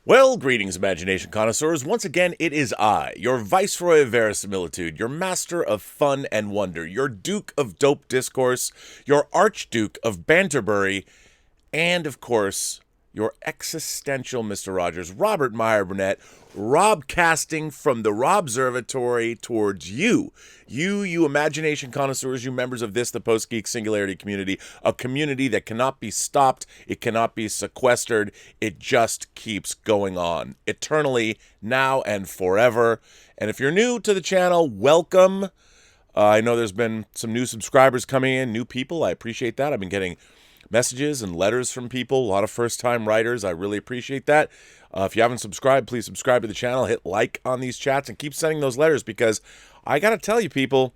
Well, greetings, imagination connoisseurs. Once again, it is I, your Viceroy of Verisimilitude, your Master of Fun and Wonder, your Duke of Dope Discourse, your Archduke of Banterbury, and, of course, your existential Mr. Rogers, Robert Meyer Burnett, Robcasting from the Robservatory towards you. You imagination connoisseurs, you members of this, the Post-Geek Singularity community, a community that cannot be stopped, it cannot be sequestered, it just keeps going on, eternally, now and forever. And if you're new to the channel, welcome. I know there's been some new subscribers coming in, new people, I appreciate that. I've been getting messages and letters from people, a lot of first-time writers. I really appreciate that. If you haven't subscribed, please subscribe to the channel, hit like on these chats, and keep sending those letters, because I gotta tell you, people,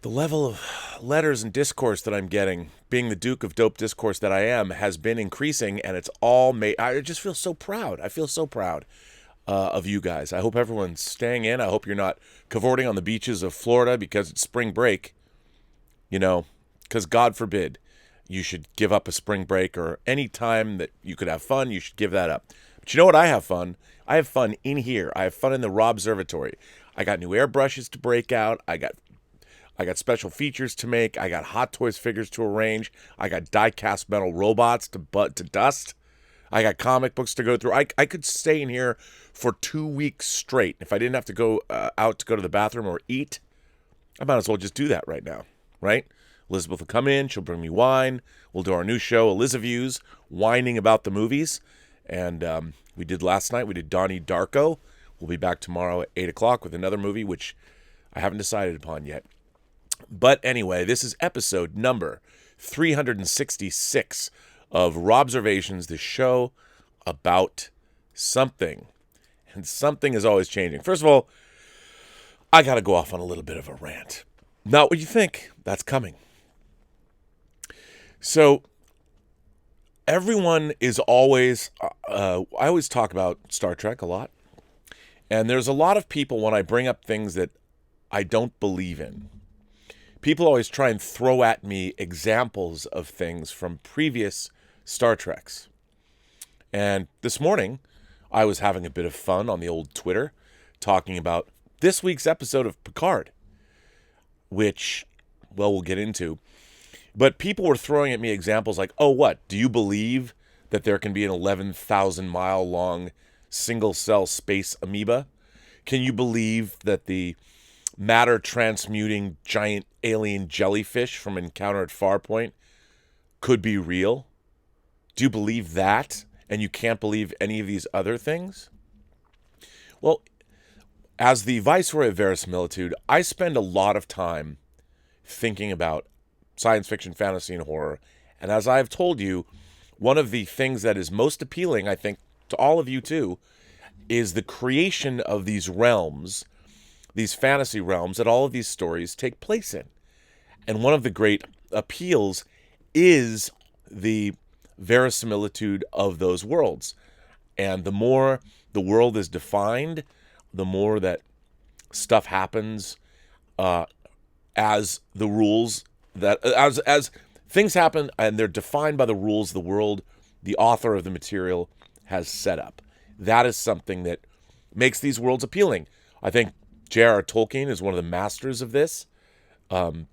the level of letters and discourse that I'm getting, being the Duke of Dope Discourse that I am, has been increasing, and it's all made. I just feel so proud. I feel so proud of you guys. I hope everyone's staying in. I hope you're not cavorting on the beaches of Florida because it's spring break, you know, because God forbid you should give up a spring break, or any time that you could have fun, you should give that up. But you know what? I have fun. I have fun in here. I have fun in the Robservatory. I got new airbrushes to break out. I got special features to make. I got Hot Toys figures to arrange. I got die-cast metal robots to dust. I got comic books to go through. I could stay in here for 2 weeks straight. If I didn't have to go out to go to the bathroom or eat, I might as well just do that right now, right? Elizabeth will come in. She'll bring me wine. We'll do our new show, Elizaviews, whining about the movies. And we did last night. We did Donnie Darko. We'll be back tomorrow at 8 o'clock with another movie, which I haven't decided upon yet. But anyway, this is episode number 366 of Robservations, the show about something. And something is always changing. First of all, I got to go off on a little bit of a rant. Not what you think. That's coming. So, everyone is always, I always talk about Star Trek a lot. And there's a lot of people, when I bring up things that I don't believe in, people always try and throw at me examples of things from previous Star Treks. And this morning, I was having a bit of fun on the old Twitter, talking about this week's episode of Picard, which, well, we'll get into. But people were throwing at me examples like, oh, what? Do you believe that there can be an 11,000-mile long single-cell space amoeba? Can you believe that the matter-transmuting giant alien jellyfish from Encounter at Farpoint could be real? Do you believe that, and you can't believe any of these other things? Well, as the Viceroy of Verisimilitude, I spend a lot of time thinking about science fiction, fantasy, and horror. And as I've told you, one of the things that is most appealing, I think, to all of you too, is the creation of these realms, these fantasy realms that all of these stories take place in. And one of the great appeals is the verisimilitude of those worlds. And the more the world is defined, the more that stuff happens as the rules that as things happen, and they're defined by the rules the world, the author of the material, has set up. That is something that makes these worlds appealing. I think J.R.R. Tolkien is one of the masters of this. One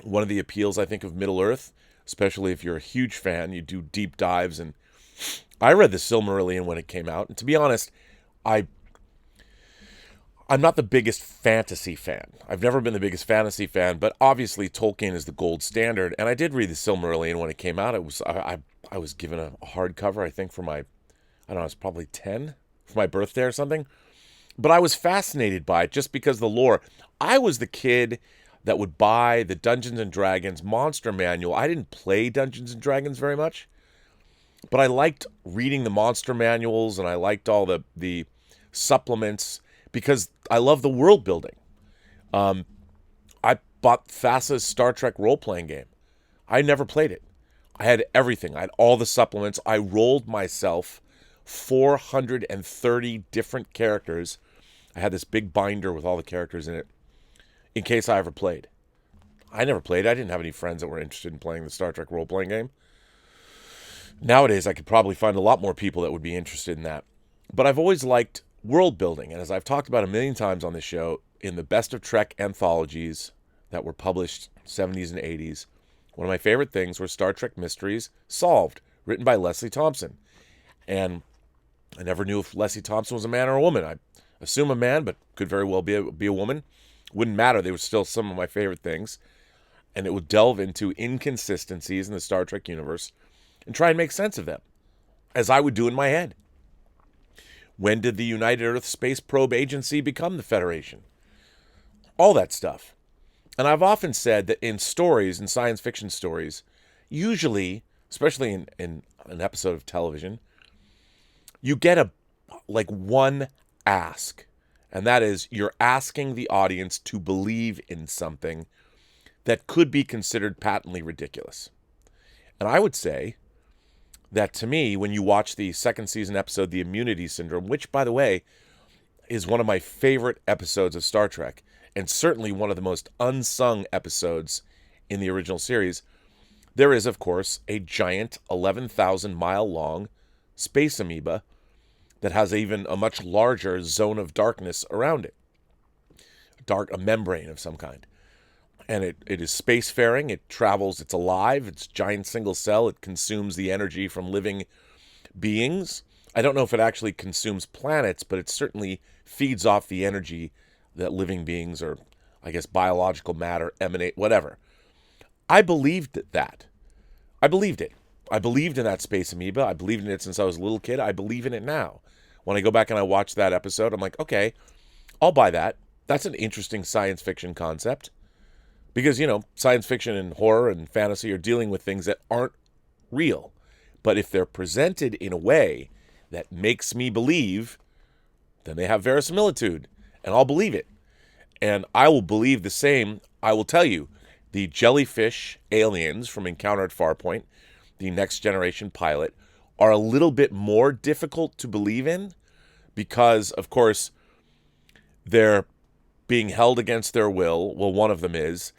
of the appeals, I think, of Middle-earth, especially if you're a huge fan, you do deep dives. And I read the Silmarillion when it came out, and to be honest, I'm not the biggest fantasy fan. I've never been the biggest fantasy fan, but obviously Tolkien is the gold standard. And I did read the Silmarillion when it came out. It was I was given a hardcover, I think, for my, I don't know, I was probably 10 for my birthday or something. But I was fascinated by it just because of the lore. I was the kid that would buy the Dungeons and Dragons monster manual. I didn't play Dungeons and Dragons very much, but I liked reading the monster manuals, and I liked all the supplements, because I love the world building. I bought Thassa's Star Trek role-playing game. I never played it. I had everything. I had all the supplements. I rolled myself 430 different characters. I had this big binder with all the characters in it, in case I ever played. I never played. I didn't have any friends that were interested in playing the Star Trek role-playing game. Nowadays, I could probably find a lot more people that would be interested in that. But I've always liked world building. And as I've talked about a million times on this show, in the best of Trek anthologies that were published 70s and 80s, one of my favorite things were Star Trek Mysteries Solved, written by Leslie Thompson. And I never knew if Leslie Thompson was a man or a woman. I assume a man, but could very well be a woman. Wouldn't matter. They were still some of my favorite things. And it would delve into inconsistencies in the Star Trek universe and try and make sense of them, as I would do in my head. When did the United Earth Space Probe Agency become the Federation? All that stuff. And I've often said that in stories, in science fiction stories, usually, especially in an episode of television, you get one ask. And that is, you're asking the audience to believe in something that could be considered patently ridiculous. And I would say that, to me, when you watch the second season episode, The Immunity Syndrome, which, by the way, is one of my favorite episodes of Star Trek, and certainly one of the most unsung episodes in the original series, there is, of course, a giant 11,000-mile-long space amoeba that has even a much larger zone of darkness around it. A membrane of some kind. And it is spacefaring, it travels, it's alive, it's giant single cell, it consumes the energy from living beings. I don't know if it actually consumes planets, but it certainly feeds off the energy that living beings, or I guess biological matter, emanate, whatever. I believed that. I believed it. I believed in that space amoeba. I believed in it since I was a little kid. I believe in it now. When I go back and I watch that episode, I'm like, okay, I'll buy that. That's an interesting science fiction concept. Because, science fiction and horror and fantasy are dealing with things that aren't real. But if they're presented in a way that makes me believe, then they have verisimilitude. And I'll believe it. And I will believe the same. I will tell you, the jellyfish aliens from Encounter at Farpoint, the Next Generation pilot, are a little bit more difficult to believe in because, of course, they're being held against their will. Well, one of them is.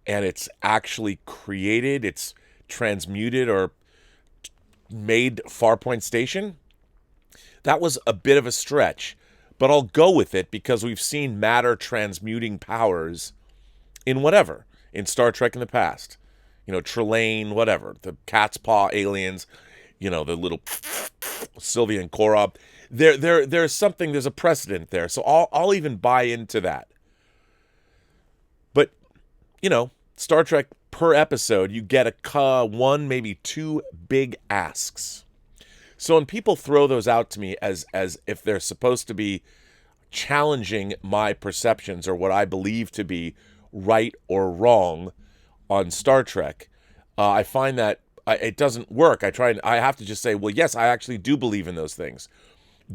And it's actually created, it's transmuted or made Farpoint Station. That was a bit of a stretch, but I'll go with it because we've seen matter transmuting powers in whatever, in Star Trek in the past. Trelane, whatever, the cat's paw aliens, the little Sylvia and Korob. There's something, there's a precedent there, so I'll even buy into that. But, Star Trek per episode, you get one, maybe two big asks. So when people throw those out to me as if they're supposed to be challenging my perceptions or what I believe to be right or wrong on Star Trek, I find that it doesn't work. I have to just say, well, yes, I actually do believe in those things.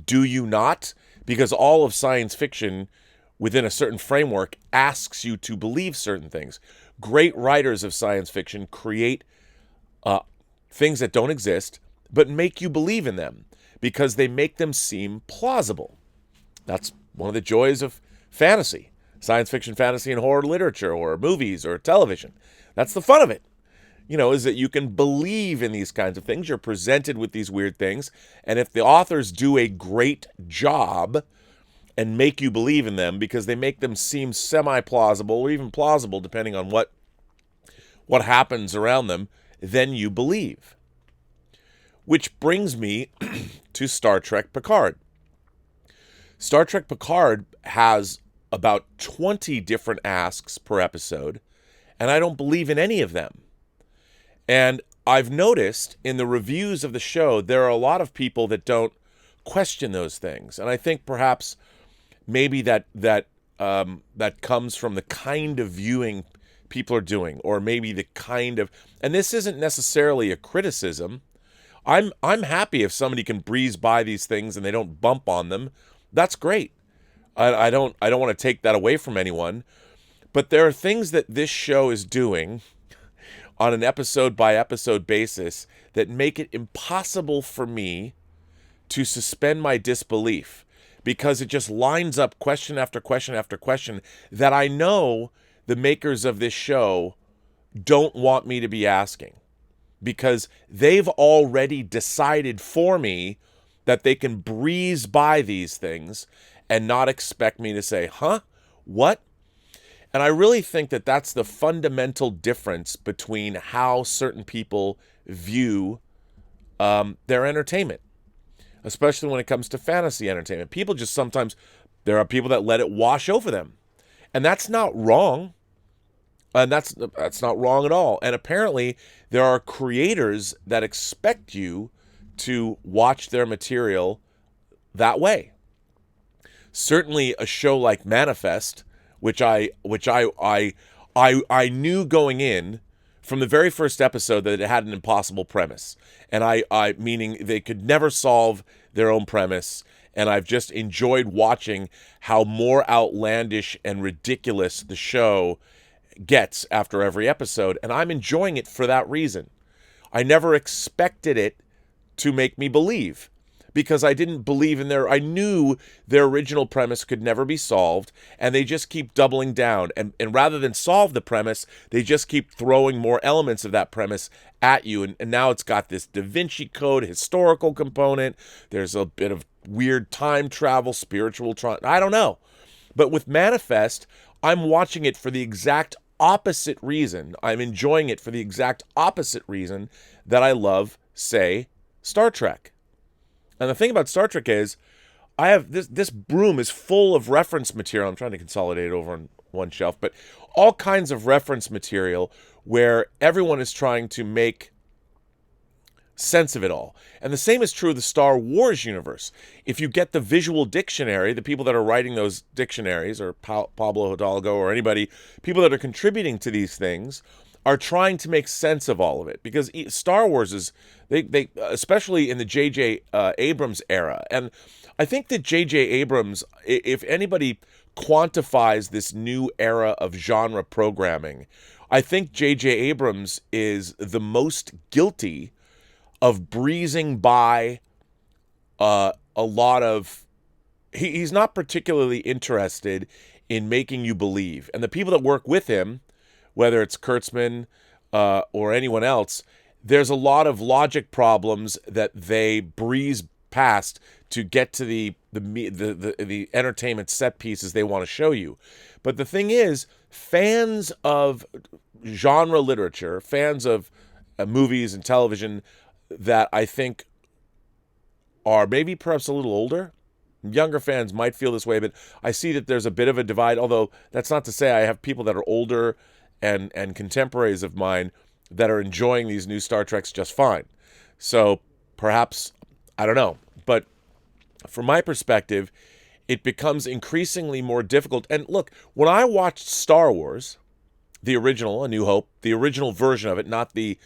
Do you not? Because all of science fiction within a certain framework asks you to believe certain things. Great writers of science fiction create things that don't exist, but make you believe in them because they make them seem plausible. That's one of the joys of fantasy, science fiction, fantasy, and horror literature, or movies, or television. That's the fun of it, is that you can believe in these kinds of things. You're presented with these weird things, and if the authors do a great job and make you believe in them because they make them seem semi-plausible or even plausible depending on what happens around them, then you believe. Which brings me to Star Trek Picard. Star Trek Picard has about 20 different asks per episode, and I don't believe in any of them. And I've noticed in the reviews of the show, there are a lot of people that don't question those things. And I think perhaps maybe that comes from the kind of viewing people are doing, or maybe the kind of, and this isn't necessarily a criticism. I'm happy if somebody can breeze by these things and they don't bump on them. That's great. I don't want to take that away from anyone, but there are things that this show is doing on an episode by episode basis that make it impossible for me to suspend my disbelief, because it just lines up question after question after question that I know the makers of this show don't want me to be asking. because they've already decided for me that they can breeze by these things and not expect me to say, huh? What? And I really think that that's the fundamental difference between how certain people view their entertainment, especially when it comes to fantasy entertainment. People just sometimes, there are people that let it wash over them. And that's not wrong. And that's not wrong at all. And apparently there are creators that expect you to watch their material that way. Certainly a show like Manifest, which I knew going in from the very first episode that it had an impossible premise. And I meaning they could never solve their own premise. And I've just enjoyed watching how more outlandish and ridiculous the show gets after every episode, and I'm enjoying it for that reason. I never expected it to make me believe, because I didn't believe in I knew their original premise could never be solved, and they just keep doubling down, and rather than solve the premise, they just keep throwing more elements of that premise at you, and now it's got this Da Vinci Code historical component, there's a bit of weird time travel, spiritual I don't know. But with Manifest, I'm watching it for the exact opposite reason. I'm enjoying it for the exact opposite reason that I love, say, Star Trek. And the thing about Star Trek is, I have this room is full of reference material. I'm trying to consolidate it over on one shelf, but all kinds of reference material where everyone is trying to make sense of it all. And the same is true of the Star Wars universe. If you get the visual dictionary, the people that are writing those dictionaries, or Pablo Hidalgo or anybody, people that are contributing to these things, are trying to make sense of all of it. Because Star Wars is, they especially in the J.J. Abrams era, and I think that J.J. Abrams, if anybody quantifies this new era of genre programming, I think J.J. Abrams is the most guilty of breezing by a lot of... He's not particularly interested in making you believe. And the people that work with him, whether it's Kurtzman or anyone else, there's a lot of logic problems that they breeze past to get to the entertainment set pieces they want to show you. But the thing is, fans of genre literature, fans of movies and television that I think are maybe perhaps a little older, younger fans might feel this way, but I see that there's a bit of a divide, although that's not to say I have people that are older and contemporaries of mine that are enjoying these new Star Treks just fine. So perhaps, I don't know. But from my perspective, it becomes increasingly more difficult. And look, when I watched Star Wars, the original, A New Hope, the original version of it, not the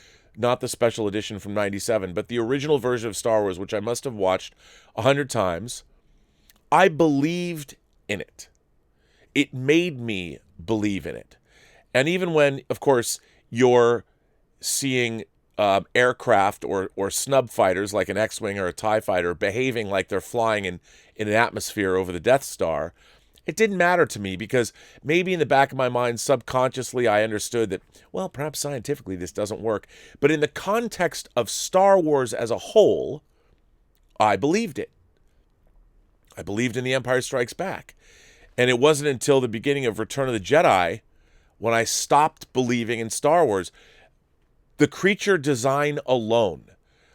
special edition from 97, but the original version of Star Wars, which I must have watched 100 times, I believed in it. It made me believe in it. And even when, of course, you're seeing aircraft or snub fighters like an X-Wing or a TIE fighter behaving like they're flying in an atmosphere over the Death Star, it didn't matter to me, because maybe in the back of my mind, subconsciously, I understood that, well, perhaps scientifically this doesn't work. But in the context of Star Wars as a whole, I believed it. I believed in The Empire Strikes Back. And it wasn't until the beginning of Return of the Jedi when I stopped believing in Star Wars. The creature design alone,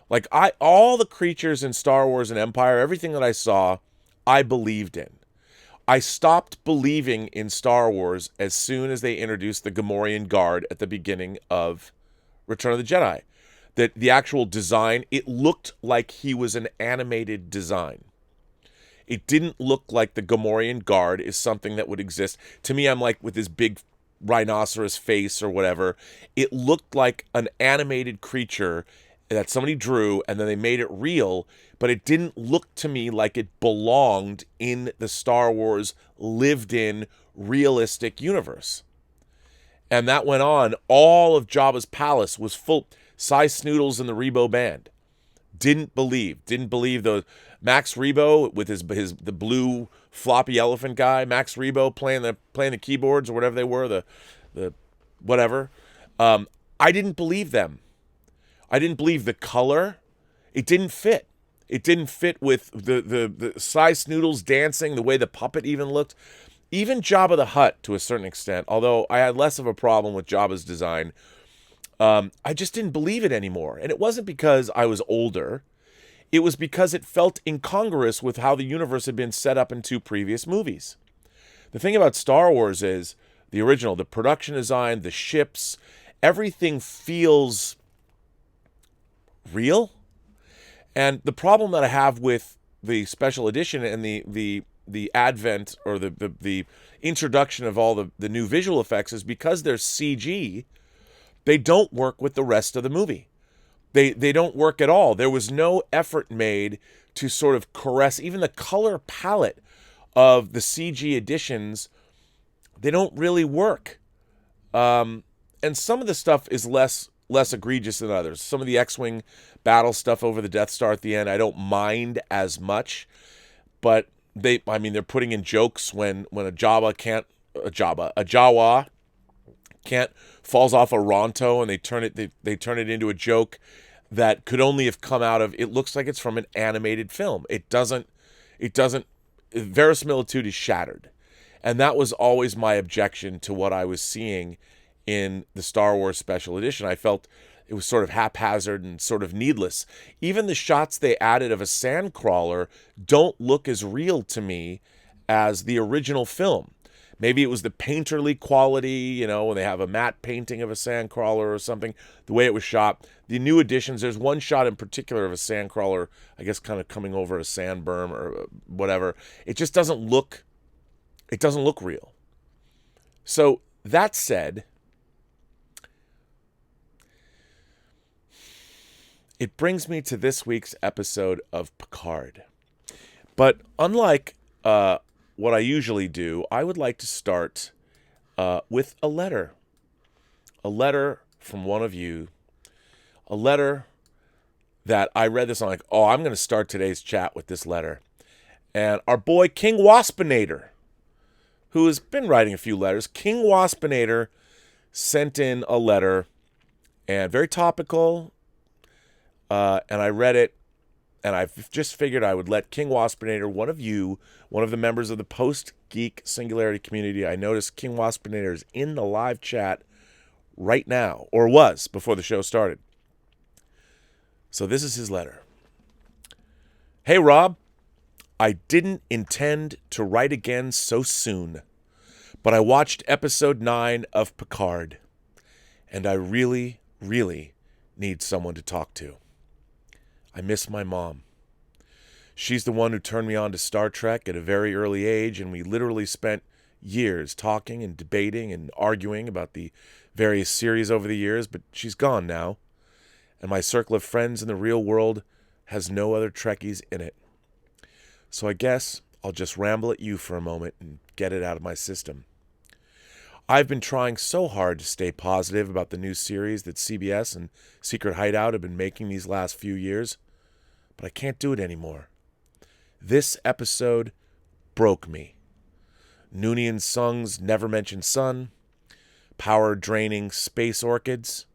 like all the creatures in Star Wars and Empire, everything that I saw, I believed in. I stopped believing in Star Wars as soon as they introduced the Gamorrean Guard at the beginning of Return of the Jedi. That the actual design, it looked like he was an animated design. It didn't look like the Gamorrean Guard is something that would exist. To me, I'm like, with this big rhinoceros face or whatever, it looked like an animated creature that somebody drew and then they made it real, but it didn't look to me like it belonged in the Star Wars lived-in realistic universe. And that went on. All of Jabba's palace was full. Cy Snoodles and the Rebo Band. Didn't believe the Max Rebo with the blue floppy elephant guy, Max Rebo playing the keyboards or whatever they were, the whatever. I didn't believe them. I didn't believe the color. It didn't fit. It didn't fit with the Sly Snoodles dancing, the way the puppet even looked. Even Jabba the Hutt, to a certain extent, although I had less of a problem with Jabba's design, I just didn't believe it anymore. And it wasn't because I was older. It was because it felt incongruous with how the universe had been set up in 2 previous movies. The thing about Star Wars is the original, the production design, the ships, everything feels real. And the problem that I have with the special edition and the advent or the introduction of all the new visual effects is because they're CG, they don't work with the rest of the movie. They don't work at all. There was no effort made to sort of caress even the color palette of the CG editions. They don't really work. And some of the stuff is less egregious than others. Some of the X-Wing battle stuff over the Death Star at the end, I don't mind as much. But they're putting in jokes when a Jawa can't falls off a Ronto, and they turn it into a joke that could only have come out of, it looks like it's from an animated film. It doesn't, verisimilitude is shattered. And that was always my objection to what I was seeing in the Star Wars Special Edition. I felt it was sort of haphazard and sort of needless. Even the shots they added of a sandcrawler don't look as real to me as the original film. Maybe it was the painterly quality, when they have a matte painting of a sandcrawler or something, the way it was shot. The new editions, there's one shot in particular of a sandcrawler, I guess kind of coming over a sand berm or whatever. It just doesn't look real. So that said, it brings me to this week's episode of Picard. But unlike what I usually do, I would like to start with a letter. A letter from one of you. A letter that I read this, I'm like, I'm going to start today's chat with this letter. And our boy King Waspinator, who has been writing a few letters, King Waspinator sent in a letter, and very topical, and I read it, and I just figured I would let King Waspinator, one of the members of the Post-Geek Singularity community. I noticed King Waspinator is in the live chat right now, or was before the show started. So this is his letter. Hey, Rob. I didn't intend to write again so soon, but I watched episode 9 of Picard, and I really, really need someone to talk to. I miss my mom. She's the one who turned me on to Star Trek at a very early age, and we literally spent years talking and debating and arguing about the various series over the years, but she's gone now, and my circle of friends in the real world has no other Trekkies in it. So I guess I'll just ramble at you for a moment and get it out of my system. I've been trying so hard to stay positive about the new series that CBS and Secret Hideout have been making these last few years, but I can't do it anymore. This episode broke me. Noonien Sung's never-mentioned son, power-draining space orchids,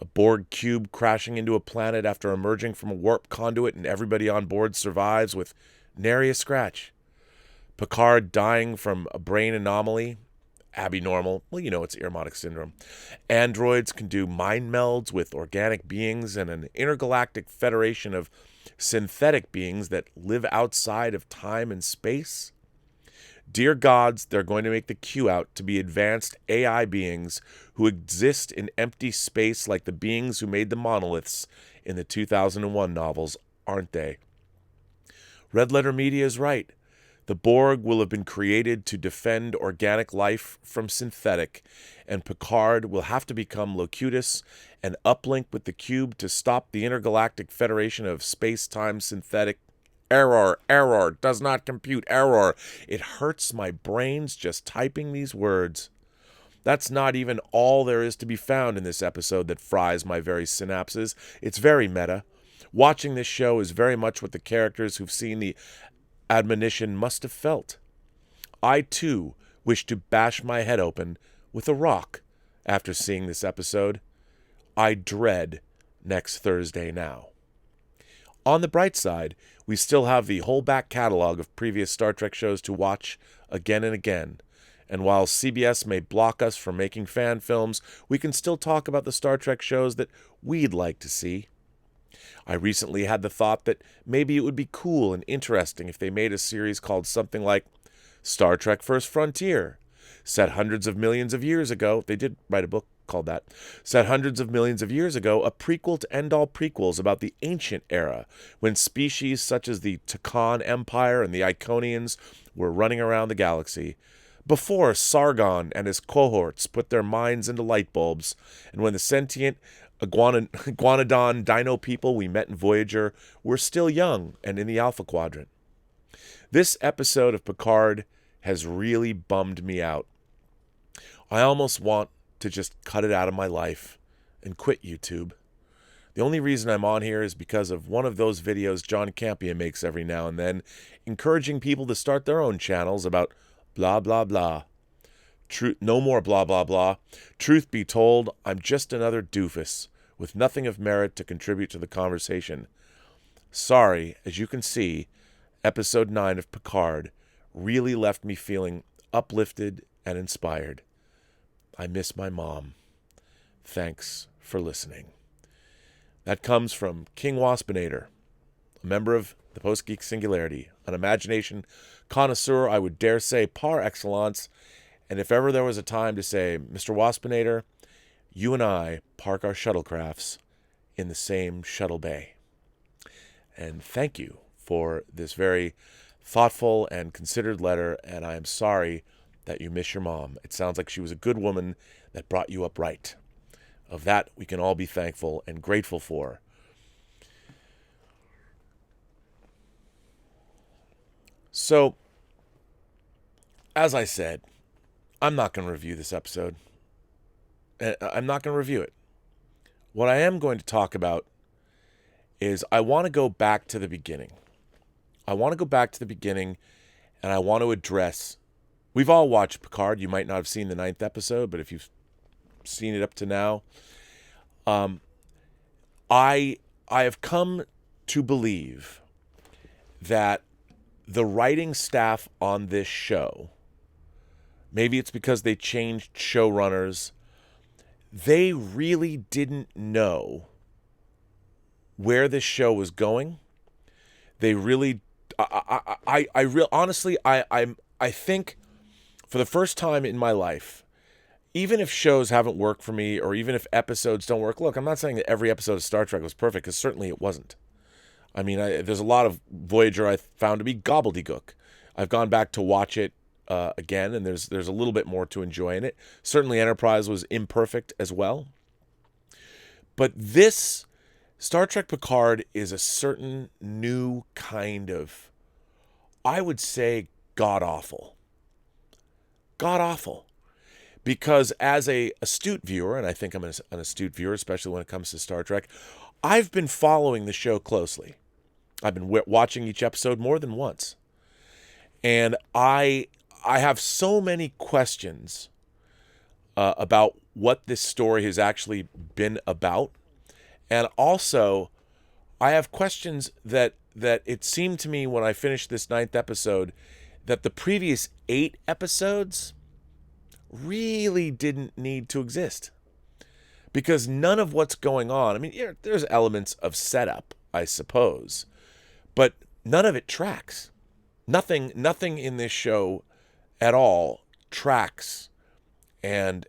a Borg cube crashing into a planet after emerging from a warp conduit and everybody on board survives with nary a scratch. Picard dying from a brain anomaly, abnormal, it's Ironic syndrome. Androids can do mind melds with organic beings and an intergalactic federation of synthetic beings that live outside of time and space. Dear gods, they're going to make the Q out to be advanced AI beings who exist in empty space like the beings who made the monoliths in the 2001 novels, aren't they? Red Letter Media is right. The Borg will have been created to defend organic life from synthetic, and Picard will have to become Locutus and uplink with the Cube to stop the Intergalactic Federation of Space-Time Synthetic. Error, does not compute, error. It hurts my brains just typing these words. That's not even all there is to be found in this episode that fries my very synapses. It's very meta. Watching this show is very much what the characters who've seen the admonition must have felt. I, too, wish to bash my head open with a rock after seeing this episode. I dread next Thursday now. On the bright side, we still have the whole back catalog of previous Star Trek shows to watch again and again. And while CBS may block us from making fan films, we can still talk about the Star Trek shows that we'd like to see. I recently had the thought that maybe it would be cool and interesting if they made a series called something like Star Trek First Frontier, set hundreds of millions of years ago. They did write a book called that. Set hundreds of millions of years ago, a prequel to end all prequels about the ancient era, when species such as the Takan Empire and the Iconians were running around the galaxy, before Sargon and his cohorts put their minds into light bulbs, and when the sentient Iguanodon dino people we met in Voyager were still young and in the Alpha Quadrant. This episode of Picard has really bummed me out. I almost want to just cut it out of my life and quit YouTube. The only reason I'm on here is because of one of those videos John Campion makes every now and then, encouraging people to start their own channels about blah, blah, blah. No more blah, blah, blah. Truth be told, I'm just another doofus with nothing of merit to contribute to the conversation. Sorry, as you can see, episode 9 of Picard really left me feeling uplifted and inspired. I miss my mom. Thanks for listening. That comes from King Waspinator, a member of the Post-Geek Singularity, an imagination connoisseur, I would dare say par excellence, and if ever there was a time to say, Mr. Waspinator, you and I park our shuttlecrafts in the same shuttle bay. And thank you for this very thoughtful and considered letter, and I am sorry that you miss your mom. It sounds like she was a good woman that brought you up right. Of that, we can all be thankful and grateful for. So, as I said, I'm not going to review this episode. I'm not going to review it. What I am going to talk about is I want to go back to the beginning. I want to go back to the beginning, and I want to address... We've all watched Picard. You might not have seen the 9th episode, but if you've seen it up to now, I have come to believe that the writing staff on this show, maybe it's because they changed showrunners, they really didn't know where this show was going. They really, honestly, I think for the first time in my life, even if shows haven't worked for me, or even if episodes don't work, look, I'm not saying that every episode of Star Trek was perfect, because certainly it wasn't. I mean, there's a lot of Voyager I found to be gobbledygook. I've gone back to watch it again, and there's a little bit more to enjoy in it. Certainly Enterprise was imperfect as well. But this Star Trek Picard is a certain new kind of, I would say, god-awful. God-awful. Because as a astute viewer, and I think I'm an astute viewer, especially when it comes to Star Trek, I've been following the show closely. I've been watching each episode more than once. And I have so many questions about what this story has actually been about. And also, I have questions that it seemed to me when I finished this 9th episode that the previous 8 episodes really didn't need to exist. Because none of what's going on, I mean, there's elements of setup, I suppose, but none of it tracks. Nothing in this show at all tracks and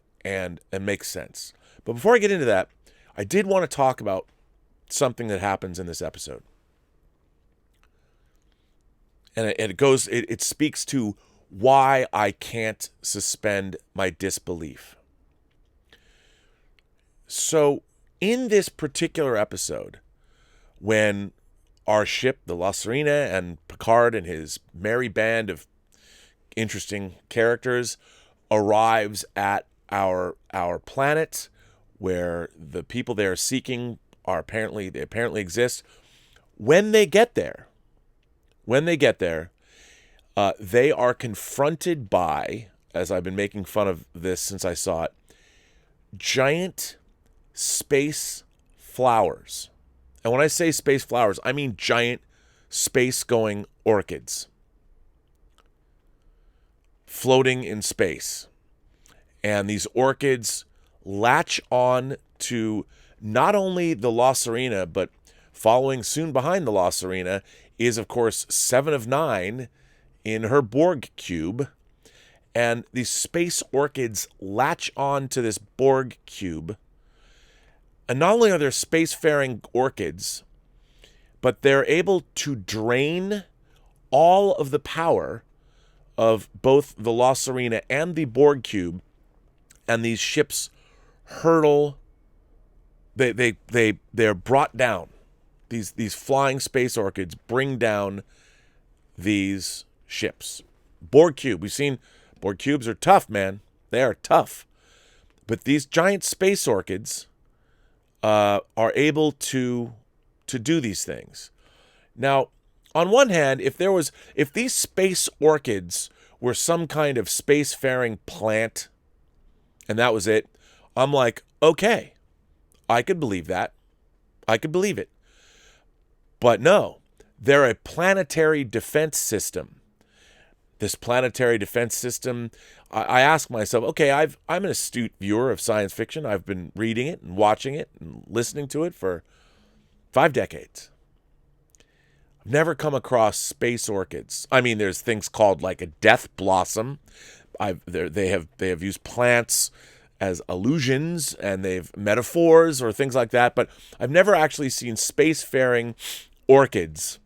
makes sense. But before I get into that, I did want to talk about something that happens in this episode. And it speaks to why I can't suspend my disbelief. So, in this particular episode, when our ship, the La Serena, and Picard and his merry band of interesting characters arrives at our planet, where the people they are seeking apparently exist. When they get there, they are confronted by, as I've been making fun of this since I saw it, giant space flowers. And when I say space flowers, I mean giant space-going orchids floating in space. And these orchids latch on to not only the La Serena, but following soon behind the La Serena is, of course, 7 of 9 in her Borg cube. And these space orchids latch on to this Borg cube. And not only are there spacefaring orchids, but they're able to drain all of the power of both the La Serena and the Borg cube. And these ships hurtle. They're brought down. These flying space orchids bring down these ships. Borg cube. We've seen Borg cubes are tough, man. They are tough. But these giant space orchids are able to do these things. Now, on one hand, if these space orchids were some kind of spacefaring plant, and that was it, I'm like, okay, I could believe that. I could believe it. But no, they're a planetary defense system. This planetary defense system, I ask myself, okay, I'm an astute viewer of science fiction. I've been reading it and watching it and listening to it for 5 decades. I've never come across space orchids. I mean, there's things called like a death blossom. They have used plants as allusions, and they've metaphors or things like that, but I've never actually seen spacefaring orchids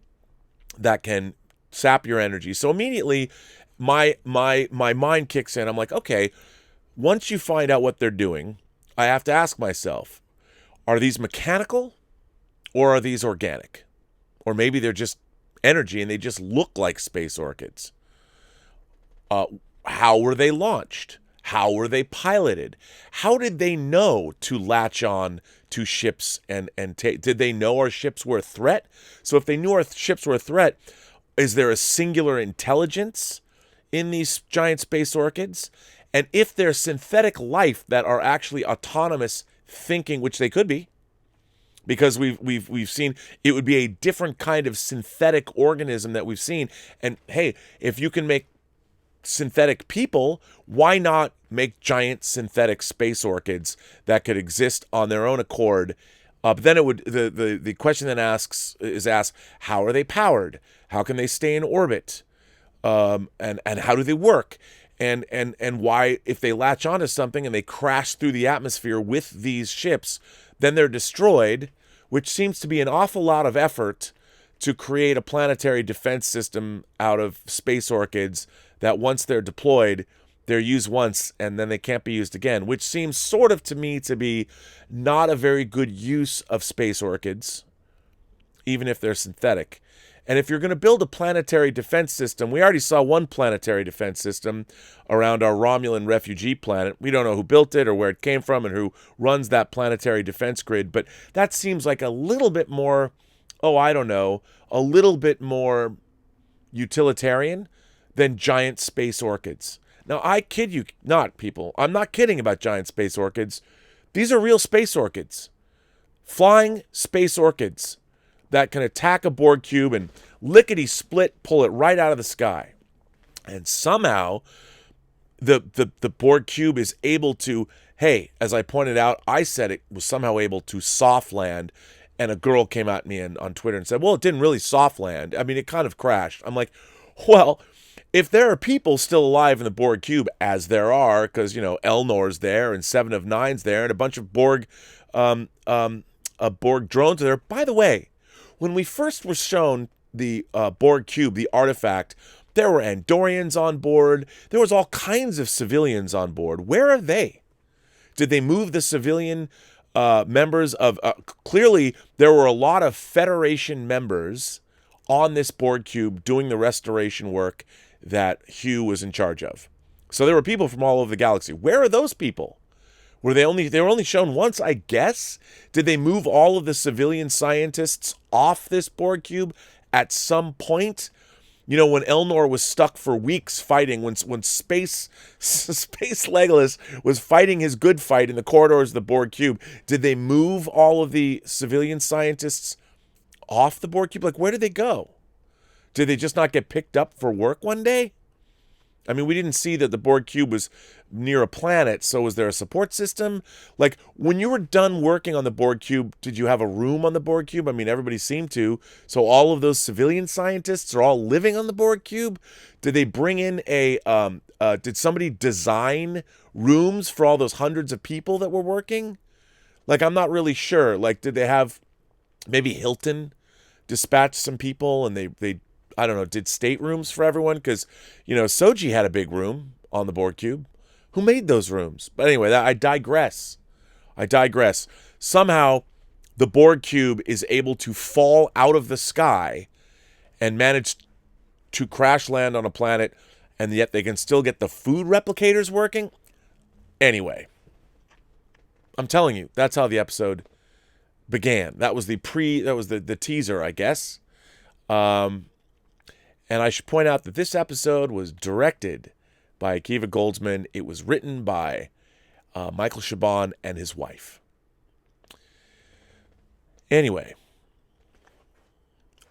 that can sap your energy. So immediately my mind kicks in. I'm like, okay, once you find out what they're doing, I have to ask myself, are these mechanical or are these organic? Or maybe they're just energy and they just look like space orchids. How were they launched? How were they piloted? How did they know to latch on to ships and did they know our ships were a threat? So if they knew our ships were a threat, is there a singular intelligence in these giant space orchids? And if they're synthetic life that are actually autonomous thinking, which they could be, because we've seen it would be a different kind of synthetic organism that we've seen. And hey, if you can make synthetic people, why not make giant synthetic space orchids that could exist on their own accord? But then it would the question then is asked, how are they powered? How can they stay in orbit? And how do they work? And why, if they latch onto something and they crash through the atmosphere with these ships, then they're destroyed, which seems to be an awful lot of effort to create a planetary defense system out of space orchids that once they're deployed, they're used once and then they can't be used again, which seems sort of to me to be not a very good use of space orchids, even if they're synthetic. And if you're going to build a planetary defense system, we already saw one planetary defense system around our Romulan refugee planet. We don't know who built it or where it came from and who runs that planetary defense grid, but that seems like a little bit more, a little bit more utilitarian than giant space orchids. Now, I kid you not, people. I'm not kidding about giant space orchids. These are real space orchids. Flying space orchids that can attack a Borg cube and lickety-split pull it right out of the sky. And somehow, the Borg cube is able to, hey, as I pointed out, I said it was somehow able to soft land, and a girl came at me on Twitter and said, well, it didn't really soft land. I mean, it kind of crashed. I'm like, well, if there are people still alive in the Borg cube, as there are, because, Elnor's there and 7 of 9's there and a bunch of Borg drones are there. By the way, when we first were shown the Borg cube, the artifact, there were Andorians on board. There was all kinds of civilians on board. Where are they? Did they move the civilian members of... clearly, there were a lot of Federation members on this Borg cube doing the restoration work that Hugh was in charge of. So there were people from all over the galaxy. Where are those people? They were only shown once, I guess? Did they move all of the civilian scientists off this Borg cube at some point? You know, when Elnor was stuck for weeks fighting, when Space Legolas was fighting his good fight in the corridors of the Borg cube, did they move all of the civilian scientists off the Borg cube? Like, where did they go? Did they just not get picked up for work one day? I mean, we didn't see that the Borg cube was near a planet, so was there a support system? Like, when you were done working on the Borg cube, did you have a room on the Borg cube? I mean, everybody seemed to. So all of those civilian scientists are all living on the Borg cube? Did they bring in did somebody design rooms for all those hundreds of people that were working? Like, I'm not really sure. Like, did they have maybe Hilton dispatch some people and they I don't know, did staterooms for everyone? Because, you know, Soji had a big room on the Borg cube. Who made those rooms? But anyway, I digress. Somehow, the Borg cube is able to fall out of the sky and manage to crash land on a planet, and yet they can still get the food replicators working. Anyway, I'm telling you, that's how the episode began. That was the teaser, I guess. And I should point out that this episode was directed by Akiva Goldsman. It was written by Michael Chabon and his wife. Anyway,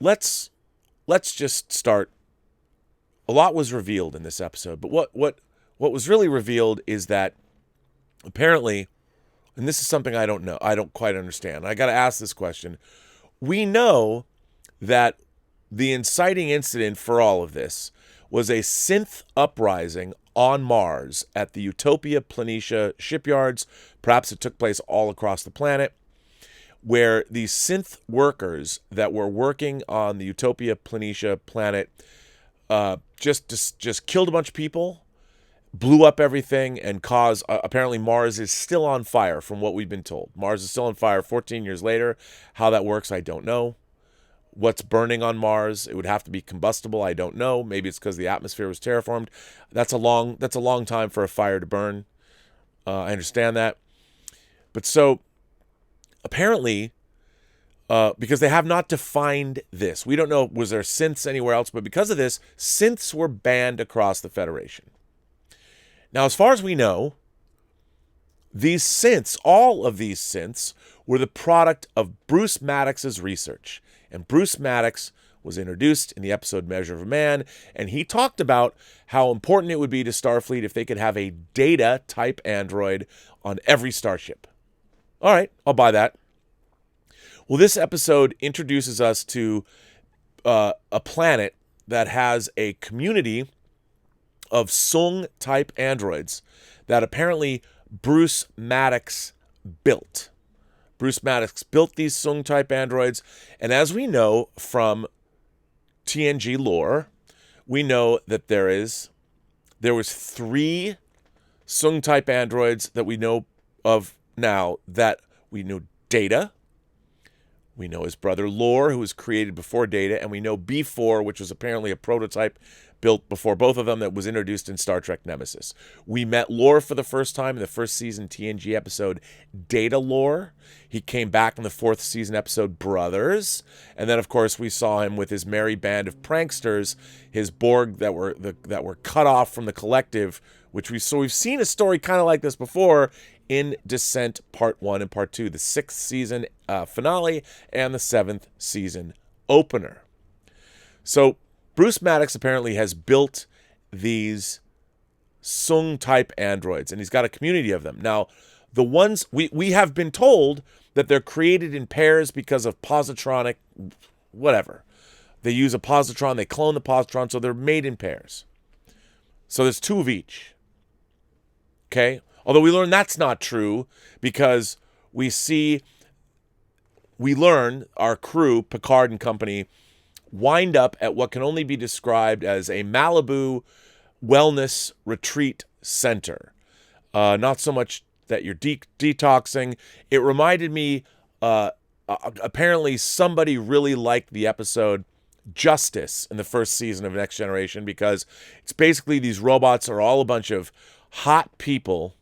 let's just start. A lot was revealed in this episode, but what was really revealed is that apparently, and this is something I don't quite understand. I got to ask this question. We know that the inciting incident for all of this was a synth uprising on Mars at the Utopia Planitia shipyards. Perhaps it took place all across the planet, where these synth workers that were working on the Utopia Planitia planet just killed a bunch of people, blew up everything, and caused... apparently Mars is still on fire, from what we've been told. Mars is still on fire 14 years later. How that works, I don't know. What's burning on Mars? It would have to be combustible. I don't know. Maybe it's because the atmosphere was terraformed. That's a long time for a fire to burn. I understand that. But so, apparently, because they have not defined this. We don't know, was there synths anywhere else? But because of this, synths were banned across the Federation. Now, as far as we know, these synths, all of these synths, were the product of Bruce Maddox's research. And Bruce Maddox was introduced in the episode Measure of a Man, and he talked about how important it would be to Starfleet if they could have a Data-type android on every starship. All right, I'll buy that. Well, this episode introduces us to a planet that has a community of Sung-type androids that apparently Bruce Maddox built. Bruce Maddox built these Sung-type androids, and as we know from TNG lore, we know that there was 3 Sung-type androids that we know of now. That we know Data, we know his brother Lore, who was created before Data, and we know B4, which was apparently a prototype built before both of them that was introduced in Star Trek Nemesis. We met Lore for the first time in the first season TNG episode Data Lore. He came back in the 4th season episode Brothers. And then, of course, we saw him with his merry band of pranksters, his Borg that were cut off from the collective, we've seen a story kind of like this before in Descent Part 1 and Part 2, the 6th season finale and the 7th season opener. So Bruce Maddox apparently has built these Sung-type androids, and he's got a community of them. Now, the ones we have been told that they're created in pairs because of positronic, whatever. They use a positron, they clone the positron, so they're made in pairs. So there's 2 of each. Okay? Although we learn that's not true, because we learn our crew, Picard and company, wind up at what can only be described as a Malibu wellness retreat center. Not so much that you're detoxing. It reminded me, apparently somebody really liked the episode Justice in the first season of Next Generation, because it's basically these robots are all a bunch of hot people,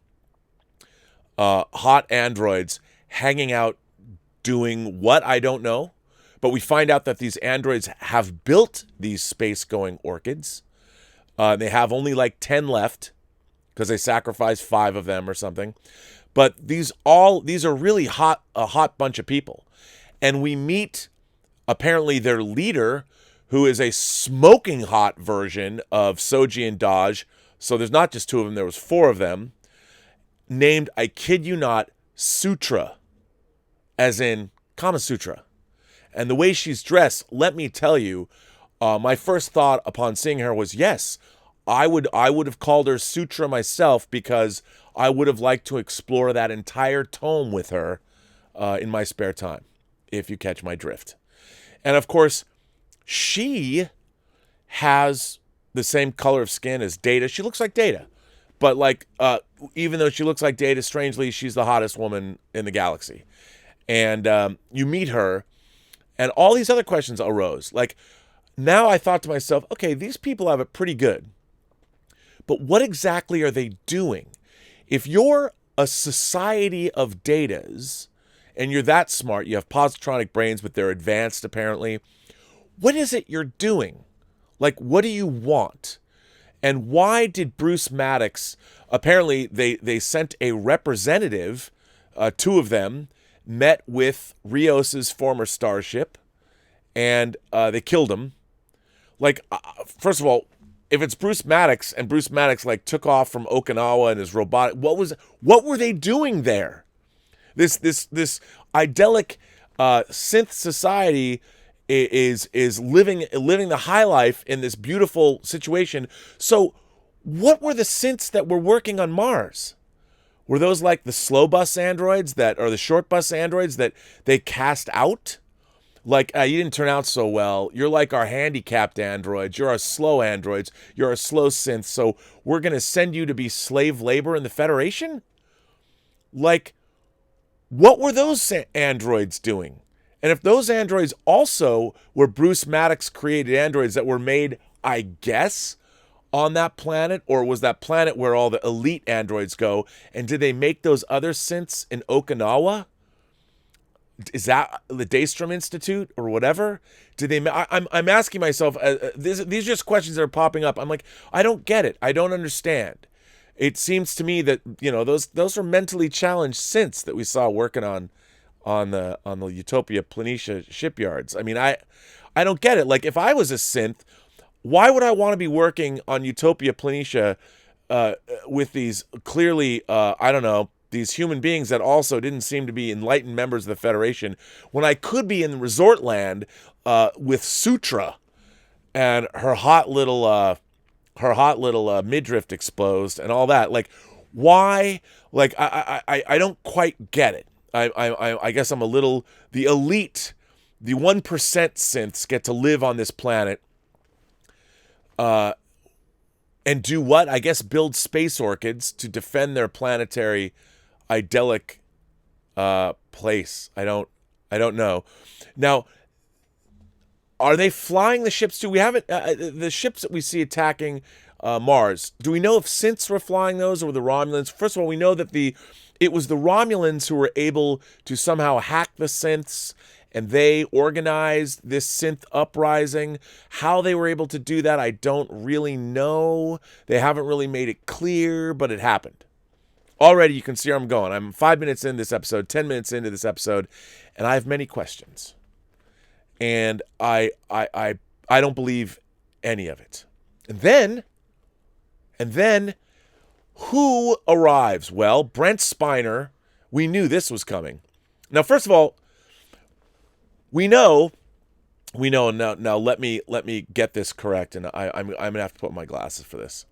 hot androids hanging out doing what, I don't know. But we find out that these androids have built these space-going orchids. They have only like 10 left because they sacrificed 5 of them or something. But these are really a hot bunch of people. And we meet apparently their leader, who is a smoking hot version of Soji and Daj. So there's not just 2 of them, there was 4 of them, named, I kid you not, Sutra, as in Kama Sutra. And the way she's dressed, let me tell you, my first thought upon seeing her was, yes, I would have called her Sutra myself, because I would have liked to explore that entire tome with her in my spare time, if you catch my drift. And of course, she has the same color of skin as Data. She looks like Data. But like, even though she looks like Data, strangely, she's the hottest woman in the galaxy. And you meet her, and all these other questions arose. Like, now I thought to myself, okay, these people have it pretty good. But what exactly are they doing? If you're a society of Datas, and you're that smart, you have positronic brains, but they're advanced apparently, what is it you're doing? Like, what do you want? And why did Bruce Maddox, apparently they sent a representative, 2 of them, met with Rios's former starship, and they killed him. Like, first of all, if it's Bruce Maddox, and Bruce Maddox like took off from Okinawa and his robotic, what were they doing there? This idyllic synth society is living the high life in this beautiful situation. So what were the synths that were working on Mars? Were those like the slow bus androids or the short bus androids that they cast out? Like, you didn't turn out so well. You're like our handicapped androids. You're our slow androids. You're our slow synths. So we're going to send you to be slave labor in the Federation? Like, what were those androids doing? And if those androids also were Bruce Maddox created androids that were made, I guess, on that planet, or was that planet where all the elite androids go? And did they make those other synths in Okinawa? Is that the Daystrom Institute or whatever? Did they? I'm asking myself. These are just questions that are popping up. I'm like, I don't get it. I don't understand. It seems to me that those are mentally challenged synths that we saw working on the Utopia Planitia shipyards. I mean, I don't get it. Like, if I was a synth, why would I want to be working on Utopia Planitia with these clearly I don't know, these human beings that also didn't seem to be enlightened members of the Federation, when I could be in resort land with Sutra and her hot little midriff exposed and all that? Like, why? Like, I don't quite get it. I guess I'm a little, the elite, the 1% synths get to live on this planet and do what? I guess build space orchids to defend their planetary idyllic place. I don't know. Now, are they flying the ships too? We haven't the ships that we see attacking Mars. Do we know if synths were flying those or the Romulans? First of all, we know that it was the Romulans who were able to somehow hack the synths, and they organized this synth uprising. How they were able to do that, I don't really know. They haven't really made it clear, but it happened. Already, you can see where I'm going. I'm 5 minutes into this episode, 10 minutes into this episode, and I have many questions. And I don't believe any of it. And then, who arrives? Well, Brent Spiner. We knew this was coming. Now, first of all, we know. Now, let me get this correct, and I'm gonna have to put my glasses for this.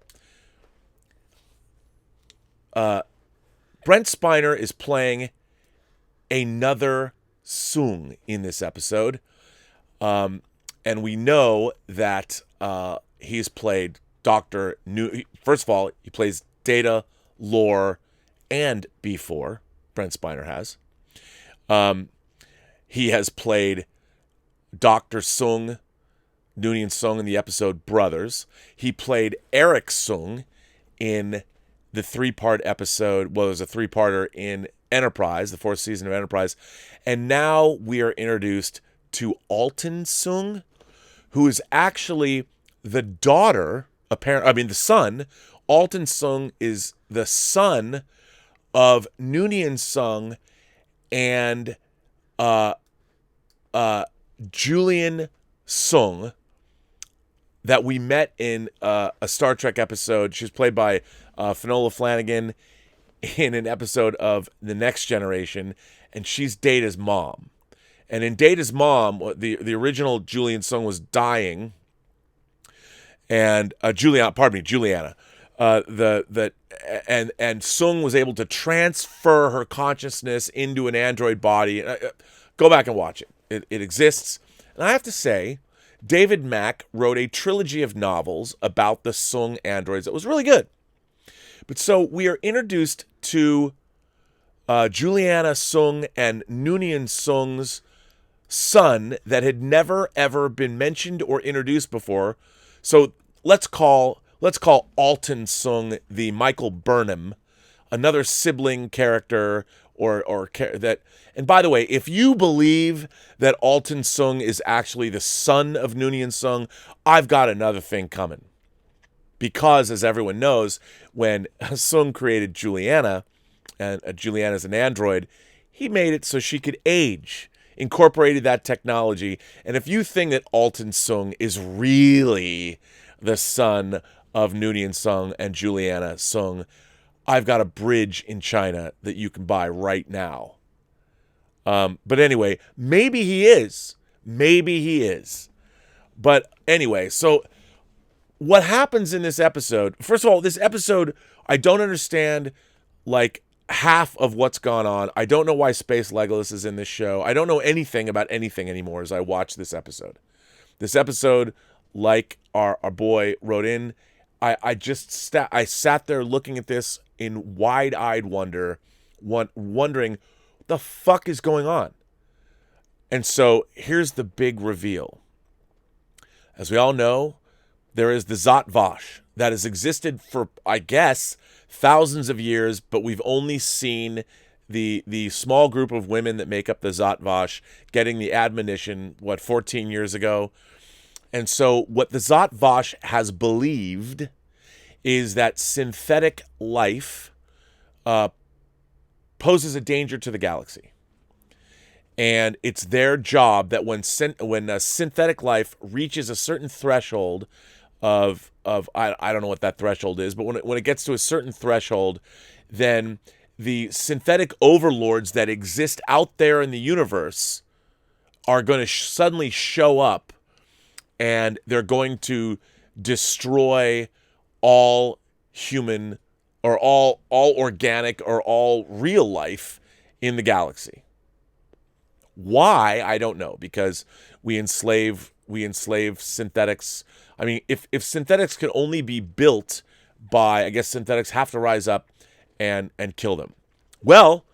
Brent Spiner is playing another Sung in this episode. And we know that he's played Dr. New. First of all, he plays Data, Lore, and B4. Brent Spiner has. He has played Dr. Sung, Noonien Sung in the episode Brothers. He played Eric Sung in the 3-part episode. Well, it was a 3-parter in Enterprise, the 4th season of Enterprise. And now we are introduced to Alton Sung, who is actually the daughter, the son. Alton Sung is the son of Noonien Sung and Julian Sung that we met in a Star Trek episode. She was played by Finola Flanagan in an episode of The Next Generation, and she's Data's mom. And in Data's mom, the original Julian Sung was dying, and Juliana. And Sung was able to transfer her consciousness into an android body. Go back and watch it. It exists. And I have to say, David Mack wrote a trilogy of novels about the Sung androids that was really good. But so we are introduced to Juliana Sung and Noonien Sung's son that had never ever been mentioned or introduced before. So let's call Alton Sung the Michael Burnham, another sibling character or that. And by the way, if you believe that Alton Sung is actually the son of Noonien Sung, I've got another thing coming. Because, as everyone knows, when Sung created Juliana, and Juliana's an android, he made it so she could age, incorporated that technology. And if you think that Alton Sung is really the son of Noonien Sung and Juliana Sung, I've got a bridge in China that you can buy right now. But anyway, maybe he is. Maybe he is. But anyway, so what happens in this episode, first of all, this episode, I don't understand, like, half of what's gone on. I don't know why Space Legolas is in this show. I don't know anything about anything anymore as I watch this episode. This episode, like our boy wrote in, I sat there looking at this in wide-eyed wonder, wondering what the fuck is going on. And so here's the big reveal. As we all know, there is the Zhat Vash that has existed for, I guess, thousands of years, but we've only seen the small group of women that make up the Zhat Vash getting the admonition, 14 years ago. And so what the Zhat Vash has believed is that synthetic life poses a danger to the galaxy. And it's their job that when synthetic life reaches a certain threshold of I don't know what that threshold is, but when it gets to a certain threshold, then the synthetic overlords that exist out there in the universe are going to suddenly show up, and they're going to destroy all human or all organic or all real life in the galaxy. Why? I don't know, because we enslave synthetics. I mean, if synthetics can only be built by, I guess synthetics have to rise up and kill them. Well,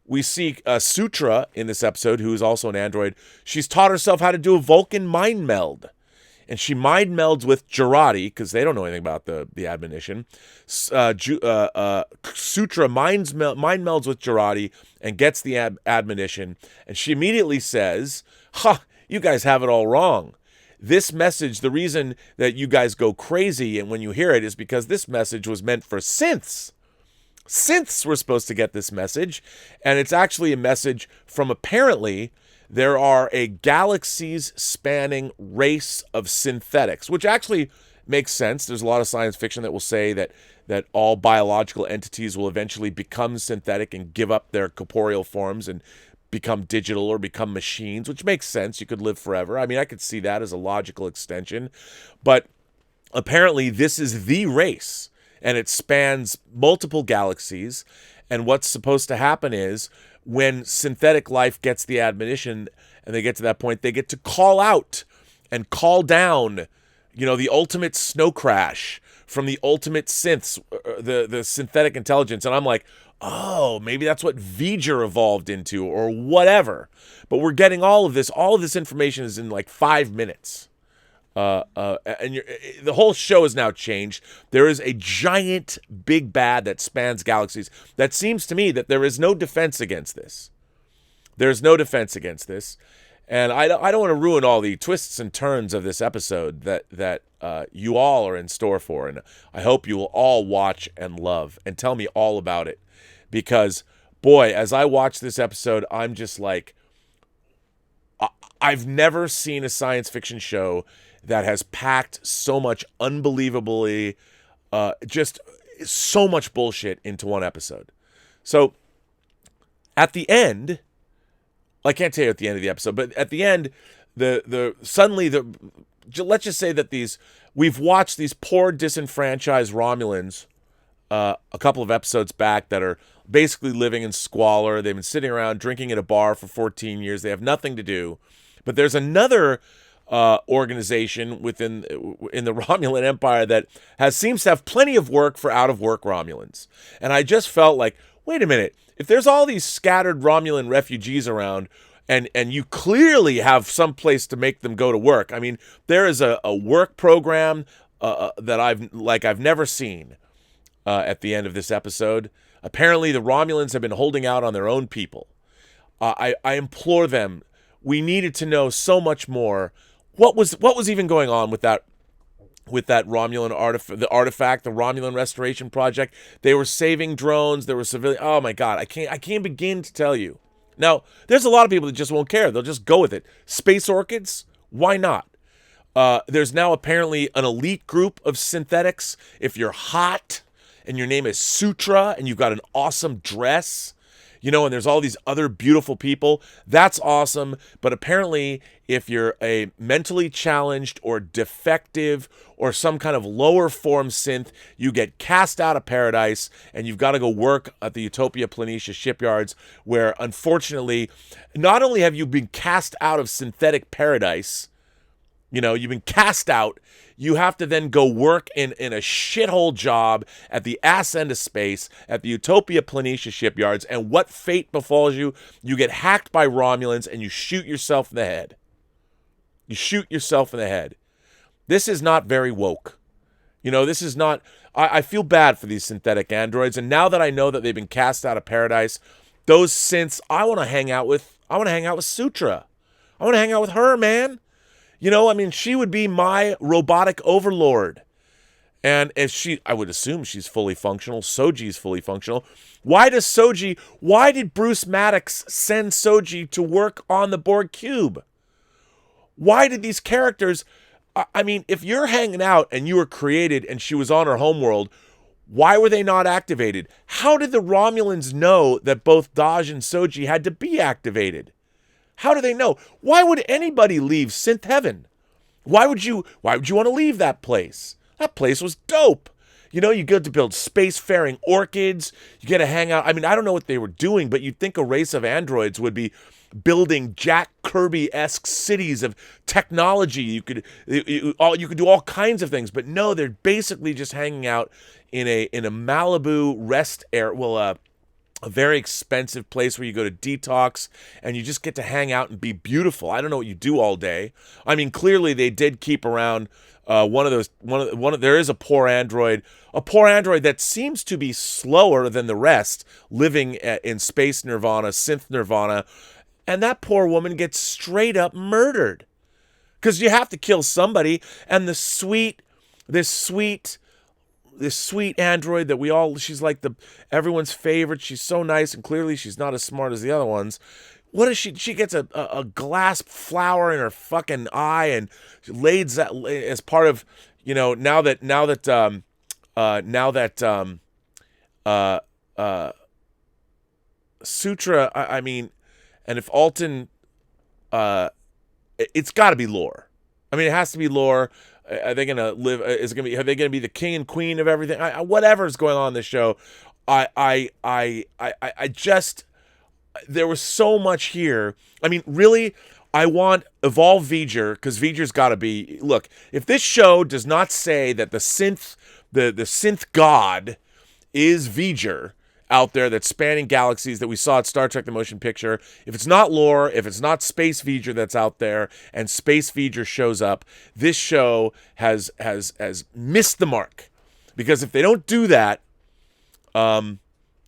we see Sutra in this episode, who is also an android. She's taught herself how to do a Vulcan mind meld. And she mind melds with Jurati, because they don't know anything about the admonition. Sutra mind melds with Jurati and gets the admonition. And she immediately says, you guys have it all wrong. This message, the reason that you guys go crazy and when you hear it is because this message was meant for synths. Synths were supposed to get this message. And it's actually a message from, apparently, there are a galaxies spanning race of synthetics, which actually makes sense. There's a lot of science fiction that will say that all biological entities will eventually become synthetic and give up their corporeal forms and become digital or become machines, which makes sense. You could live forever. I mean, I could see that as a logical extension. But apparently this is the race, and it spans multiple galaxies. And what's supposed to happen is, when synthetic life gets the admonition and they get to that point, they get to call out and call down, the ultimate snow crash from the ultimate synths, the synthetic intelligence. And I'm like, oh, maybe that's what V'ger evolved into or whatever. But we're getting all of this. All of this information is in like 5 minutes. And the whole show has now changed. There is a giant big bad that spans galaxies. That seems to me that there is no defense against this. There's no defense against this. And I don't want to ruin all the twists and turns of this episode that you all are in store for. And I hope you will all watch and love and tell me all about it. Because, boy, as I watch this episode, I'm just like, I've never seen a science fiction show that has packed so much unbelievably, just so much bullshit into one episode. So, at the end, I can't tell you at the end of the episode, but at the end, let's just say that we've watched these poor disenfranchised Romulans a couple of episodes back that are basically living in squalor. They've been sitting around drinking at a bar for 14 years. They have nothing to do. But there's another organization in the Romulan Empire that seems to have plenty of work for out-of-work Romulans. And I just felt like, wait a minute, if there's all these scattered Romulan refugees around, and you clearly have some place to make them go to work. I mean, there is a work program that I've never seen at the end of this episode. Apparently, the Romulans have been holding out on their own people. I implore them. We needed to know so much more. What was even going on with that Romulan artifact, the Romulan Restoration Project? They were saving drones. There were civilians. Oh my God, I can't begin to tell you. Now, there's a lot of people that just won't care. They'll just go with it. Space orchids? Why not? There's now apparently an elite group of synthetics. If you're hot and your name is Sutra and you've got an awesome dress, and there's all these other beautiful people, that's awesome. But apparently, if you're a mentally challenged or defective or some kind of lower form synth, you get cast out of paradise and you've got to go work at the Utopia Planitia shipyards, where unfortunately, not only have you been cast out of synthetic paradise, you've been cast out, you have to then go work in a shithole job at the ass end of space at the Utopia Planitia shipyards, and what fate befalls you? You get hacked by Romulans and you shoot yourself in the head. You shoot yourself in the head. This is not very woke. This is not... I feel bad for these synthetic androids, and now that I know that they've been cast out of paradise, those synths, I want to hang out with Sutra. I want to hang out with her, man. She would be my robotic overlord. And I would assume she's fully functional. Soji's fully functional. Why did Bruce Maddox send Soji to work on the Borg cube? Why did these characters, if you're hanging out and you were created and she was on her homeworld, why were they not activated? How did the Romulans know that both Daj and Soji had to be activated? How do they know? Why would anybody leave Synth Heaven? Why would you want to leave that place? That place was dope. You get to build spacefaring orchids. You get to hang out. I don't know what they were doing, but you'd think a race of androids would be building Jack Kirby-esque cities of technology. You could do all kinds of things, but no, they're basically just hanging out in a Malibu rest area. A very expensive place where you go to detox and you just get to hang out and be beautiful. I don't know what you do all day. Clearly they did keep around there is a poor android that seems to be slower than the rest, living in space nirvana, synth nirvana, and that poor woman gets straight up murdered because you have to kill somebody. And this sweet android that she's like everyone's favorite. She's so nice, and clearly she's not as smart as the other ones. What is she? She gets a glass flower in her fucking eye, and she lays that as part of, now that Sutra. And if Alton, it's got to be lore. It has to be lore. Are they gonna live? Are they gonna be the king and queen of everything? Whatever's going on in this show, there was so much here. Really, I want Evolve V'ger, because V'ger's got to be. Look, if this show does not say that the synth god is V'ger out there that's spanning galaxies that we saw at Star Trek The Motion Picture, if it's not lore, if it's not Space V'ger that's out there and Space V'ger shows up, this show has missed the mark. Because if they don't do that, then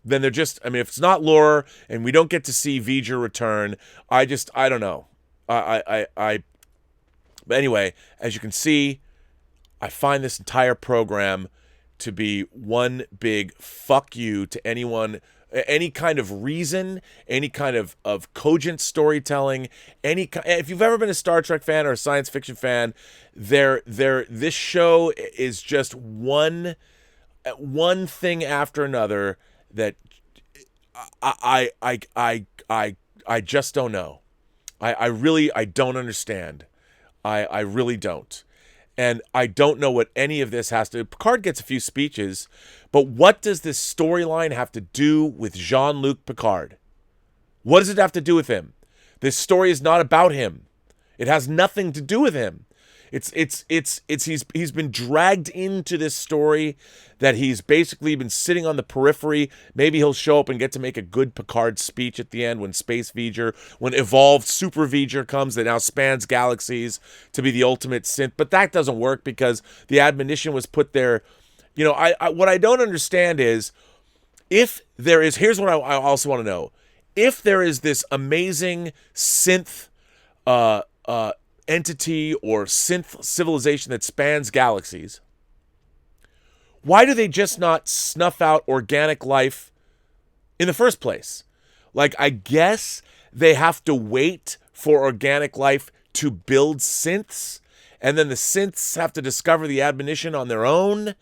they're just, if it's not lore and we don't get to see V'ger return, I don't know. But anyway, as you can see, I find this entire program to be one big fuck you to anyone, any kind of reason, any kind of cogent storytelling, if you've ever been a Star Trek fan or a science fiction fan, this show is just one thing after another that I just don't know. I don't understand. I really don't. And I don't know what any of this has to... Picard gets a few speeches, but what does this storyline have to do with Jean-Luc Picard? What does it have to do with him? This story is not about him. It has nothing to do with him. He's been dragged into this story that he's basically been sitting on the periphery. Maybe he'll show up and get to make a good Picard speech at the end when when evolved Super V'ger comes that now spans galaxies to be the ultimate synth. But that doesn't work because the admonition was put there. You know, what I don't understand is if there is, here's what I also want to know. If there is this amazing synth entity or synth civilization that spans galaxies, why do they just not snuff out organic life in the first place? Like, I guess they have to wait for organic life to build synths, and then the synths have to discover the admonition on their own,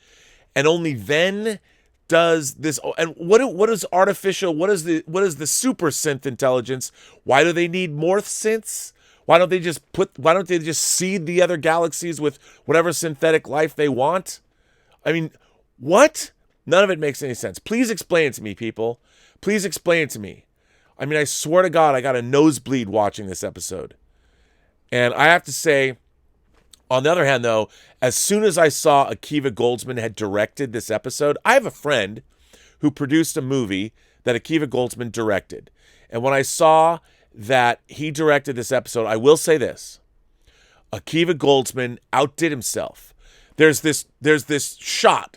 and only then does this... And what is artificial, what is the super synth intelligence? Why do they need more synths? Why don't they just seed the other galaxies with whatever synthetic life they want? I mean, what? None of it makes any sense. Please explain it to me, people. Please explain it to me. I mean, I swear to God, I got a nosebleed watching this episode. And I have to say, on the other hand, though, as soon as I saw Akiva Goldsman had directed this episode, I have a friend who produced a movie that Akiva Goldsman directed. And when I saw that he directed this episode, I will say this: Akiva Goldsman outdid himself. There's this shot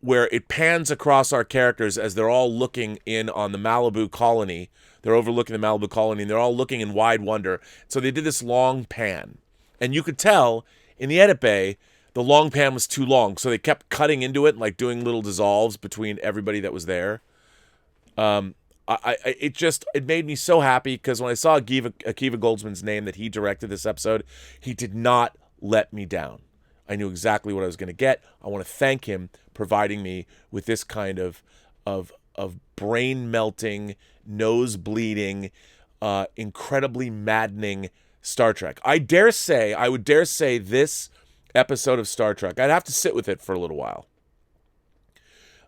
where it pans across our characters as they're all looking in on the Malibu colony. They're overlooking the Malibu colony, and they're all looking in wide wonder. So they did this long pan, and you could tell in the edit bay the long pan was too long, so they kept cutting into it and like doing little dissolves between everybody that was there. It made me so happy because when I saw Akiva Goldsman's name that he directed this episode, he did not let me down. I knew exactly what I was going to get. I want to thank him providing me with this kind of brain melting, nose bleeding, incredibly maddening Star Trek. I would dare say this episode of Star Trek, I'd have to sit with it for a little while,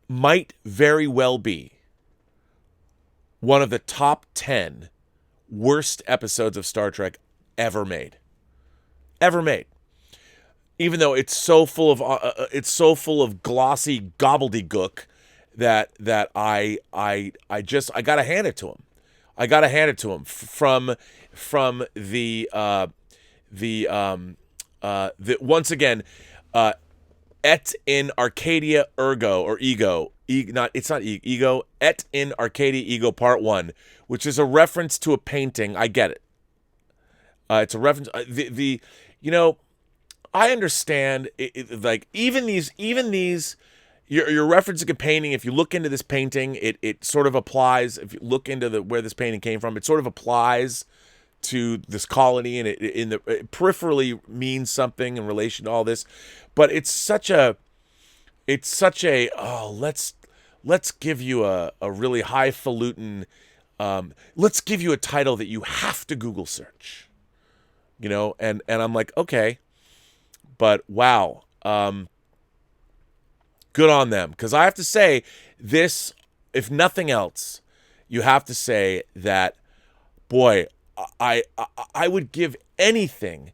might very well be one of the top 10 worst episodes of Star Trek ever made. Ever made. Even though it's so full of glossy gobbledygook that I gotta hand it to him. I gotta hand it to him from the once again, et in Arcadia ergo or ego. It's not ego. Et in Arcadia ego part 1, which is a reference to a painting. I get it. It's a reference. I understand. Like even these, you're referencing a painting. If you look into this painting, it sort of applies. If you look into where this painting came from, it sort of applies to this colony, and it peripherally means something in relation to all this. But it's such a let's give you a really highfalutin, let's give you a title that you have to Google search, and I'm like, okay, but wow, good on them, because I have to say this, if nothing else, you have to say that, boy, I would give anything,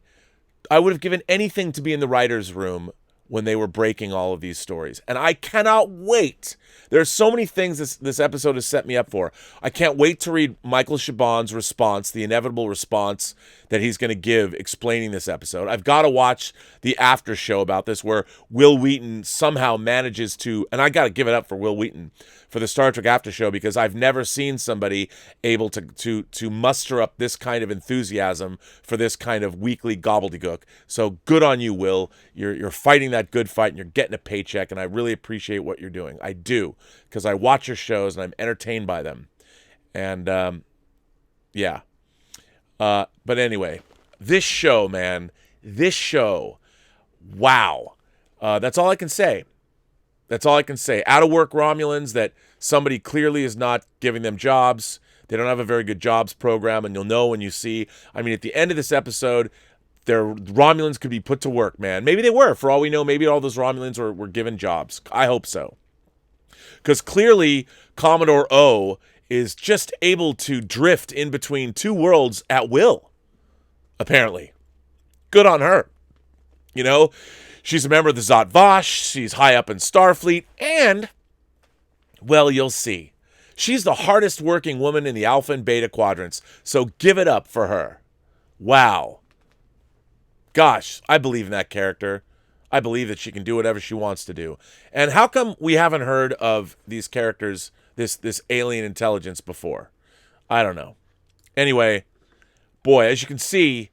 I would have given anything to be in the writer's room when they were breaking all of these stories. And I cannot wait. There are so many things this episode has set me up for. I can't wait to read Michael Chabon's response, the inevitable response that he's going to give explaining this episode. I've got to watch the after show about this where Will Wheaton somehow manages to, and I got to give it up for Will Wheaton, for the Star Trek After Show, because I've never seen somebody able to muster up this kind of enthusiasm for this kind of weekly gobbledygook. So good on you, Will. You're fighting that good fight, and you're getting a paycheck, and I really appreciate what you're doing. I do, because I watch your shows and I'm entertained by them. And yeah. But anyway, this show, man, wow. That's all I can say. That's all I can say. Out of work Romulans that somebody clearly is not giving them jobs. They don't have a very good jobs program, and you'll know when you see. I mean, at the end of this episode, their Romulans could be put to work, man. Maybe they were. For all we know, maybe all those Romulans were given jobs. I hope so. Because clearly, Commodore O is just able to drift in between two worlds at will, apparently. Good on her. You know, she's a member of the Zhat Vash. She's high up in Starfleet. And, well, you'll see. She's the hardest working woman in the Alpha and Beta quadrants. So give it up for her. Wow. Gosh, I believe in that character. I believe that she can do whatever she wants to do. And how come we haven't heard of these characters, this alien intelligence before? I don't know. Anyway, boy, as you can see,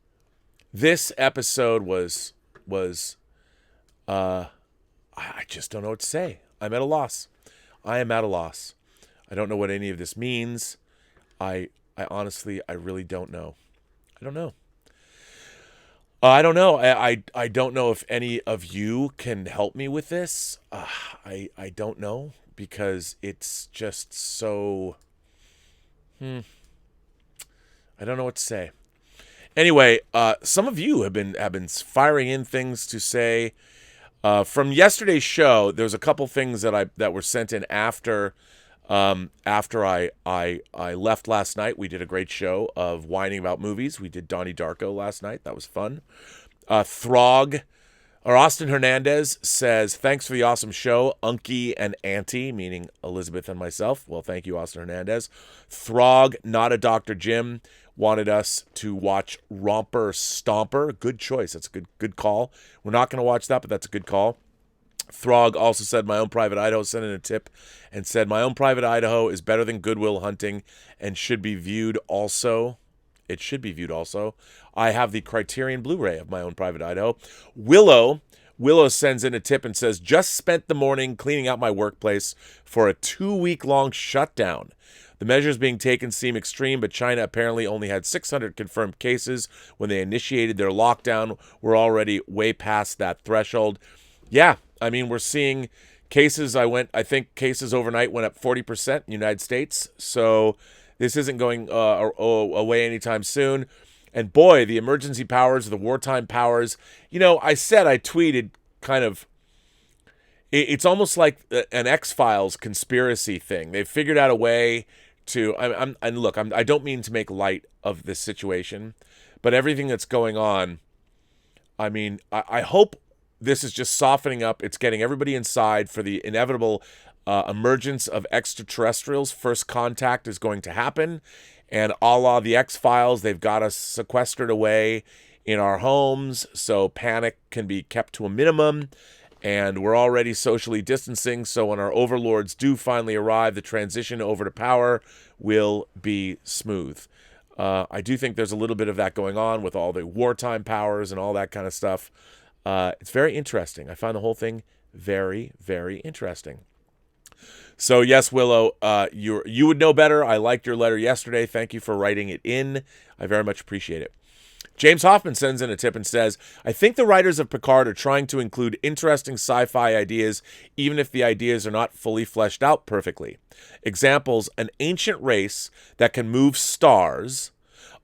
this episode was I just don't know what to say. I'm at a loss. I am at a loss. I don't know what any of this means. I honestly, I really don't know. I don't know. I don't know. I don't know if any of you can help me with this. I don't know, because it's just so. I don't know what to say. Anyway, some of you have been firing in things to say. From yesterday's show, there's a couple things that were sent in after I left last night. We did a great show of whining about movies. We did Donnie Darko last night. That was fun. Austin Hernandez says, thanks for the awesome show, Unky and Auntie, meaning Elizabeth and myself. Well, thank you, Austin Hernandez. Throg, not a Dr. Jim, wanted us to watch Romper Stomper. Good choice. That's a good call. We're not going to watch that, but that's a good call. Throg also said, My Own Private Idaho sent in a tip and said, My Own Private Idaho is better than Good Will Hunting and should be viewed also. It should be viewed also. I have the Criterion Blu-ray of My Own Private Idaho. Willow sends in a tip and says, just spent the morning cleaning out my workplace for a 2-week-long shutdown. The measures being taken seem extreme, but China apparently only had 600 confirmed cases when they initiated their lockdown. We're already way past that threshold. Yeah, I mean, we're seeing cases. I think cases overnight went up 40% in the United States. So this isn't going away anytime soon. And boy, the emergency powers, the wartime powers, I tweeted kind of, it's almost like an X-Files conspiracy thing. They've figured out a way to, I don't mean to make light of this situation, but everything that's going on, I mean, I hope this is just softening up. It's getting everybody inside for the inevitable emergence of extraterrestrials. First contact is going to happen. And a la the X-Files, they've got us sequestered away in our homes so panic can be kept to a minimum. And we're already socially distancing, so when our overlords do finally arrive, the transition over to power will be smooth. I do think there's a little bit of that going on with all the wartime powers and all that kind of stuff. It's very interesting. I find the whole thing very, very interesting. So yes, Willow, you would know better. I liked your letter yesterday. Thank you for writing it in. I very much appreciate it. James Hoffman sends in a tip and says, I think the writers of Picard are trying to include interesting sci-fi ideas, even if the ideas are not fully fleshed out perfectly. Examples, an ancient race that can move stars,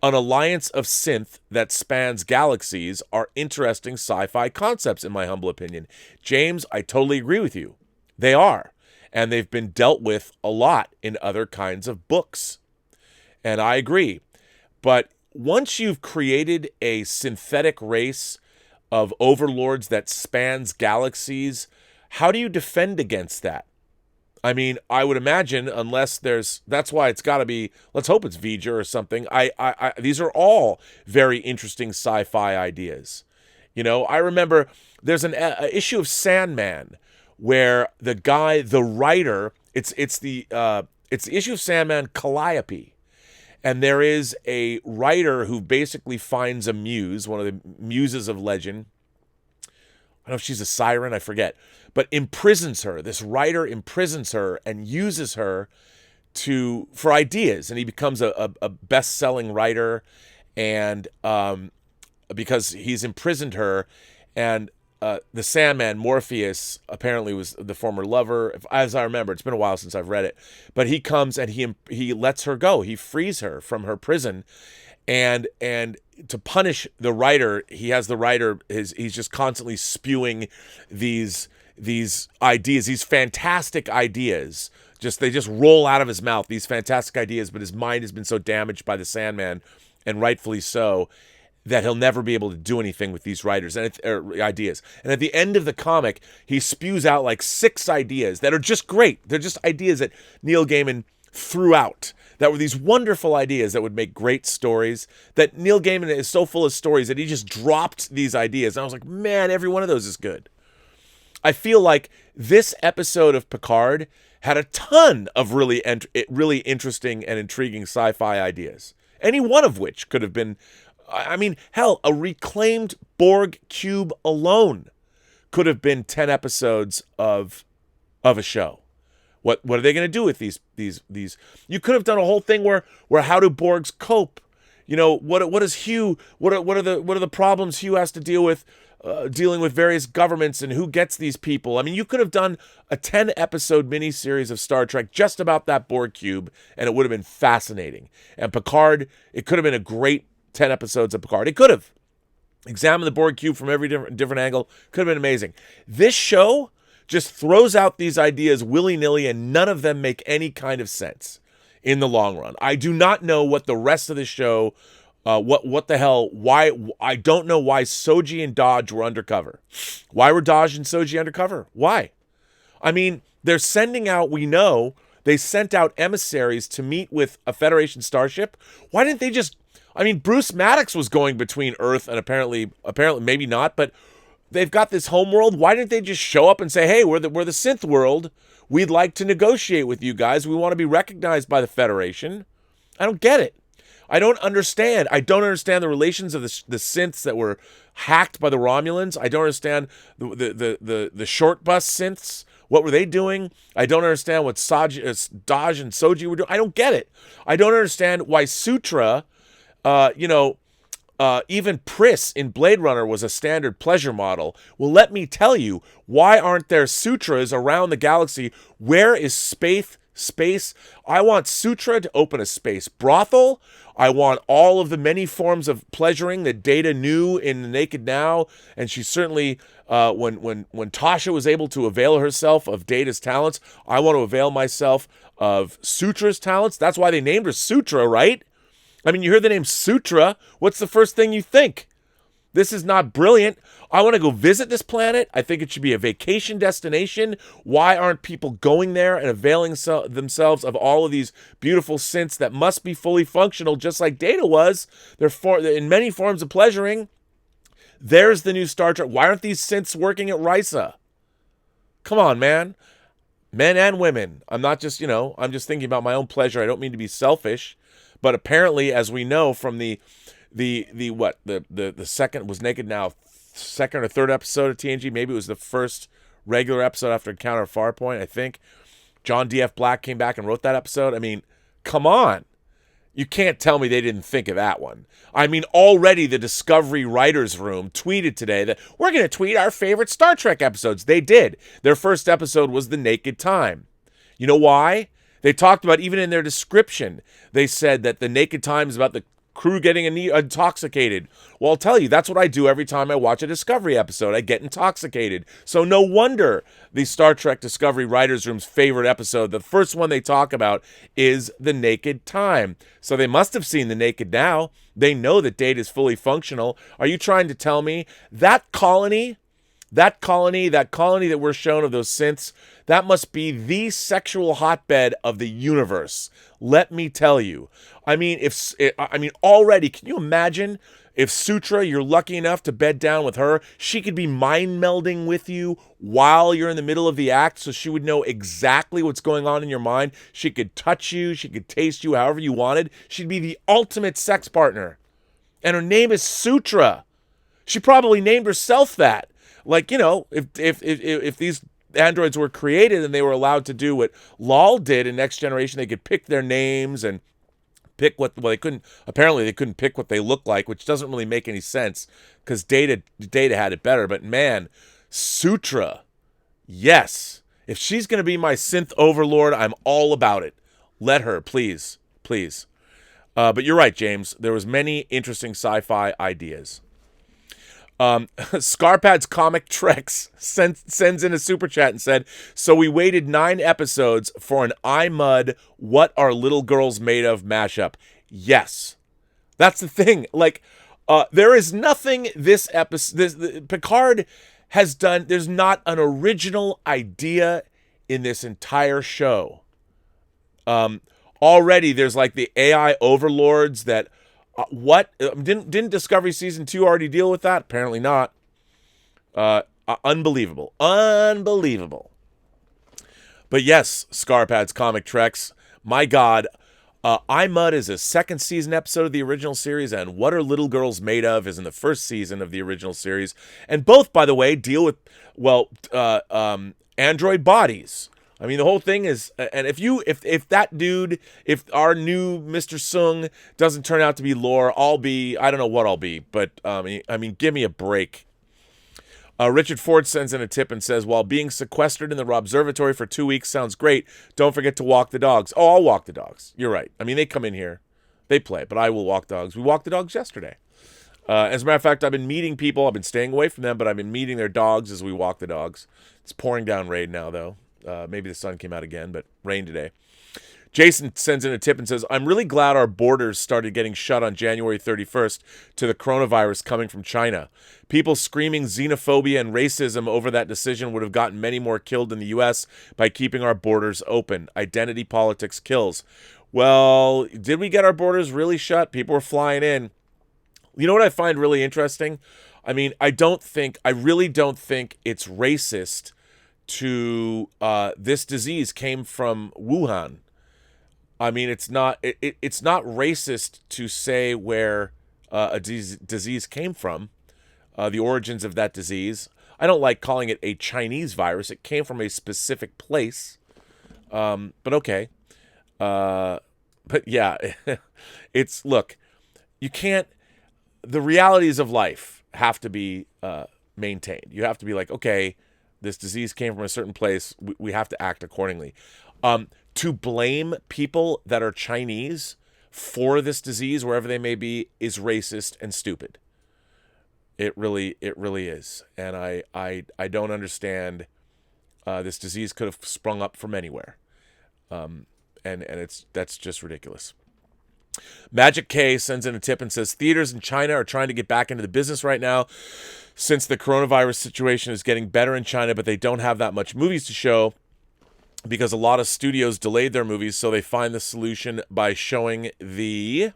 an alliance of synth that spans galaxies are interesting sci-fi concepts, in my humble opinion. James, I totally agree with you. They are. And they've been dealt with a lot in other kinds of books. And I agree. But once you've created a synthetic race of overlords that spans galaxies, how do you defend against that? I mean, I would imagine unless that's why it's got to be, let's hope it's V'ger or something. These are all very interesting sci-fi ideas. I remember there's an issue of Sandman where the writer It's the issue of Sandman Calliope. And there is a writer who basically finds a muse, one of the muses of legend. I don't know if she's a siren, I forget. But imprisons her. This writer imprisons her and uses her for ideas. And he becomes a best-selling writer. And because he's imprisoned her. And the Sandman, Morpheus, apparently was the former lover, as I remember. It's been a while since I've read it. But he comes and he lets her go. He frees her from her prison. And to punish the writer, he has the writer, he's just constantly spewing these ideas, these fantastic ideas. They just roll out of his mouth, these fantastic ideas, but his mind has been so damaged by the Sandman, and rightfully so, that he'll never be able to do anything with these writers or ideas. And at the end of the comic, he spews out like 6 ideas that are just great. They're just ideas that Neil Gaiman threw out, that were these wonderful ideas that would make great stories, that Neil Gaiman is so full of stories that he just dropped these ideas. And I was like, man, every one of those is good. I feel like this episode of Picard had a ton of really interesting and intriguing sci-fi ideas. Any one of which could have been, I mean, hell, a reclaimed Borg cube alone could have been 10 episodes of a show. What are they going to do with these? You could have done a whole thing where how do Borgs cope? You know, what is Hugh? What are the problems Hugh has to deal with, dealing with various governments, and who gets these people? I mean, you could have done a 10-episode miniseries of Star Trek just about that Borg cube, and it would have been fascinating. And Picard, it could have been a great 10 episodes of Picard. It could have examined the Borg cube from every different angle. Could have been amazing. This show just throws out these ideas willy-nilly, and none of them make any kind of sense in the long run. I do not know what the rest of the show, what the hell, why, I don't know why Soji and Dodge were undercover. Why were Dodge and Soji undercover? Why? I mean, they're sending out, we know, they sent out emissaries to meet with a Federation starship. Why didn't they just, I mean, Bruce Maddox was going between Earth and apparently maybe not, but they've got this homeworld. Why didn't they just show up and say, hey, we're the synth world. We'd like to negotiate with you guys. We want to be recognized by the Federation. I don't get it. I don't understand. I don't understand the relations of the synths that were hacked by the Romulans. I don't understand the short bus synths. What were they doing? I don't understand what Dodge and Soji were doing. I don't get it. I don't understand why Sutra, even Pris in Blade Runner was a standard pleasure model. Well, let me tell you, why aren't there sutras around the galaxy? Where is space? I want Sutra to open a space brothel. I want all of the many forms of pleasuring that Data knew in The Naked Now, and she certainly, when Tasha was able to avail herself of Data's talents, I want to avail myself of Sutra's talents. That's why they named her Sutra, right? I mean, you hear the name Sutra, what's the first thing you think? This is not brilliant. I want to go visit this planet. I think it should be a vacation destination. Why aren't people going there and availing themselves of all of these beautiful synths that must be fully functional, just like Data was? They're in many forms of pleasuring. There's the new Star Trek. Why aren't these synths working at Risa? Come on, man. Men and women. I'm not just, I'm just thinking about my own pleasure. I don't mean to be selfish. But apparently, as we know from the second was Naked Now, second or third episode of TNG, maybe it was the first regular episode after Encounter at Farpoint, I think. John D.F. Black came back and wrote that episode. I mean, come on. You can't tell me they didn't think of that one. I mean, already the Discovery Writers Room tweeted today that we're going to tweet our favorite Star Trek episodes. They did. Their first episode was The Naked Time. You know why? They talked about, even in their description, they said that The Naked Time is about the crew getting intoxicated. Well, I'll tell you, that's what I do every time I watch a Discovery episode. I get intoxicated. So no wonder the Star Trek Discovery Writers Room's favorite episode, the first one they talk about, is The Naked Time. So they must have seen The Naked Now. They know that Data is fully functional. Are you trying to tell me that colony that we're shown of those synths, that must be the sexual hotbed of the universe? Let me tell you. I mean, already, can you imagine If Sutra, you're lucky enough to bed down with her, she could be mind melding with you while you're in the middle of the act, so she would know exactly what's going on in your mind. She could touch you, she could taste you however you wanted. She'd be the ultimate sex partner. And her name is Sutra. She probably named herself that. Like, you know, if these androids were created and they were allowed to do what Lal did in Next Generation, they could pick their names and pick what, well, they couldn't pick what they look like, which doesn't really make any sense because Data had it better. But man, Sutra, yes. If she's going to be my synth overlord, I'm all about it. Let her, please. But you're right, James. There was many interesting sci-fi ideas. Scarpad's Comic Treks sends in a super chat and said, so we waited 9 episodes for an iMud What Are Little Girls Made Of mashup. Yes. That's the thing. Like, there is nothing this episode, Picard has done, there's not an original idea in this entire show. Already there's like the AI overlords that what didn't Discovery season 2 already deal with that? Apparently not. Unbelievable. But yes, Scarpad's Comic Treks. My God, iMud is a second season episode of the original series, and What Are Little Girls Made Of is in the first season of the original series. And both, by the way, deal with android bodies. I mean, the whole thing is, and if that dude, if our new Mr. Sung doesn't turn out to be Lore, I don't know what I'll be, but I mean, give me a break. Richard Ford sends in a tip and says, while being sequestered in the Robservatory for 2 weeks sounds great, don't forget to walk the dogs. Oh, I'll walk the dogs. You're right. I mean, they come in here, they play, but I will walk dogs. We walked the dogs yesterday. As a matter of fact, I've been meeting people. I've been staying away from them, but I've been meeting their dogs as we walk the dogs. It's pouring down rain now, though. Maybe the sun came out again, but rain today. Jason sends in a tip and says, I'm really glad our borders started getting shut on January 31st to the coronavirus coming from China. People screaming xenophobia and racism over that decision would have gotten many more killed in the U.S. by keeping our borders open. Identity politics kills. Well, did we get our borders really shut? People were flying in. You know what I find really interesting? I mean, I really don't think it's racist to this disease came from Wuhan. I mean, it's not racist to say where a disease came from, the origins of that disease. I don't like calling it a Chinese virus. It came from a specific place. But okay. But yeah, look, you can't, the realities of life have to be maintained. You have to be like, okay, this disease came from a certain place. We have to act accordingly. To blame people that are Chinese for this disease, wherever they may be, is racist and stupid. It really is. And I don't understand. This disease could have sprung up from anywhere. And that's just ridiculous. Magic K sends in a tip and says, theaters in China are trying to get back into the business right now since the coronavirus situation is getting better in China, but they don't have that much movies to show because a lot of studios delayed their movies, so they find the solution by showing the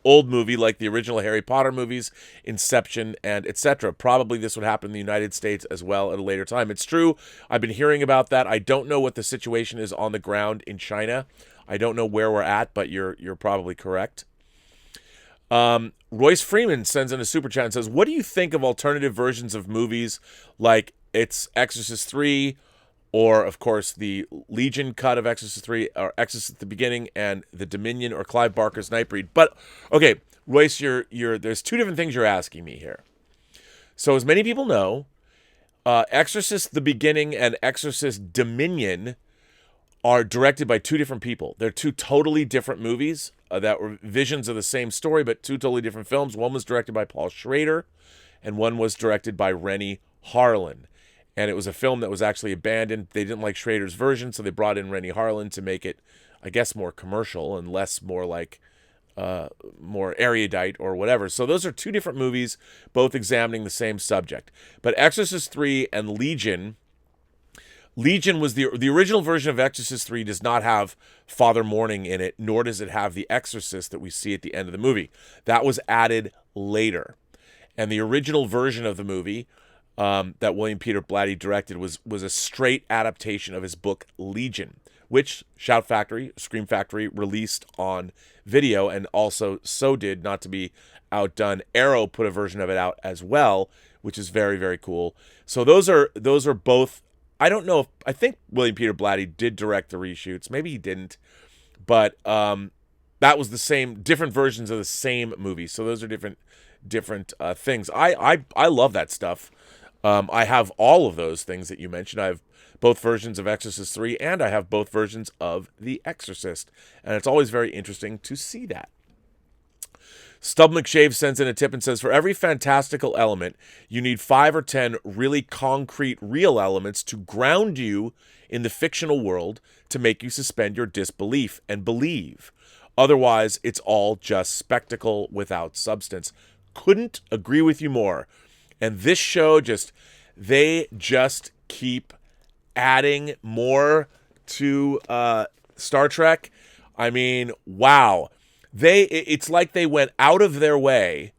old movie like the original Harry Potter movies, Inception, and etc. Probably this would happen in the United States as well at a later time. It's true. I've been hearing about that. I don't know what the situation is on the ground in China. I don't know where we're at, but you're probably correct. Royce Freeman sends in a super chat and says, what do you think of alternative versions of movies like it's Exorcist 3 or, of course, the Legion cut of Exorcist 3 or Exorcist at the beginning and the Dominion or Clive Barker's Nightbreed? But, okay, Royce, there's two different things you're asking me here. So as many people know, Exorcist the beginning and Exorcist Dominion are directed by two different people. They're two totally different movies that were visions of the same story, but two totally different films. One was directed by Paul Schrader, and one was directed by Rennie Harlin. And it was a film that was actually abandoned. They didn't like Schrader's version, so they brought in Rennie Harlin to make it, I guess, more commercial and less more like more erudite or whatever. So those are two different movies, both examining the same subject. But Exorcist 3 and Legion was the original version of Exorcist 3 does not have Father Morning in it, nor does it have the Exorcist that we see at the end of the movie. That was added later. And the original version of the movie that William Peter Blatty directed was a straight adaptation of his book Legion, which Shout Factory, Scream Factory released on video, and also so did, not to be outdone, Arrow put a version of it out as well, which is very, very cool. So those are both. I don't know if I think William Peter Blatty did direct the reshoots. Maybe he didn't, but that was the same, different versions of the same movie. So those are different things. I love that stuff. I have all of those things that you mentioned. I have both versions of Exorcist 3, and I have both versions of The Exorcist. And it's always very interesting to see that. Stub McShave sends in a tip and says, for every fantastical element, you need 5 or 10 really concrete, real elements to ground you in the fictional world to make you suspend your disbelief and believe. Otherwise, it's all just spectacle without substance. Couldn't agree with you more. And this show they just keep adding more to Star Trek. I mean, wow. It's like they went out of their way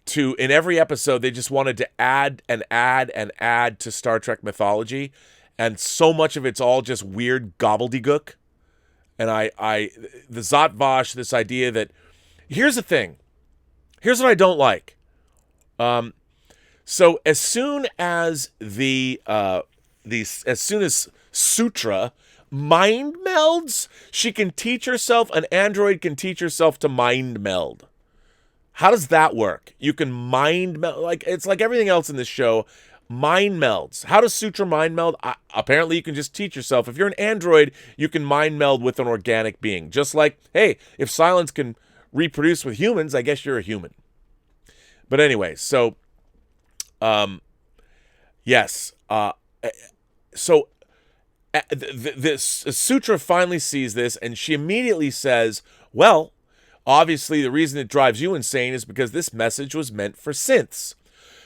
to, in every episode, they just wanted to add and add and add to Star Trek mythology. And so much of it's all just weird gobbledygook. And the Zot Vash, this idea that, here's the thing. Here's what I don't like. So as soon as as soon as Sutra mind melds, she can teach herself, an android can teach herself to mind meld. How does that work? You can mind meld, like it's like everything else in this show, mind melds. How does Sutra mind meld? Apparently you can just teach yourself. If you're an android, you can mind meld with an organic being. Just like, hey, if Silence can reproduce with humans, I guess you're a human. But anyway, so yes. So this Sutra finally sees this, and she immediately says, well, obviously the reason it drives you insane is because this message was meant for synths.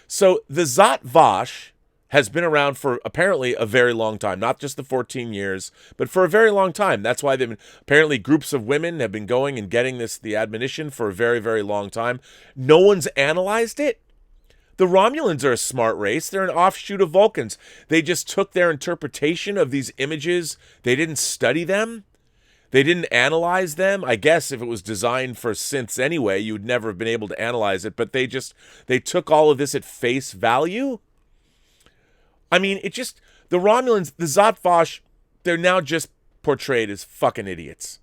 So the Zot Vash has been around for apparently a very long time, not just the 14 years, but for a very long time. That's why apparently groups of women have been going and getting the admonition for a very, very long time. No one's analyzed it. The Romulans are a smart race. They're an offshoot of Vulcans. They just took their interpretation of these images. They didn't study them. They didn't analyze them. I guess if it was designed for synths anyway, you would never have been able to analyze it. But they took all of this at face value. I mean, the Romulans, the Zot Vash, they're now just portrayed as fucking idiots.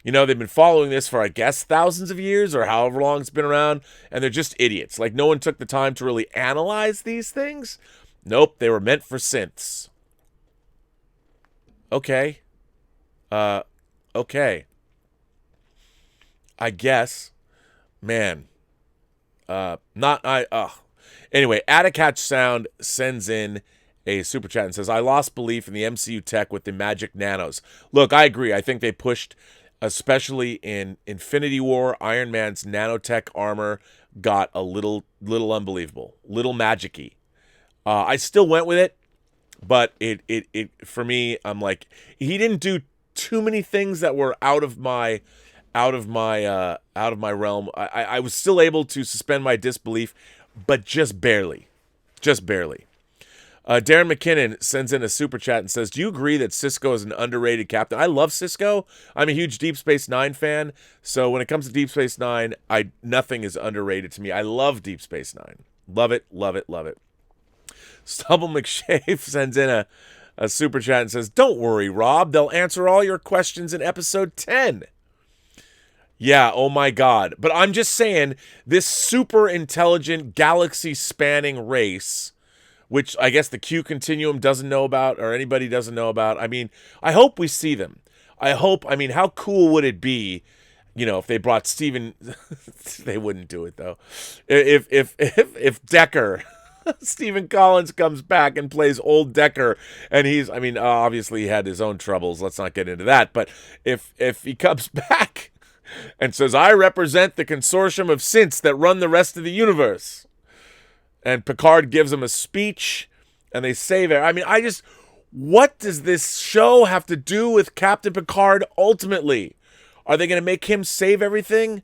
You know, they've been following this for, I guess, thousands of years or however long it's been around, and they're just idiots. Like, no one took the time to really analyze these things. Nope, they were meant for synths. Okay. Okay. I guess. Man. Anyway, Attic Hatch Sound sends in a super chat and says, I lost belief in the MCU tech with the magic nanos. Look, I agree. I think they pushed, especially in Infinity War, Iron Man's nanotech armor got a little unbelievable, little magic-y. I still went with it, but it for me, I'm like, he didn't do too many things that were out of my realm. I was still able to suspend my disbelief, but just barely. Darren McKinnon sends in a super chat and says, do you agree that Sisko is an underrated captain? I love Sisko. I'm a huge Deep Space Nine fan. So when it comes to Deep Space Nine, nothing is underrated to me. I love Deep Space Nine. Love it. Stubble McShave sends in a super chat and says, don't worry, Rob. They'll answer all your questions in episode 10. Yeah, oh my God. But I'm just saying, this super intelligent, galaxy-spanning race, which I guess the Q Continuum doesn't know about, or anybody doesn't know about. I mean, I hope we see them. How cool would it be, if they brought Steven, they wouldn't do it though. If Decker, Stephen Collins comes back and plays old Decker, and obviously he had his own troubles. Let's not get into that. But if he comes back and says, I represent the consortium of synths that run the rest of the universe, and Picard gives him a speech, and they save it. What does this show have to do with Captain Picard ultimately? Are they going to make him save everything?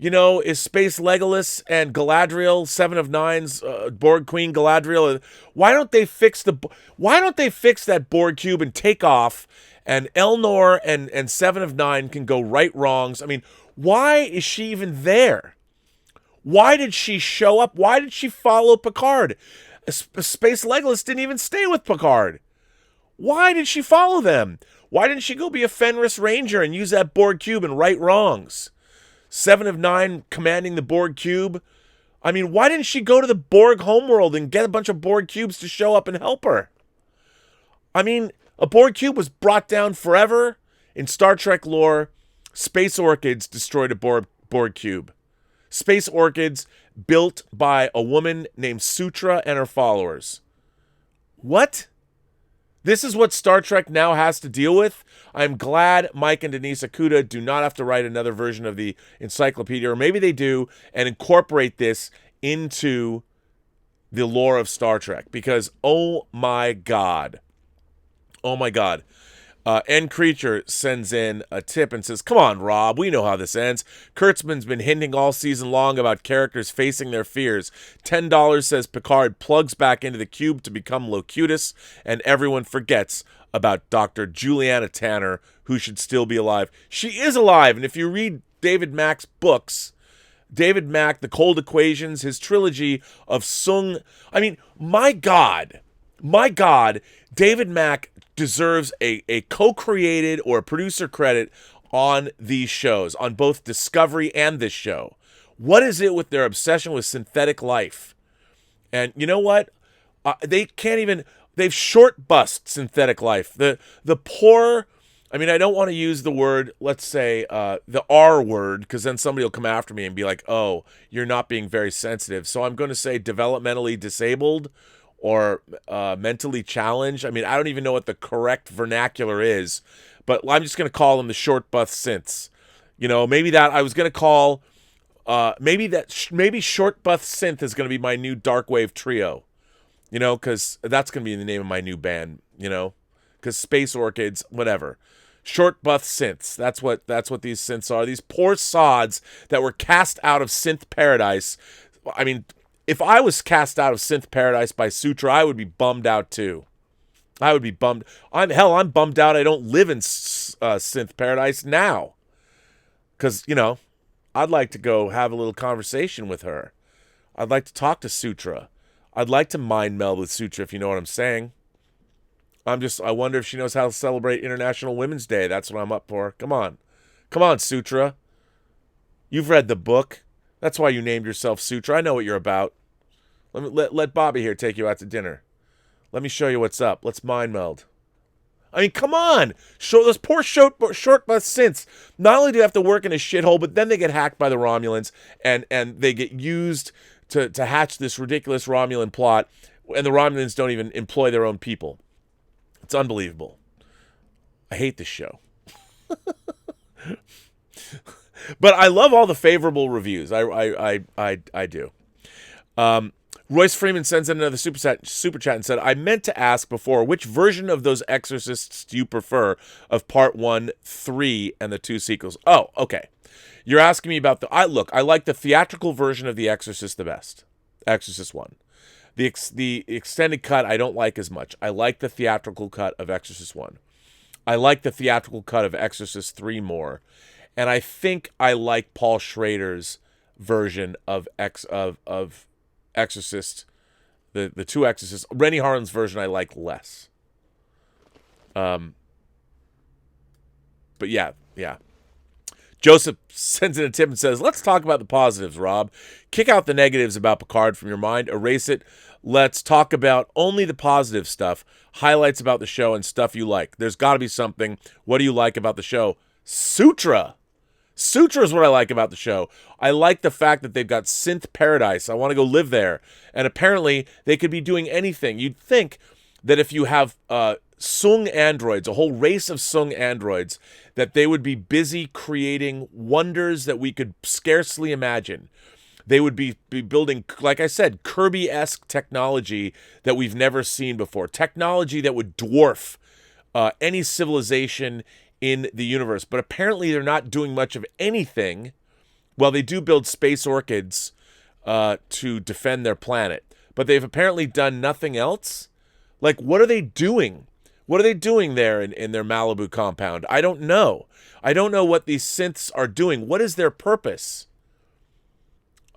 Is Space Legolas and Galadriel, Seven of Nine's Borg Queen Galadriel? Why don't they fix that Borg cube and take off, and Elnor and Seven of Nine can go right wrongs? I mean, why is she even there? Why did she show up? Why did she follow Picard? Space Legolas didn't even stay with Picard. Why did she follow them? Why didn't she go be a Fenris Ranger and use that Borg cube and right wrongs? Seven of Nine commanding the Borg cube. I mean, why didn't she go to the Borg homeworld and get a bunch of Borg cubes to show up and help her? I mean, a Borg cube was brought down forever. In Star Trek lore, Space Orchids destroyed a Borg cube. Space Orchids built by a woman named Sutra and her followers. What? This is what Star Trek now has to deal with? I'm glad Mike and Denise Akuta do not have to write another version of the encyclopedia, or maybe they do, and incorporate this into the lore of Star Trek. Because, oh my God. Oh my God. N Creature sends in a tip and says, come on, Rob, we know how this ends. Kurtzman's been hinting all season long about characters facing their fears. $10 says Picard plugs back into the cube to become Locutus, and everyone forgets about Dr. Juliana Tanner, who should still be alive. She is alive, and if you read David Mack's books, David Mack, The Cold Equations, his trilogy of Sung... I mean, my God, David Mack deserves a co-created or a producer credit on these shows, on both Discovery and this show. What is it with their obsession with synthetic life? And you know what? They can't even... They've short-bussed synthetic life. The poor... I mean, I don't want to use the word, let's say, the R word, because then somebody will come after me and be like, oh, you're not being very sensitive. So I'm going to say developmentally disabled or mentally challenged. I mean, I don't even know what the correct vernacular is, but I'm just going to call them the short bus synths. Maybe that I was going to call, maybe short bus synth is going to be my new dark wave trio, because that's going to be the name of my new band, because Space Orchids, whatever. Short bus synths. That's what these synths are. These poor sods that were cast out of synth paradise. I mean, if I was cast out of synth paradise by Sutra, I would be bummed out too. I would be bummed. I'm bummed out I don't live in synth paradise now. Because, I'd like to go have a little conversation with her. I'd like to talk to Sutra. I'd like to mind meld with Sutra, if you know what I'm saying. I wonder if she knows how to celebrate International Women's Day. That's what I'm up for. Come on, Sutra. You've read the book. That's why you named yourself Sutra. I know what you're about. Let Bobby here take you out to dinner. Let me show you what's up. Let's mind meld. I mean, come on. Show those poor short bus synths. Not only do they have to work in a shithole, but then they get hacked by the Romulans, and they get used to hatch this ridiculous Romulan plot, and the Romulans don't even employ their own people. It's unbelievable. I hate this show. But I love all the favorable reviews. I do. Royce Freeman sends in another super chat and said, I meant to ask before, which version of those Exorcists do you prefer of Part 1, 3, and the 2 sequels? Oh, okay. You're asking me about I like the theatrical version of The Exorcist the best. Exorcist 1. The extended cut I don't like as much. I like the theatrical cut of Exorcist 1. I like the theatrical cut of Exorcist 3 more. And I think I like Paul Schrader's version of Exorcist, the 2 Exorcists. Rennie Harlan's version I like less. But yeah. Joseph sends in a tip and says, let's talk about the positives, Rob. Kick out the negatives about Picard from your mind. Erase it. Let's talk about only the positive stuff, highlights about the show, and stuff you like. There's got to be something. What do you like about the show? Sutra is what I like about the show. I like the fact that they've got synth paradise. I want to go live there. And apparently, they could be doing anything. You'd think that if you have Sung androids, a whole race of Sung androids, that they would be busy creating wonders that we could scarcely imagine. They would be building, like I said, Kirby-esque technology that we've never seen before. Technology that would dwarf any civilization in the universe. But apparently they're not doing much of anything Well, they do build space orchids to defend their planet, but they've apparently done nothing else. Like, what are they doing? What are they doing there in their Malibu compound? I don't know. I don't know what these synths are doing. What is their purpose?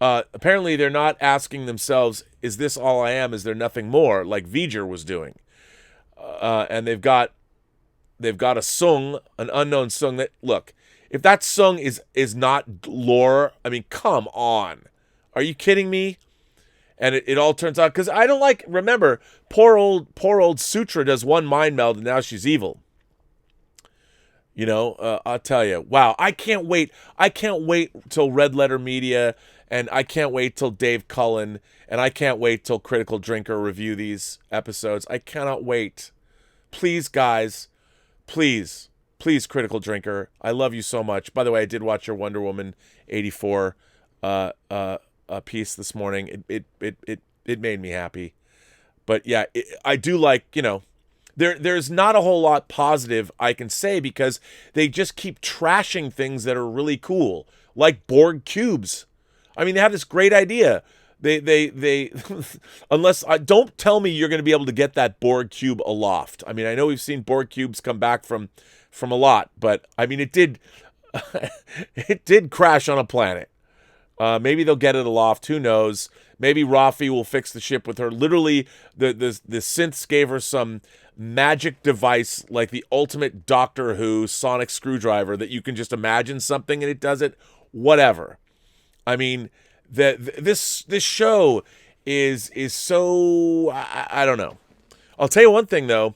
Apparently, they're not asking themselves, is this all I am? Is there nothing more? Like V'ger was doing. And they've got a Sung, an unknown Sung that, look, if that Sung is not lore, I mean, come on. Are you kidding me? And it all turns out, because I don't like, remember, poor old Sutra does one mind meld and now she's evil. You know, I'll tell you, wow, I can't wait till Red Letter Media, and I can't wait till Dave Cullen, and I can't wait till Critical Drinker review these episodes. I cannot wait. Please, guys, please, Critical Drinker, I love you so much. By the way, I did watch your Wonder Woman 84 piece this morning. It made me happy. But yeah, I do like, you know, there's not a whole lot positive I can say, because they just keep trashing things that are really cool, like Borg cubes. I mean, they have this great idea. They unless don't tell me you're going to be able to get that Borg cube aloft. I mean, I know we've seen Borg cubes come back from a lot, but I mean, it did crash on a planet. Maybe they'll get it aloft. Who knows? Maybe Rafi will fix the ship with her. Literally, the synths gave her some magic device, like the ultimate Doctor Who sonic screwdriver, that you can just imagine something and it does it. Whatever. I mean, this show is so, I don't know. I'll tell you one thing though.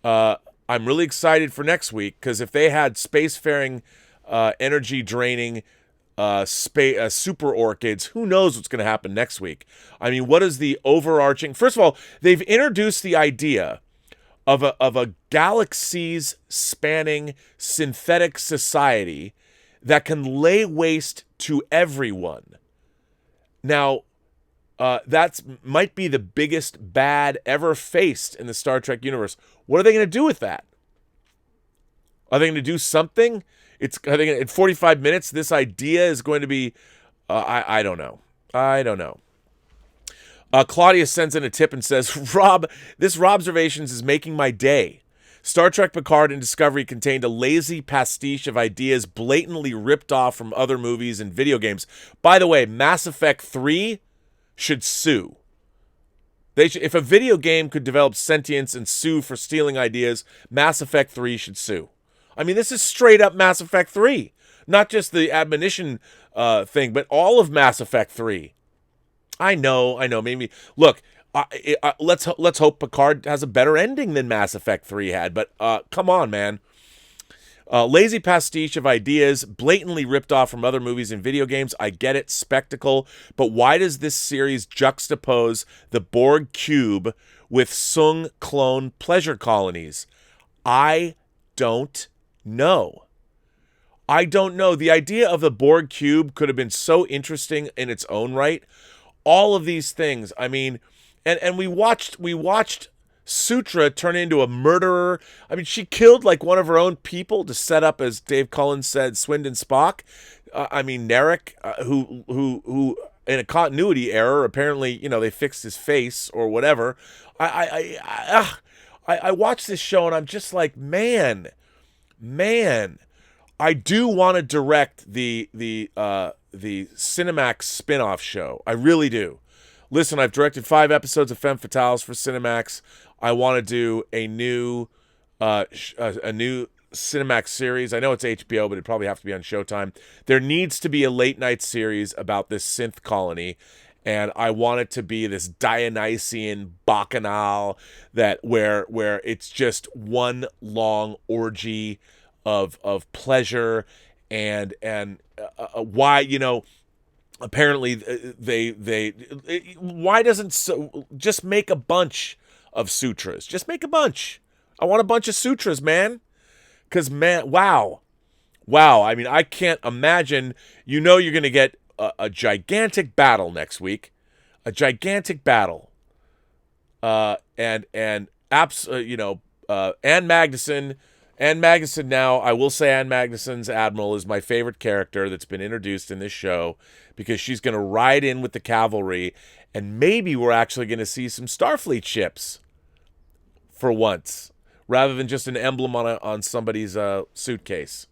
I'm really excited for next week, because if they had spacefaring, energy draining, super orchids, who knows what's going to happen next week? I mean, what is the overarching? First of all, they've introduced the idea of a galaxies spanning synthetic society that can lay waste to everyone. Now, that might be the biggest bad ever faced in the Star Trek universe. What are they going to do with that? Are they going to do something? I think in 45 minutes, this idea is going to be, I don't know. I don't know. Claudia sends in a tip and says, Rob, this Robservations is making my day. Star Trek Picard and Discovery contained a lazy pastiche of ideas blatantly ripped off from other movies and video games. By the way, Mass Effect 3 should sue. If a video game could develop sentience and sue for stealing ideas, Mass Effect 3 should sue. I mean, this is straight up Mass Effect 3. Not just the admonition thing, but all of Mass Effect 3. I know. Maybe, look, let's hope Picard has a better ending than Mass Effect 3 had. But come on, man. Lazy pastiche of ideas, blatantly ripped off from other movies and video games. I get it, spectacle. But why does this series juxtapose the Borg cube with Sung clone pleasure colonies? I don't know. I don't know. The idea of the Borg cube could have been so interesting in its own right. All of these things. I mean, and we watched Sutra turn into a murderer. I mean, she killed like one of her own people to set up, as Dave Cullen said, Swindon Spock. I mean, Narek, who in a continuity error, apparently, you know, they fixed his face or whatever. I watched this show and I'm just like, man, I do want to direct the Cinemax spin-off show. I really do. Listen, I've directed 5 episodes of Femme Fatales for Cinemax. I want to do a new Cinemax series. I know it's HBO, but it'd probably have to be on Showtime. There needs to be a late night series about this synth colony, and I want it to be this Dionysian bacchanal where it's just one long orgy of pleasure and why, you know, apparently why doesn't just make a bunch of sutras? Just make a bunch. I want a bunch of sutras, man. Because, man, wow. I mean, I can't imagine. You know, you're going to get a gigantic battle next week. A gigantic battle. Ann Magnuson Ann Magnuson now, I will say Ann Magnuson's Admiral is my favorite character that's been introduced in this show because she's going to ride in with the cavalry, and maybe we're actually going to see some Starfleet ships for once, rather than just an emblem on somebody's suitcase.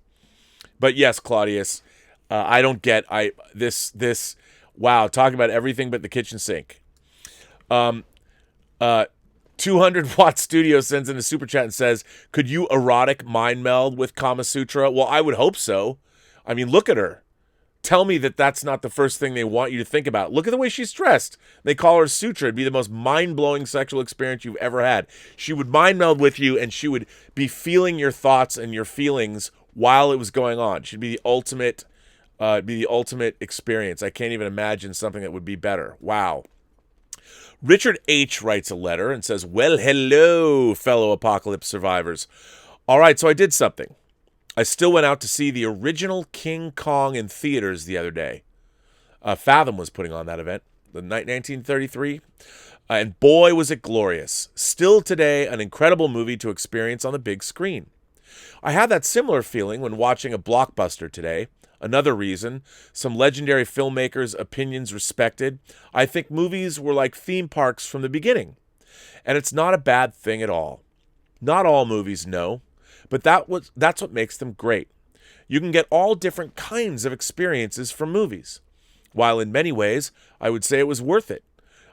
But yes, Claudius, I don't get this. Wow, talking about everything but the kitchen sink. 200-watt Studio sends in a super chat and says, could you erotic mind meld with Kama Sutra? Well, I would hope so. I mean, look at her. Tell me that that's not the first thing they want you to think about. Look at the way she's dressed. They call her Sutra. It'd be the most mind-blowing sexual experience you've ever had. She would mind meld with you, and she would be feeling your thoughts and your feelings while it was going on. She'd be the ultimate experience. I can't even imagine something that would be better. Wow. Richard H. writes a letter and says, well, hello, fellow apocalypse survivors. All right, so I did something. I still went out to see the original King Kong in theaters the other day. Fathom was putting on that event, the 1933. And boy, was it glorious. Still today, an incredible movie to experience on the big screen. I had that similar feeling when watching a blockbuster today. Another reason, some legendary filmmakers' opinions respected. I think movies were like theme parks from the beginning. And it's not a bad thing at all. Not all movies, no. But that's what makes them great. You can get all different kinds of experiences from movies. While in many ways, I would say it was worth it.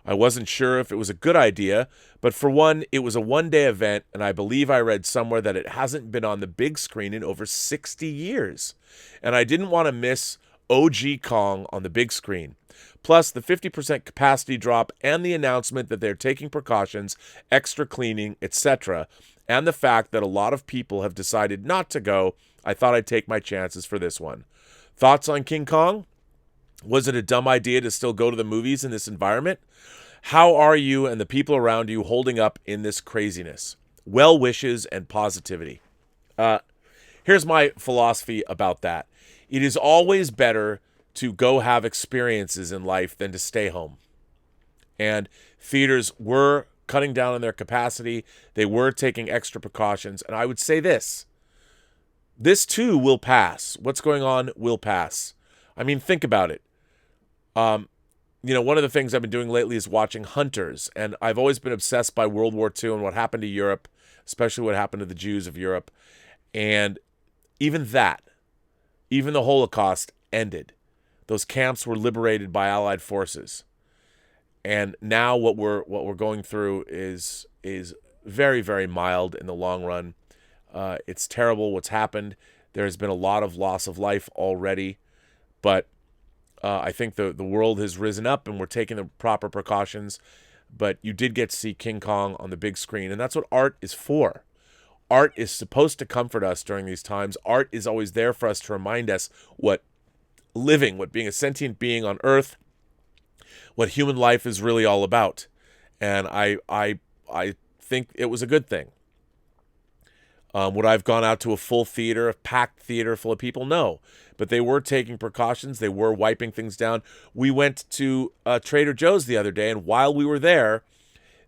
I wasn't sure if it was a good idea, but for one, it was a one-day event, and I believe I read somewhere that it hasn't been on the big screen in over 60 years. And I didn't want to miss OG Kong on the big screen. Plus, the 50% capacity drop and the announcement that they're taking precautions, extra cleaning, etc., and the fact that a lot of people have decided not to go, I thought I'd take my chances for this one. Thoughts on King Kong? Was it a dumb idea to still go to the movies in this environment? How are you and the people around you holding up in this craziness? Well wishes and positivity. Here's my philosophy about that. It is always better to go have experiences in life than to stay home. And theaters were cutting down on their capacity. They were taking extra precautions. And I would say this too will pass. What's going on will pass. I mean, think about it. One of the things I've been doing lately is watching Hunters. And I've always been obsessed by World War II and what happened to Europe, especially what happened to the Jews of Europe. And even the Holocaust ended. Those camps were liberated by Allied forces. And now what we're going through is very, very mild in the long run. It's terrible what's happened. There has been a lot of loss of life already, but I think the world has risen up and we're taking the proper precautions. But you did get to see King Kong on the big screen, and that's what art is for. Art is supposed to comfort us during these times. Art is always there for us to remind us what being a sentient being on Earth, what human life is really all about. And I think it was a good thing. Would I have gone out to a full theater, a packed theater full of people? No. But they were taking precautions. They were wiping things down. We went to Trader Joe's the other day, and while we were there,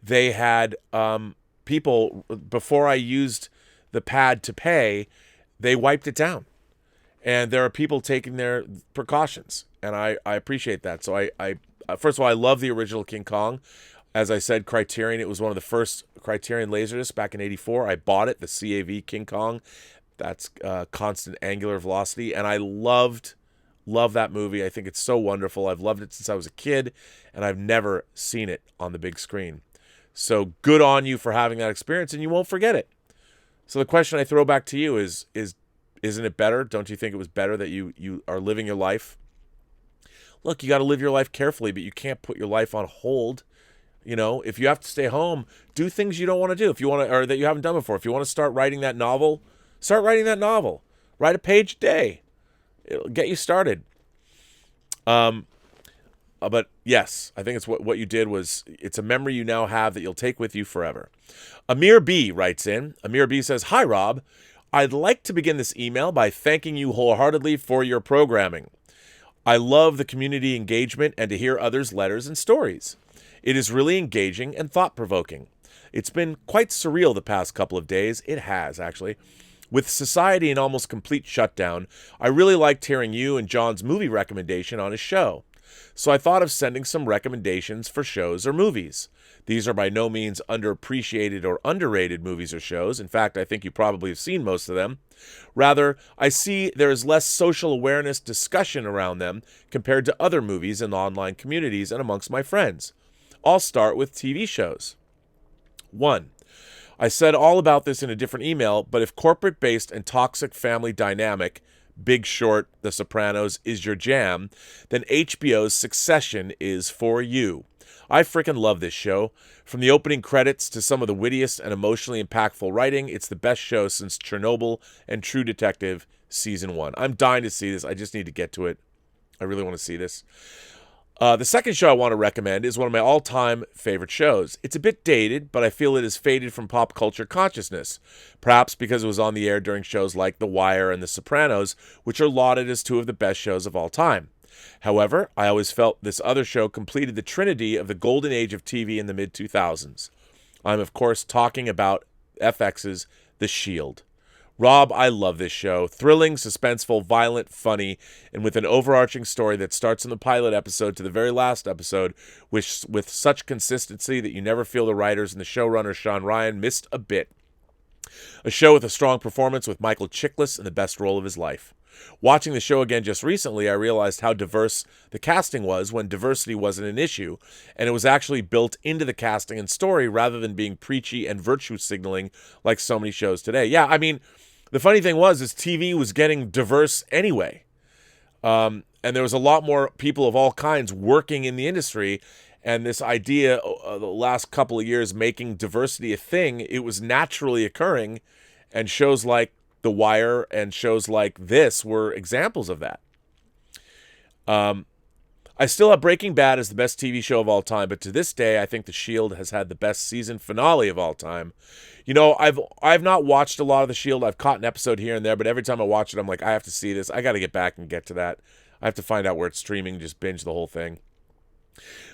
they had people, before I used the pad to pay, they wiped it down. And there are people taking their precautions, and I appreciate that. So I first of all, I love the original King Kong. As I said, Criterion, it was one of the first Criterion Laserdiscs back in '84. I bought it, the CAV King Kong. That's constant angular velocity, and I love that movie. I think it's so wonderful. I've loved it since I was a kid, and I've never seen it on the big screen. So good on you for having that experience, and you won't forget it. So the question I throw back to you is isn't it better? Don't you think it was better that you are living your life? Look, you got to live your life carefully, but you can't put your life on hold. If you have to stay home, do things you don't want to do. If you want to, or that you haven't done before. If you want to start writing that novel, start writing that novel. Write a page a day. It'll get you started. But yes, I think it's what you did it's a memory you now have that you'll take with you forever. Amir B writes in. Amir B says, "Hi, Rob. I'd like to begin this email by thanking you wholeheartedly for your programming. I love the community engagement and to hear others' letters and stories. It is really engaging and thought-provoking. It's been quite surreal the past couple of days. It has, actually. With society in almost complete shutdown, I really liked hearing you and John's movie recommendation on his show. So I thought of sending some recommendations for shows or movies. These are by no means underappreciated or underrated movies or shows. In fact, I think you probably have seen most of them. Rather, I see there is less social awareness discussion around them compared to other movies in online communities and amongst my friends. I'll start with TV shows. 1. I said all about this in a different email, but if corporate-based and toxic family dynamic, Big Short, The Sopranos, is your jam, then HBO's Succession is for you. I freaking love this show. From the opening credits to some of the wittiest and emotionally impactful writing, it's the best show since Chernobyl and True Detective Season 1. I'm dying to see this. I just need to get to it. I really want to see this. The second show I want to recommend is one of my all-time favorite shows. It's a bit dated, but I feel it has faded from pop culture consciousness. Perhaps because it was on the air during shows like The Wire and The Sopranos, which are lauded as two of the best shows of all time. However, I always felt this other show completed the trinity of the golden age of TV in the mid-2000s. I'm, of course, talking about FX's The Shield. Rob, I love this show. Thrilling, suspenseful, violent, funny, and with an overarching story that starts in the pilot episode to the very last episode, with such consistency that you never feel the writers and the showrunner, Sean Ryan, missed a bit. A show with a strong performance with Michael Chiklis in the best role of his life. Watching the show again just recently, I realized how diverse the casting was when diversity wasn't an issue, and it was actually built into the casting and story rather than being preachy and virtue signaling like so many shows today. Yeah, I mean, the funny thing was TV was getting diverse anyway. And there was a lot more people of all kinds working in the industry. And this idea the last couple of years making diversity a thing, it was naturally occurring. And shows like The Wire and shows like this were examples of that. I still have Breaking Bad as the best TV show of all time, but to this day, I think The Shield has had the best season finale of all time. You know, I've not watched a lot of The Shield. I've caught an episode here and there, but every time I watch it, I'm like, I have to see this. I got to get back and get to that. I have to find out where it's streaming, just binge the whole thing.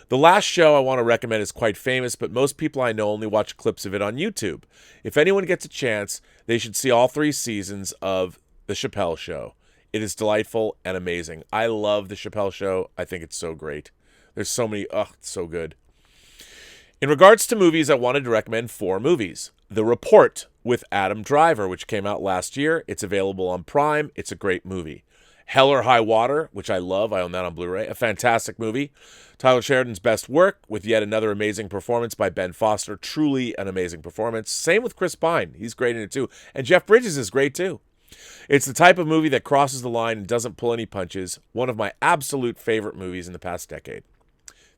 The last show I want to recommend is quite famous, but most people I know only watch clips of it on YouTube. If anyone gets a chance, they should see all 3 seasons of The Chappelle Show. It is delightful and amazing. I love The Chappelle Show. I think it's so great. There's so many, it's so good. In regards to movies, I wanted to recommend 4 movies. The Report with Adam Driver, which came out last year. It's available on Prime. It's a great movie. Hell or High Water, which I love. I own that on Blu-ray. A fantastic movie. Tyler Sheridan's best work with yet another amazing performance by Ben Foster. Truly an amazing performance. Same with Chris Pine. He's great in it too. And Jeff Bridges is great too. It's the type of movie that crosses the line and doesn't pull any punches. One of my absolute favorite movies in the past decade.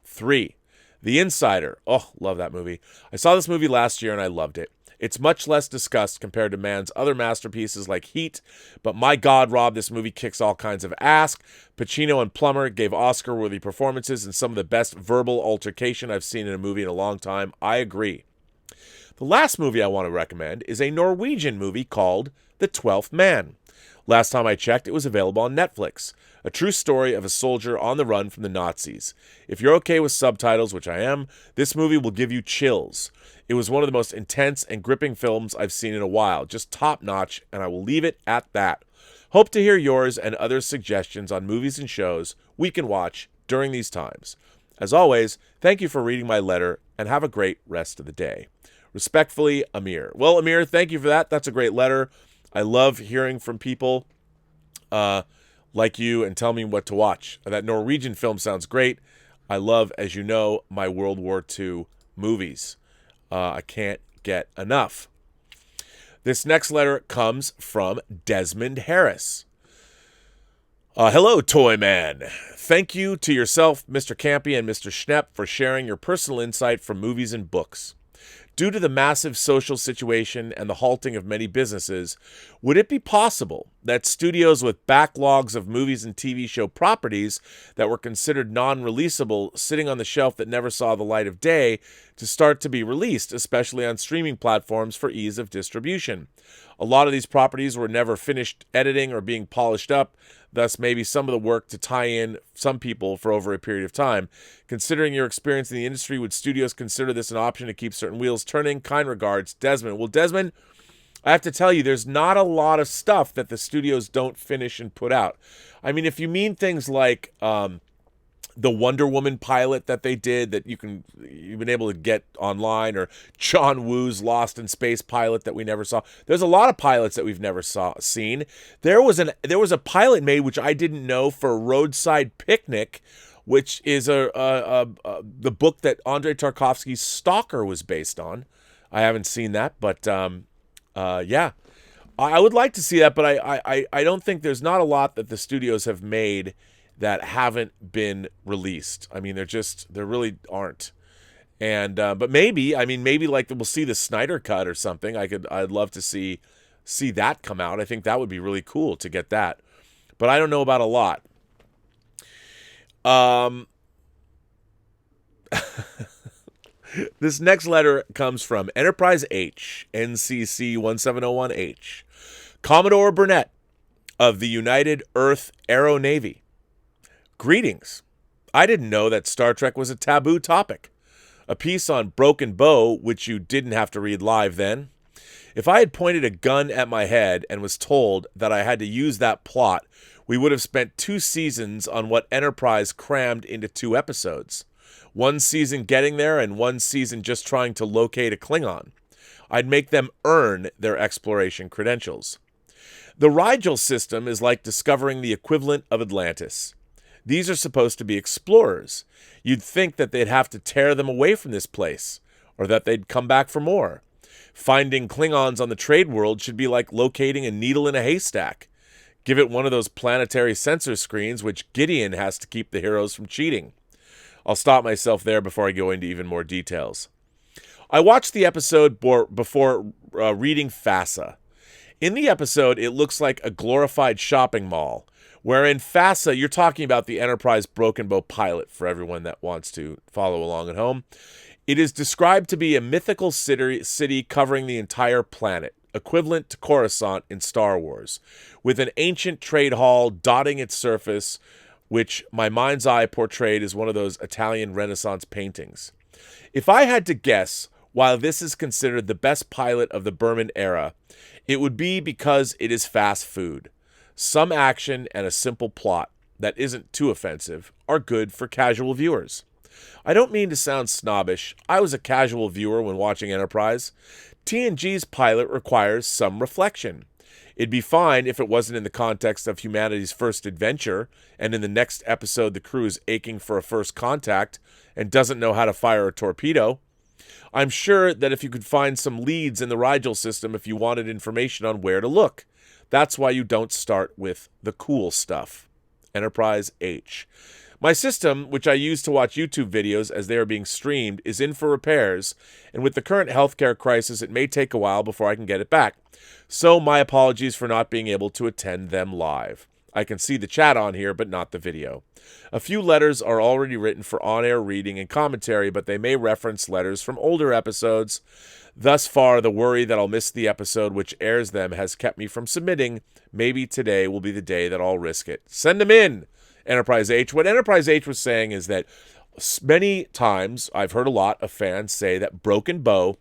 3. The Insider. Oh, love that movie. I saw this movie last year and I loved it. It's much less discussed compared to Mann's other masterpieces like Heat, but my God, Rob, this movie kicks all kinds of ass. Pacino and Plummer gave Oscar-worthy performances and some of the best verbal altercation I've seen in a movie in a long time. I agree. The last movie I want to recommend is a Norwegian movie called The 12th Man. Last time I checked, it was available on Netflix. A true story of a soldier on the run from the Nazis. If you're okay with subtitles, which I am, this movie will give you chills. It was one of the most intense and gripping films I've seen in a while. Just top-notch, and I will leave it at that. Hope to hear yours and other suggestions on movies and shows we can watch during these times. As always, thank you for reading my letter, and have a great rest of the day. Respectfully, Amir. Well, Amir, thank you for that. That's a great letter. I love hearing from people like you and tell me what to watch. That Norwegian film sounds great. I love, as you know, my World War II movies. I can't get enough. This next letter comes from Desmond Harris. Hello, Toy Man. Thank you to yourself, Mr. Campy, and Mr. Schnepp for sharing your personal insight from movies and books. Due to the massive social situation and the halting of many businesses, would it be possible that studios with backlogs of movies and TV show properties that were considered non-releasable sitting on the shelf that never saw the light of day to start to be released, especially on streaming platforms for ease of distribution? A lot of these properties were never finished editing or being polished up, thus maybe some of the work to tie in some people for over a period of time. Considering your experience in the industry, would studios consider this an option to keep certain wheels turning? Kind regards, Desmond. Well, Desmond, I have to tell you, there's not a lot of stuff that the studios don't finish and put out. I mean, if you mean things like the Wonder Woman pilot that they did that you've been able to get online, or John Woo's Lost in Space pilot that we never saw. There's a lot of pilots that we've never seen. There was a pilot made, which I didn't know, for Roadside Picnic, which is the book that Andrei Tarkovsky's Stalker was based on. I haven't seen that, but yeah. I would like to see that, but I don't think there's not a lot that the studios have made that haven't been released. I mean, there really aren't. And but maybe like we'll see the Snyder cut or something. I'd love to see that come out. I think that would be really cool to get that. But I don't know about a lot. This next letter comes from Enterprise H, NCC 1701H. Commodore Burnett of the United Earth Aero Navy. Greetings. I didn't know that Star Trek was a taboo topic. A piece on Broken Bow, which you didn't have to read live then. If I had pointed a gun at my head and was told that I had to use that plot, we would have spent 2 seasons on what Enterprise crammed into 2 episodes. 1 season getting there and 1 season just trying to locate a Klingon. I'd make them earn their exploration credentials. The Rigel system is like discovering the equivalent of Atlantis. These are supposed to be explorers. You'd think that they'd have to tear them away from this place, or that they'd come back for more. Finding Klingons on the trade world should be like locating a needle in a haystack. Give it one of those planetary sensor screens which Gideon has to keep the heroes from cheating. I'll stop myself there before I go into even more details. I watched the episode before reading FASA. In the episode, it looks like a glorified shopping mall, where in FASA, you're talking about the Enterprise Broken Bow pilot, for everyone that wants to follow along at home. It is described to be a mythical city covering the entire planet, equivalent to Coruscant in Star Wars, with an ancient trade hall dotting its surface, which my mind's eye portrayed as one of those Italian Renaissance paintings. If I had to guess, while this is considered the best pilot of the Berman era, it would be because it is fast food. Some action and a simple plot that isn't too offensive are good for casual viewers. I don't mean to sound snobbish. I was a casual viewer when watching Enterprise. TNG's pilot requires some reflection. It'd be fine if it wasn't in the context of humanity's first adventure, and in the next episode the crew is aching for a first contact and doesn't know how to fire a torpedo. I'm sure that if you could find some leads in the Rigel system if you wanted information on where to look. That's why you don't start with the cool stuff. Enterprise H. My system, which I use to watch YouTube videos as they are being streamed, is in for repairs, and with the current healthcare crisis, it may take a while before I can get it back. So my apologies for not being able to attend them live. I can see the chat on here, but not the video. A few letters are already written for on-air reading and commentary, but they may reference letters from older episodes. Thus far, the worry that I'll miss the episode which airs them has kept me from submitting. Maybe today will be the day that I'll risk it. Send them in, Enterprise H. What Enterprise H was saying is that many times I've heard a lot of fans say that Broken Bow,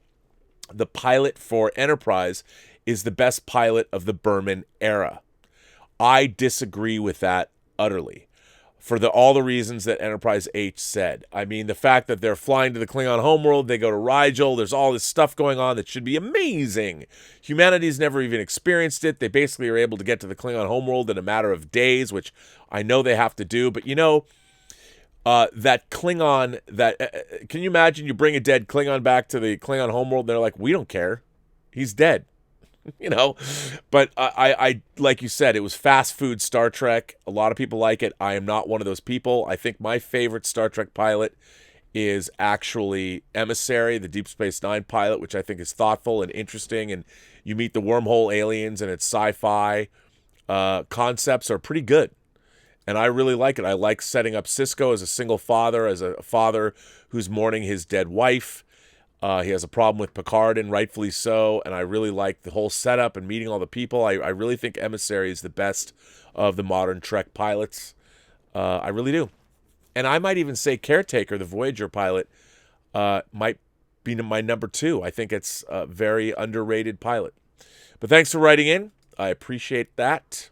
the pilot for Enterprise, is the best pilot of the Berman era. I disagree with that utterly, for all the reasons that Enterprise H said. I mean, the fact that they're flying to the Klingon homeworld, they go to Rigel, there's all this stuff going on that should be amazing. Humanity's never even experienced it. They basically are able to get to the Klingon homeworld in a matter of days, which I know they have to do. But you know, that Klingon, can you imagine you bring a dead Klingon back to the Klingon homeworld, and they're like, we don't care. He's dead. You know, but I like you said, it was fast food Star Trek. A lot of people like it. I am not one of those people. I think my favorite Star Trek pilot is actually Emissary, the Deep Space Nine pilot, which I think is thoughtful and interesting. And you meet the wormhole aliens, and its sci-fi concepts are pretty good. And I really like it. I like setting up Sisko as a single father, as a father who's mourning his dead wife. He has a problem with Picard, and rightfully so, and I really like the whole setup and meeting all the people. I really think Emissary is the best of the modern Trek pilots. I really do. And I might even say Caretaker, the Voyager pilot, might be my number 2. I think it's a very underrated pilot. But thanks for writing in. I appreciate that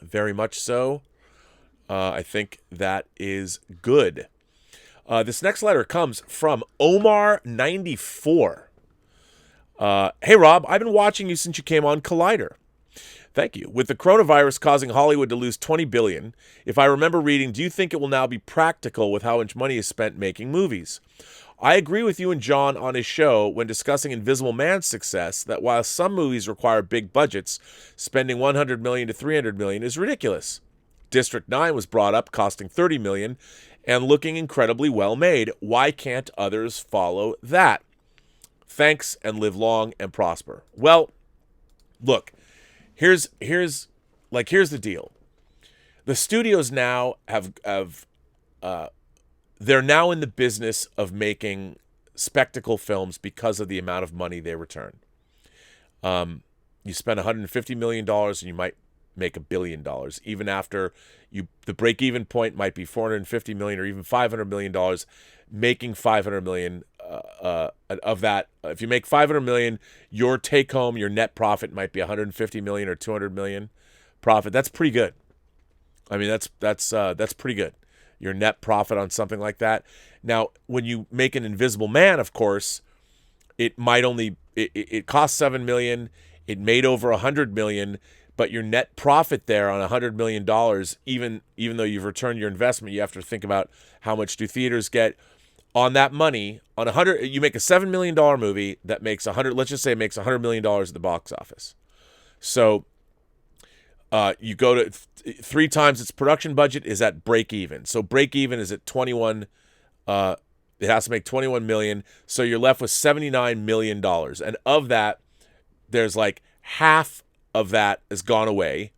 very much so. I think that is good. This next letter comes from Omar94. Hey, Rob, I've been watching you since you came on Collider. Thank you. With the coronavirus causing Hollywood to lose $20 billion, if I remember reading, do you think it will now be practical with how much money is spent making movies? I agree with you and John on his show when discussing Invisible Man's success that while some movies require big budgets, spending $100 million to $300 million is ridiculous. District 9 was brought up costing $30 million and looking incredibly well made. Why can't others follow that? Thanks and live long and prosper. Well, look, here's the deal. The studios now they're now in the business of making spectacle films because of the amount of money they return. You spend $150 million and you might make $1 billion. Even after the break-even point might be $450 million or even $500 million. Making $500 million of that, if you make $500 million, your take-home, your net profit might be $150 million or $200 million profit. That's pretty good. I mean, that's pretty good. Your net profit on something like that. Now, when you make an Invisible Man, of course, it might only it cost $7 million. It made over $100 million, but your net profit there on $100 million, even though you've returned your investment, you have to think about how much do theaters get on that money. On you make a $7 million movie that makes let's just say it makes $100 million at the box office. So you go to 3 times its production budget is at break even. So break even is at 21. It has to make 21 million. So you're left with $79 million. And of that, there's like half of that has gone away.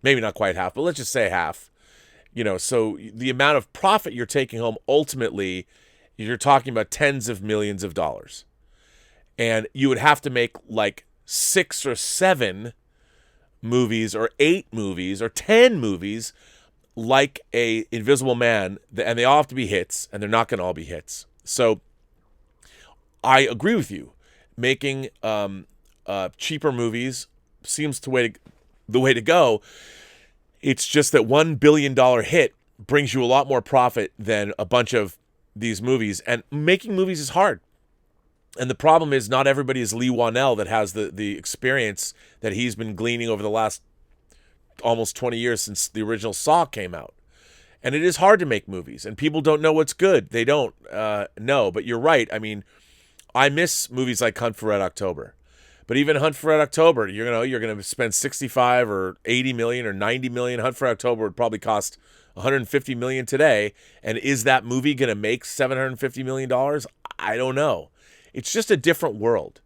Maybe not quite half, but let's just say half. So the amount of profit you're taking home, ultimately, you're talking about tens of millions of dollars. And you would have to make like 6 or 7 movies or 8 movies or 10 movies like a Invisible Man, and they all have to be hits, and they're not going to all be hits. So I agree with you. Making cheaper movies seems the way to go. It's just that $1 billion hit brings you a lot more profit than a bunch of these movies, and making movies is hard. And the problem is not everybody is Lee Wanell that has the experience that he's been gleaning over the last almost 20 years since the original Saw came out. And it is hard to make movies, and people don't know what's good. They don't know, but you're right. I mean, I miss movies like Hunt for Red October. But even Hunt for Red October, you're going to spend 65 or 80 million or 90 million. Hunt for October would probably cost 150 million today. And is that movie going to make $750 million? I don't know. It's just a different world.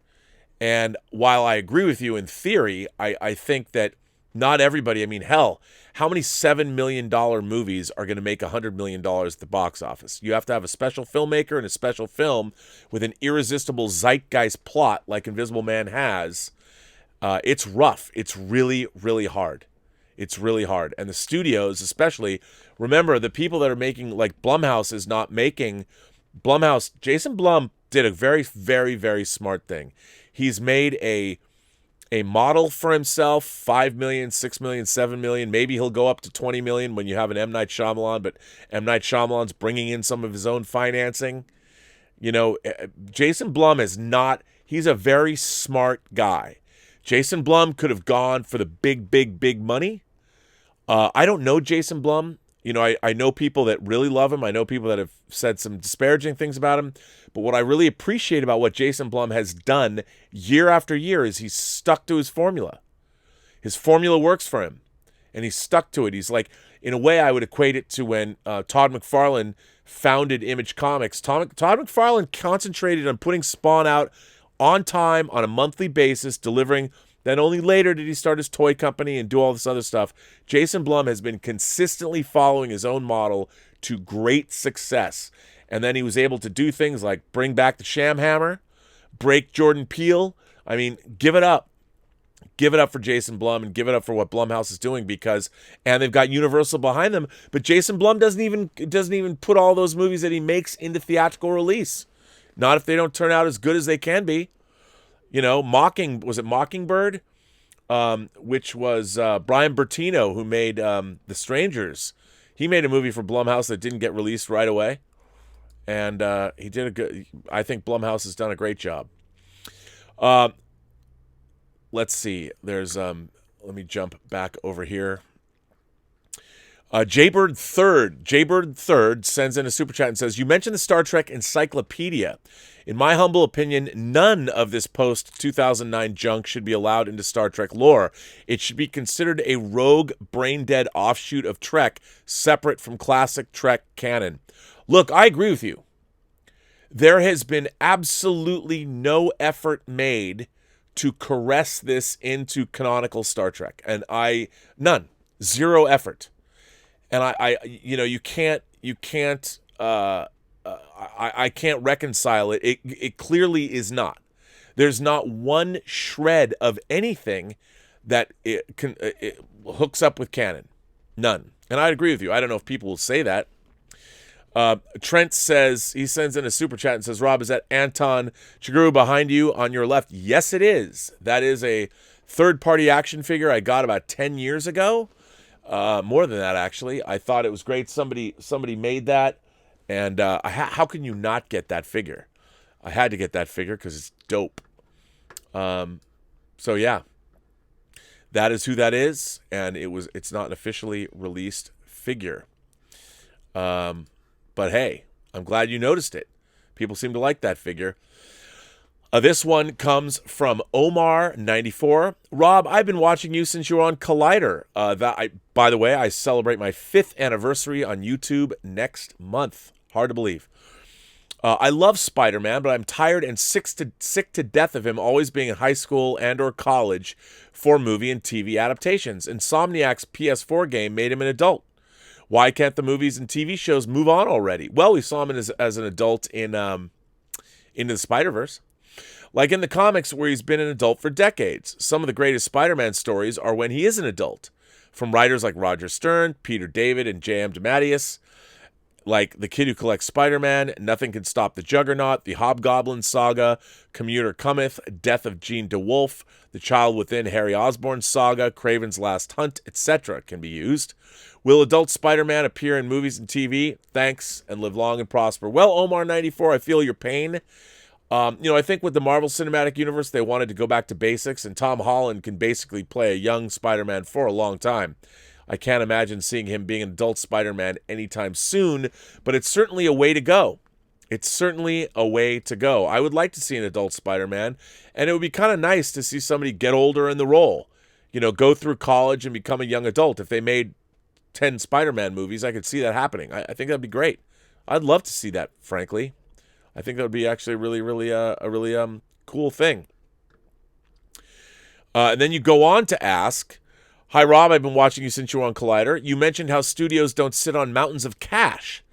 And while I agree with you in theory, I think that not everybody, I mean, hell, how many $7 million movies are going to make $100 million at the box office? You have to have a special filmmaker and a special film with an irresistible zeitgeist plot like Invisible Man has. It's rough. It's really, really hard. It's really hard. And the studios, especially, remember, the people that are making, like Blumhouse is not making, Jason Blum did a very, very, very smart thing. He's made a model for himself, 5 million, 6 million, 7 million. Maybe he'll go up to 20 million when you have an M. Night Shyamalan, but M. Night Shyamalan's bringing in some of his own financing. Jason Blum he's a very smart guy. Jason Blum could have gone for the big, big, big money. I don't know Jason Blum. I know people that really love him. I know people that have said some disparaging things about him. But what I really appreciate about what Jason Blum has done year after year is he's stuck to his formula. His formula works for him, and he's stuck to it. He's like, in a way, I would equate it to when Todd McFarlane founded Image Comics. Todd McFarlane concentrated on putting Spawn out on time, on a monthly basis, delivering. Then only later did he start his toy company and do all this other stuff. Jason Blum has been consistently following his own model to great success. And then he was able to do things like bring back the Sham Hammer, break Jordan Peele. I mean, give it up. Give it up for Jason Blum and give it up for what Blumhouse is doing and they've got Universal behind them. But Jason Blum doesn't even put all those movies that he makes into theatrical release. Not if they don't turn out as good as they can be. Was it Mockingbird? which was Brian Bertino, who made The Strangers. He made a movie for Blumhouse that didn't get released right away. And he did a good. I think Blumhouse has done a great job. Let's see. There's let me jump back over here. Jaybird Third sends in a super chat and says, "You mentioned the Star Trek Encyclopedia. In my humble opinion, none of this post-2009 junk should be allowed into Star Trek lore. It should be considered a rogue, brain-dead offshoot of Trek, separate from classic Trek canon." Look, I agree with you. There has been absolutely no effort made to caress this into canonical Star Trek. And none. Zero effort. And I can't reconcile it. It clearly is not. There's not one shred of anything that it hooks up with canon. None. And I agree with you. I don't know if people will say that. Trent says, he sends in a super chat and says, "Rob, is that Anton Chigurh behind you on your left?" Yes, it is. That is a third-party action figure I got about 10 years ago. More than that, actually. I thought it was great. Somebody made that. And how can you not get that figure? I had to get that figure because it's dope. So, yeah. That is who that is. And it's not an officially released figure. But hey, I'm glad you noticed it. People seem to like that figure. This one comes from Omar94. "Rob, I've been watching you since you were on Collider. By the way, I celebrate my 5th anniversary on YouTube next month. Hard to believe. I love Spider-Man, but I'm tired and sick to death of him always being in high school and or college for movie and TV adaptations. Insomniac's PS4 game made him an adult. Why can't the movies and TV shows move on already?" Well, we saw him as an adult in Into the Spider-Verse. Like in the comics where he's been an adult for decades. Some of the greatest Spider-Man stories are when he is an adult. From writers like Roger Stern, Peter David, and J.M. DeMatteis. Like The Kid Who Collects Spider-Man, Nothing Can Stop the Juggernaut, The Hobgoblin Saga, Commuter Cometh, Death of Jean DeWolf, The Child Within, Harry Osborn Saga, Kraven's Last Hunt, etc. can be used. Will adult Spider-Man appear in movies and TV? Thanks, and live long and prosper. Well, Omar94, I feel your pain. I think with the Marvel Cinematic Universe, they wanted to go back to basics, and Tom Holland can basically play a young Spider-Man for a long time. I can't imagine seeing him being an adult Spider-Man anytime soon, but it's certainly a way to go. It's certainly a way to go. I would like to see an adult Spider-Man, and it would be kind of nice to see somebody get older in the role. Go through college and become a young adult. If they made 10 Spider-Man movies, I could see that happening. I think that'd be great. I'd love to see that, frankly. I think that would be actually a really cool thing. And then you go on to ask, "Hi, Rob, I've been watching you since you were on Collider. You mentioned how studios don't sit on mountains of cash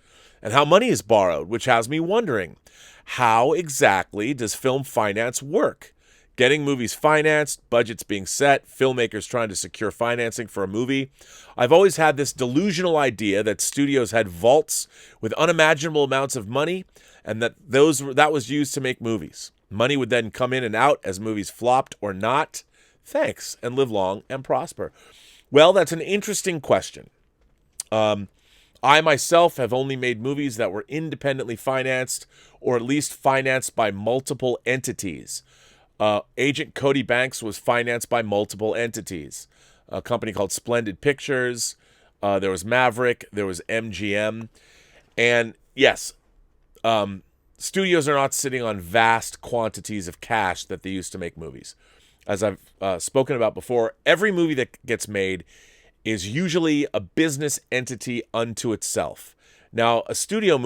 and how money is borrowed, which has me wondering, how exactly does film finance work? Getting movies financed, budgets being set, filmmakers trying to secure financing for a movie. I've always had this delusional idea that studios had vaults with unimaginable amounts of money and that was used to make movies. Money would then come in and out as movies flopped or not. Thanks, and live long and prosper." Well, that's an interesting question. I myself have only made movies that were independently financed or at least financed by multiple entities. Agent Cody Banks was financed by multiple entities. A company called Splendid Pictures. There was Maverick. There was MGM. And yes, studios are not sitting on vast quantities of cash that they used to make movies. As I've spoken about before, every movie that gets made is usually a business entity unto itself. Now, a studio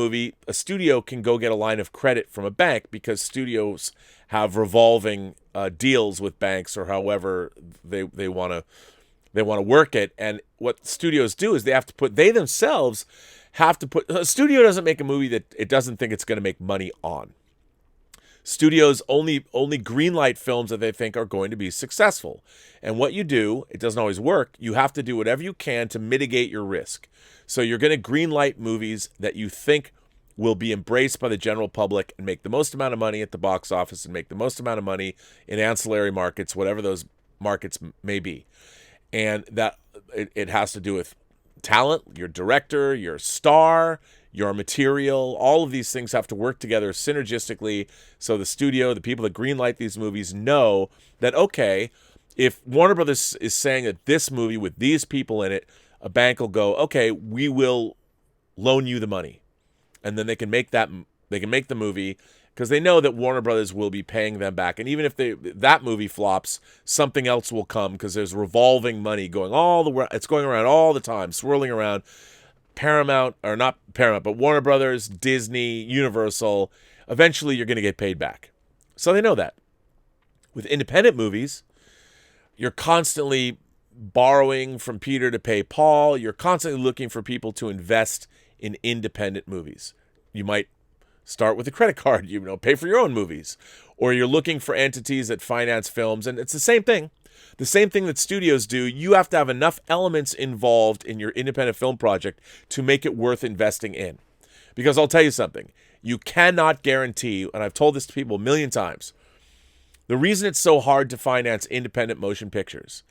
can go get a line of credit from a bank because studios have revolving deals with banks or however they want to work it. And what studios do is they themselves have to put. A studio doesn't make a movie that it doesn't think it's going to make money on. Studios only greenlight films that they think are going to be successful. And what you do, it doesn't always work. You have to do whatever you can to mitigate your risk. So you're going to greenlight movies that you think will be embraced by the general public and make the most amount of money at the box office and make the most amount of money in ancillary markets, whatever those markets may be. And that it has to do with talent, your director, your star, your material. All of these things have to work together synergistically, so the studio, the people that greenlight these movies, know that, okay, if Warner Brothers is saying that this movie with these people in it, a bank will go, okay, we will loan you the money, and then they can make the movie, because they know that Warner Brothers will be paying them back. And even if that movie flops, something else will come, because there's revolving money going it's going around all the time, swirling around. Paramount, or not Paramount, but Warner Brothers, Disney, Universal, eventually you're going to get paid back. So they know that. With independent movies, you're constantly borrowing from Peter to pay Paul. You're constantly looking for people to invest in independent movies. You might start with a credit card, pay for your own movies. Or you're looking for entities that finance films, and it's the same thing. The same thing that studios do. You have to have enough elements involved in your independent film project to make it worth investing in. Because I'll tell you something. You cannot guarantee, and I've told this to people a million times, the reason it's so hard to finance independent motion pictures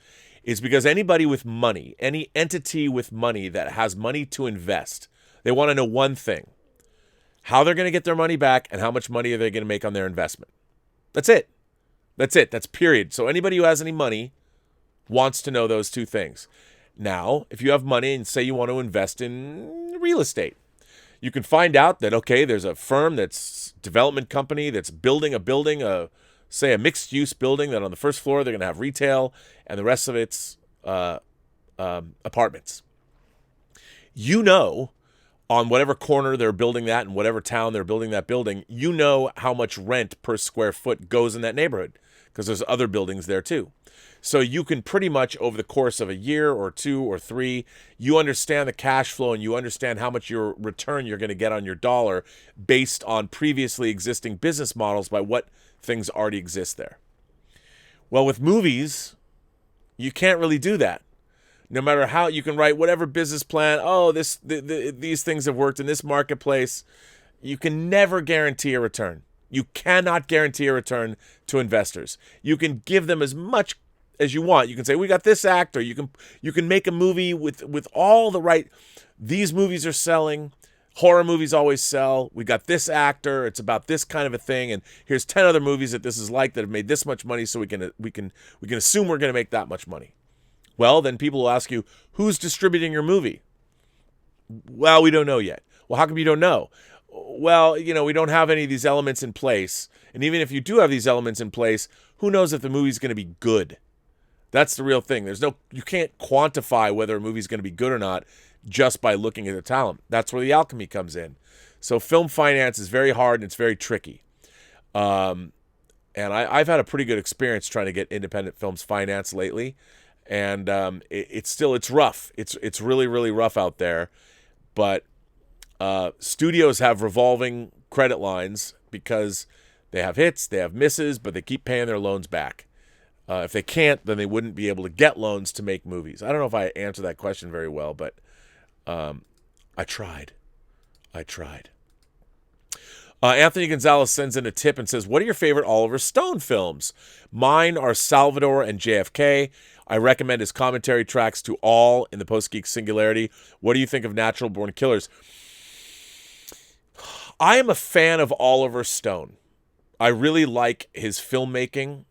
is because anybody with money, any entity with money that has money to invest, they want to know one thing: how they're going to get their money back and how much money are they going to make on their investment. That's it. That's period. So anybody who has any money wants to know those two things. Now, if you have money and say you want to invest in real estate, you can find out that, okay, there's a firm that's development company that's building a building, say a mixed-use building, that on the first floor they're going to have retail and the rest of it's apartments. On whatever corner they're building that, in whatever town they're building that building, how much rent per square foot goes in that neighborhood, because there's other buildings there too. So you can pretty much, over the course of a year or 2 or 3, you understand the cash flow and you understand how much your return you're going to get on your dollar based on previously existing business models by what things already exist there. Well, with movies, you can't really do that. No matter how you can write whatever business plan, these things have worked in this marketplace, you can never guarantee a return. You cannot guarantee a return to investors. You can give them as much as you want. You can say, we got this actor. You can make a movie with all the right, these movies are selling. Horror movies always sell. We got this actor. It's about this kind of a thing, and here's 10 other movies that this is like that have made this much money, so we can assume we're going to make that much money. Well, then people will ask you, who's distributing your movie? Well, we don't know yet. Well, how come you don't know? Well, we don't have any of these elements in place. And even if you do have these elements in place, who knows if the movie's going to be good? That's the real thing. You can't quantify whether a movie's going to be good or not just by looking at the talent. That's where the alchemy comes in. So film finance is very hard and it's very tricky. And I've had a pretty good experience trying to get independent films financed lately. And it's rough. It's really, really rough out there. But studios have revolving credit lines because they have hits, they have misses, but they keep paying their loans back. If they can't, then they wouldn't be able to get loans to make movies. I don't know if I answered that question very well, but I tried. Anthony Gonzalez sends in a tip and says, what are your favorite Oliver Stone films? Mine are Salvador and JFK. I recommend his commentary tracks to all in the Post-Geek Singularity. What do you think of Natural Born Killers? I am a fan of Oliver Stone. I really like his filmmaking.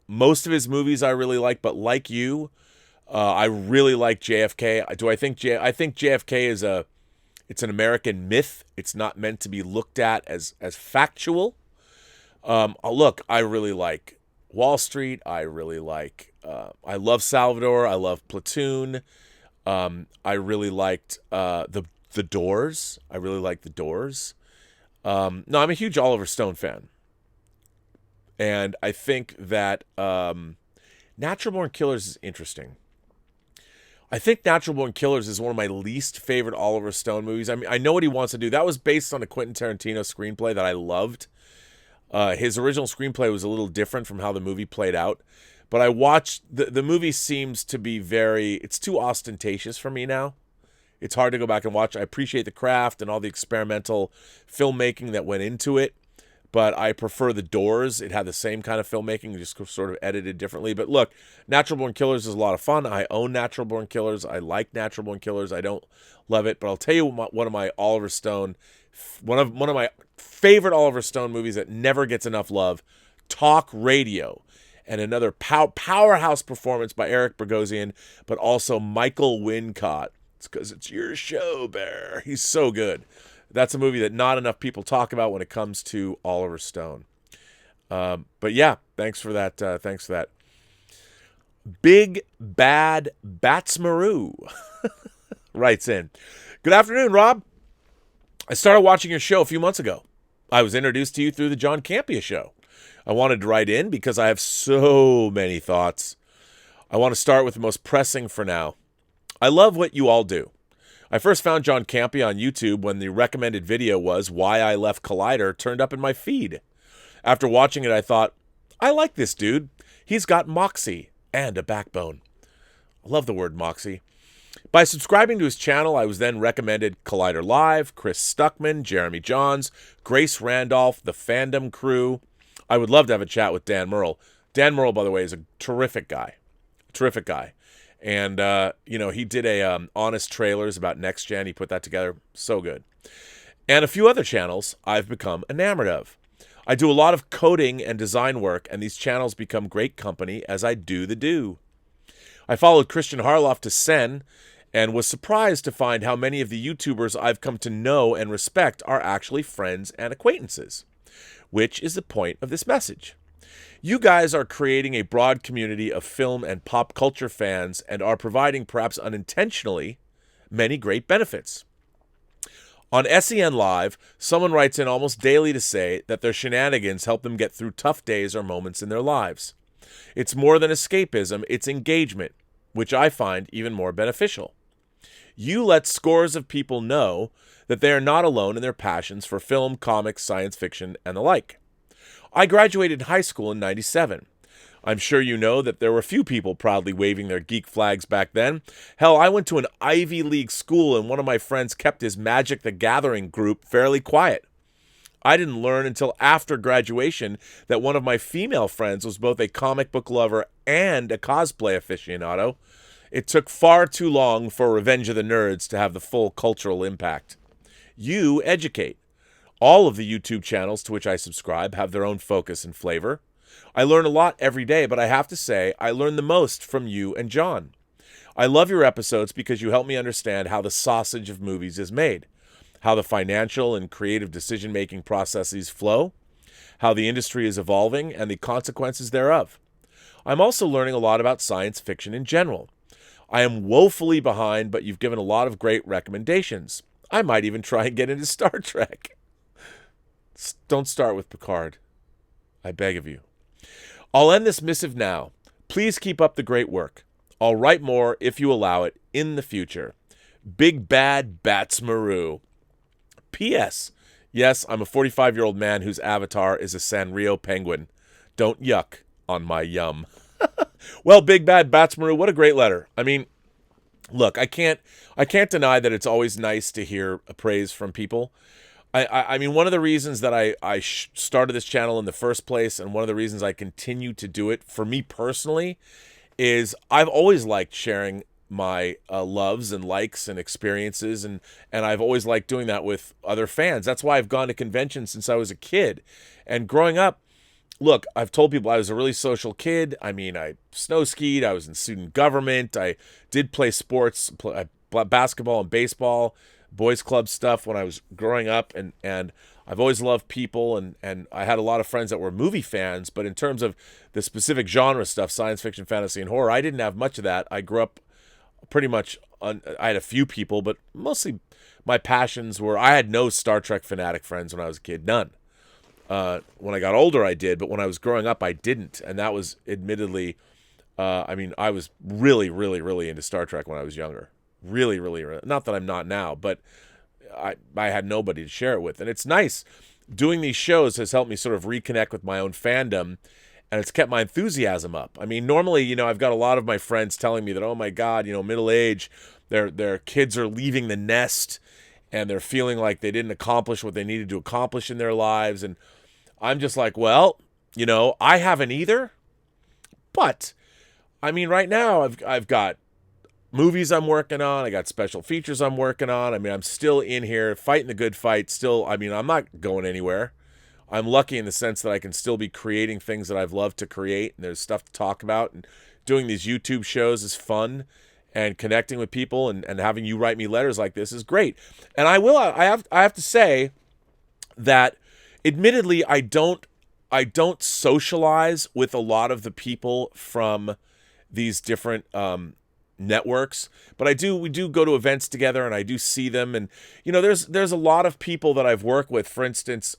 Most of his movies I really like, but like you, I really like JFK. I think JFK is it's an American myth. It's not meant to be looked at as factual. Look, I really like Wall Street. I really like I love Salvador. I love Platoon. I really liked the Doors. I really like the Doors. No, I'm a huge Oliver Stone fan. And I think that Natural Born Killers is interesting. I think Natural Born Killers is one of my least favorite Oliver Stone movies. I mean, I know what he wants to do. That was based on a Quentin Tarantino screenplay that I loved. His original screenplay was a little different from how the movie played out. But I watched, the movie seems to be it's too ostentatious for me now. It's hard to go back and watch. I appreciate the craft and all the experimental filmmaking that went into it. but I prefer The Doors. It had the same kind of filmmaking, just sort of edited differently. But look, Natural Born Killers is a lot of fun. I own Natural Born Killers. I like Natural Born Killers. I don't love it, but I'll tell you one of my Oliver Stone, one of my favorite Oliver Stone movies that never gets enough love, Talk Radio. And another powerhouse performance by Eric Bogosian, but also Michael Wincott. It's because it's your show, Bear. He's so good. That's a movie that not enough people talk about when it comes to Oliver Stone. But yeah, thanks for that. Thanks for that. Big Bad Batsmaroo writes in. Good afternoon, Rob. I started watching your show a few months ago. I was introduced to you through the John Campea show. I wanted to write in because I have so many thoughts. I want to start with the most pressing for now. I love what you all do. I first found John Campea on YouTube when the recommended video was Why I Left Collider turned up in my feed. After watching it, I thought, I like this dude. He's got moxie and a backbone. I love the word moxie. By subscribing to his channel, I was then recommended Collider Live, Chris Stuckman, Jeremy Johns, Grace Randolph, the Fandom Crew. I would love to have a chat with Dan Murrell. Dan Murrell, by the way, is a terrific guy. Terrific guy. And, he did a Honest Trailers about Next Gen. He put that together. So good. And a few other channels I've become enamored of. I do a lot of coding and design work, and these channels become great company as I do the do. I followed Christian Harloff to Sen and was surprised to find how many of the YouTubers I've come to know and respect are actually friends and acquaintances. Which is the point of this message. You guys are creating a broad community of film and pop culture fans and are providing, perhaps unintentionally, many great benefits. On SEN Live, someone writes in almost daily to say that their shenanigans help them get through tough days or moments in their lives. It's more than escapism, it's engagement, which I find even more beneficial. You let scores of people know that they are not alone in their passions for film, comics, science fiction, and the like. I graduated high school in '97. I'm sure you know that there were few people proudly waving their geek flags back then. Hell, I went to an Ivy League school and one of my friends kept his Magic the Gathering group fairly quiet. I didn't learn until after graduation that one of my female friends was both a comic book lover and a cosplay aficionado. It took far too long for Revenge of the Nerds to have the full cultural impact. You educate. All of the YouTube channels to which I subscribe have their own focus and flavor. I learn a lot every day, but I have to say, I learn the most from you and John. I love your episodes because you help me understand how the sausage of movies is made, how the financial and creative decision-making processes flow, how the industry is evolving, and the consequences thereof. I'm also learning a lot about science fiction in general. I am woefully behind, but you've given a lot of great recommendations. I might even try and get into Star Trek. Don't start with Picard. I beg of you. I'll end this missive now. Please keep up the great work. I'll write more, if you allow it, in the future. Big Bad Batsmaroo. P.S. Yes, I'm a 45-year-old man whose avatar is a Sanrio penguin. Don't yuck on my yum. Well, Big Bad Batsmaroo, what a great letter. I mean, look, I can't deny that it's always nice to hear praise from people. I mean, one of the reasons that I started this channel in the first place, and one of the reasons I continue to do it, for me personally, is I've always liked sharing my loves and likes and experiences, and I've always liked doing that with other fans. That's why I've gone to conventions since I was a kid. And growing up, look, I've told people I was a really social kid. I mean, I snow skied, I was in student government, I did play sports, basketball and baseball, boys club stuff when I was growing up, and I've always loved people, and I had a lot of friends that were movie fans, but in terms of the specific genre stuff, science fiction, fantasy, and horror, I didn't have much of that. I grew up pretty much, I had a few people, but mostly my passions were, I had no Star Trek fanatic friends when I was a kid, none. When I got older, I did, but when I was growing up, I didn't, and that was admittedly, I was really, really, really into Star Trek when I was younger. Really, really, really. Not that I'm not now, but I had nobody to share it with. And it's nice. Doing these shows has helped me sort of reconnect with my own fandom, and it's kept my enthusiasm up. I mean, normally, I've got a lot of my friends telling me that, oh my God, middle age, their kids are leaving the nest, and they're feeling like they didn't accomplish what they needed to accomplish in their lives. And I'm just like, well, I haven't either. But I mean, right now I've got movies I'm working on. I got special features I'm working on. I mean, I'm still in here fighting the good fight. Still, I mean, I'm not going anywhere. I'm lucky in the sense that I can still be creating things that I've loved to create, and there's stuff to talk about. And doing these YouTube shows is fun, and connecting with people and having you write me letters like this is great. And I have to say that, admittedly, I don't socialize with a lot of the people from these different networks, but we do go to events together, and I do see them. And there's a lot of people that I've worked with. For instance,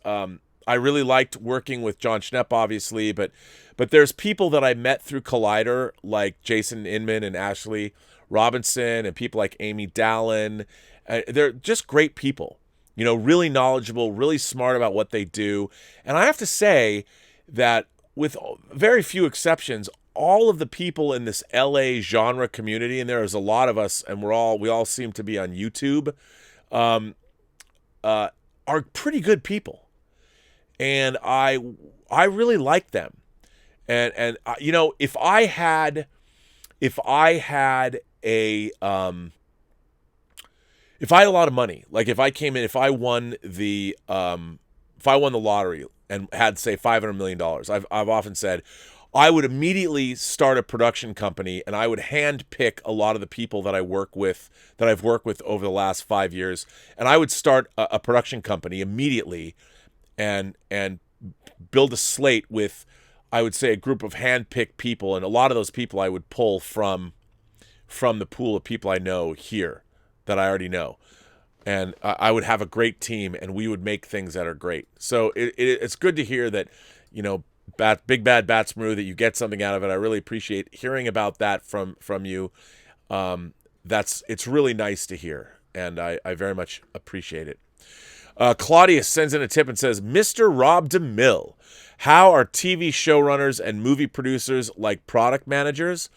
I really liked working with John Schnepp, obviously, but there's people that I met through Collider, like Jason Inman and Ashley Robinson, and people like Amy Dallin. They're just great people, really knowledgeable, really smart about what they do. And I have to say that, with very few exceptions, all of the people in this LA genre community, and there is a lot of us, and we all seem to be on YouTube, are pretty good people. And I really like them. And if I had a lot of money, like if I won the lottery and had, say, $500 million, I've often said I would immediately start a production company, and I would hand pick a lot of the people that I've worked with over the last 5 years, and I would start a production company immediately, and build a slate with, I would say, a group of hand-picked people, and a lot of those people I would pull from the pool of people I know here that I already know. And I would have a great team, and we would make things that are great. So it's good to hear that, Big Bad Bat Smooth, that you get something out of it. I really appreciate hearing about that from you. It's really nice to hear, and I very much appreciate it. Claudius sends in a tip and says, Mr. Rob DeMille, how are TV showrunners and movie producers like product managers?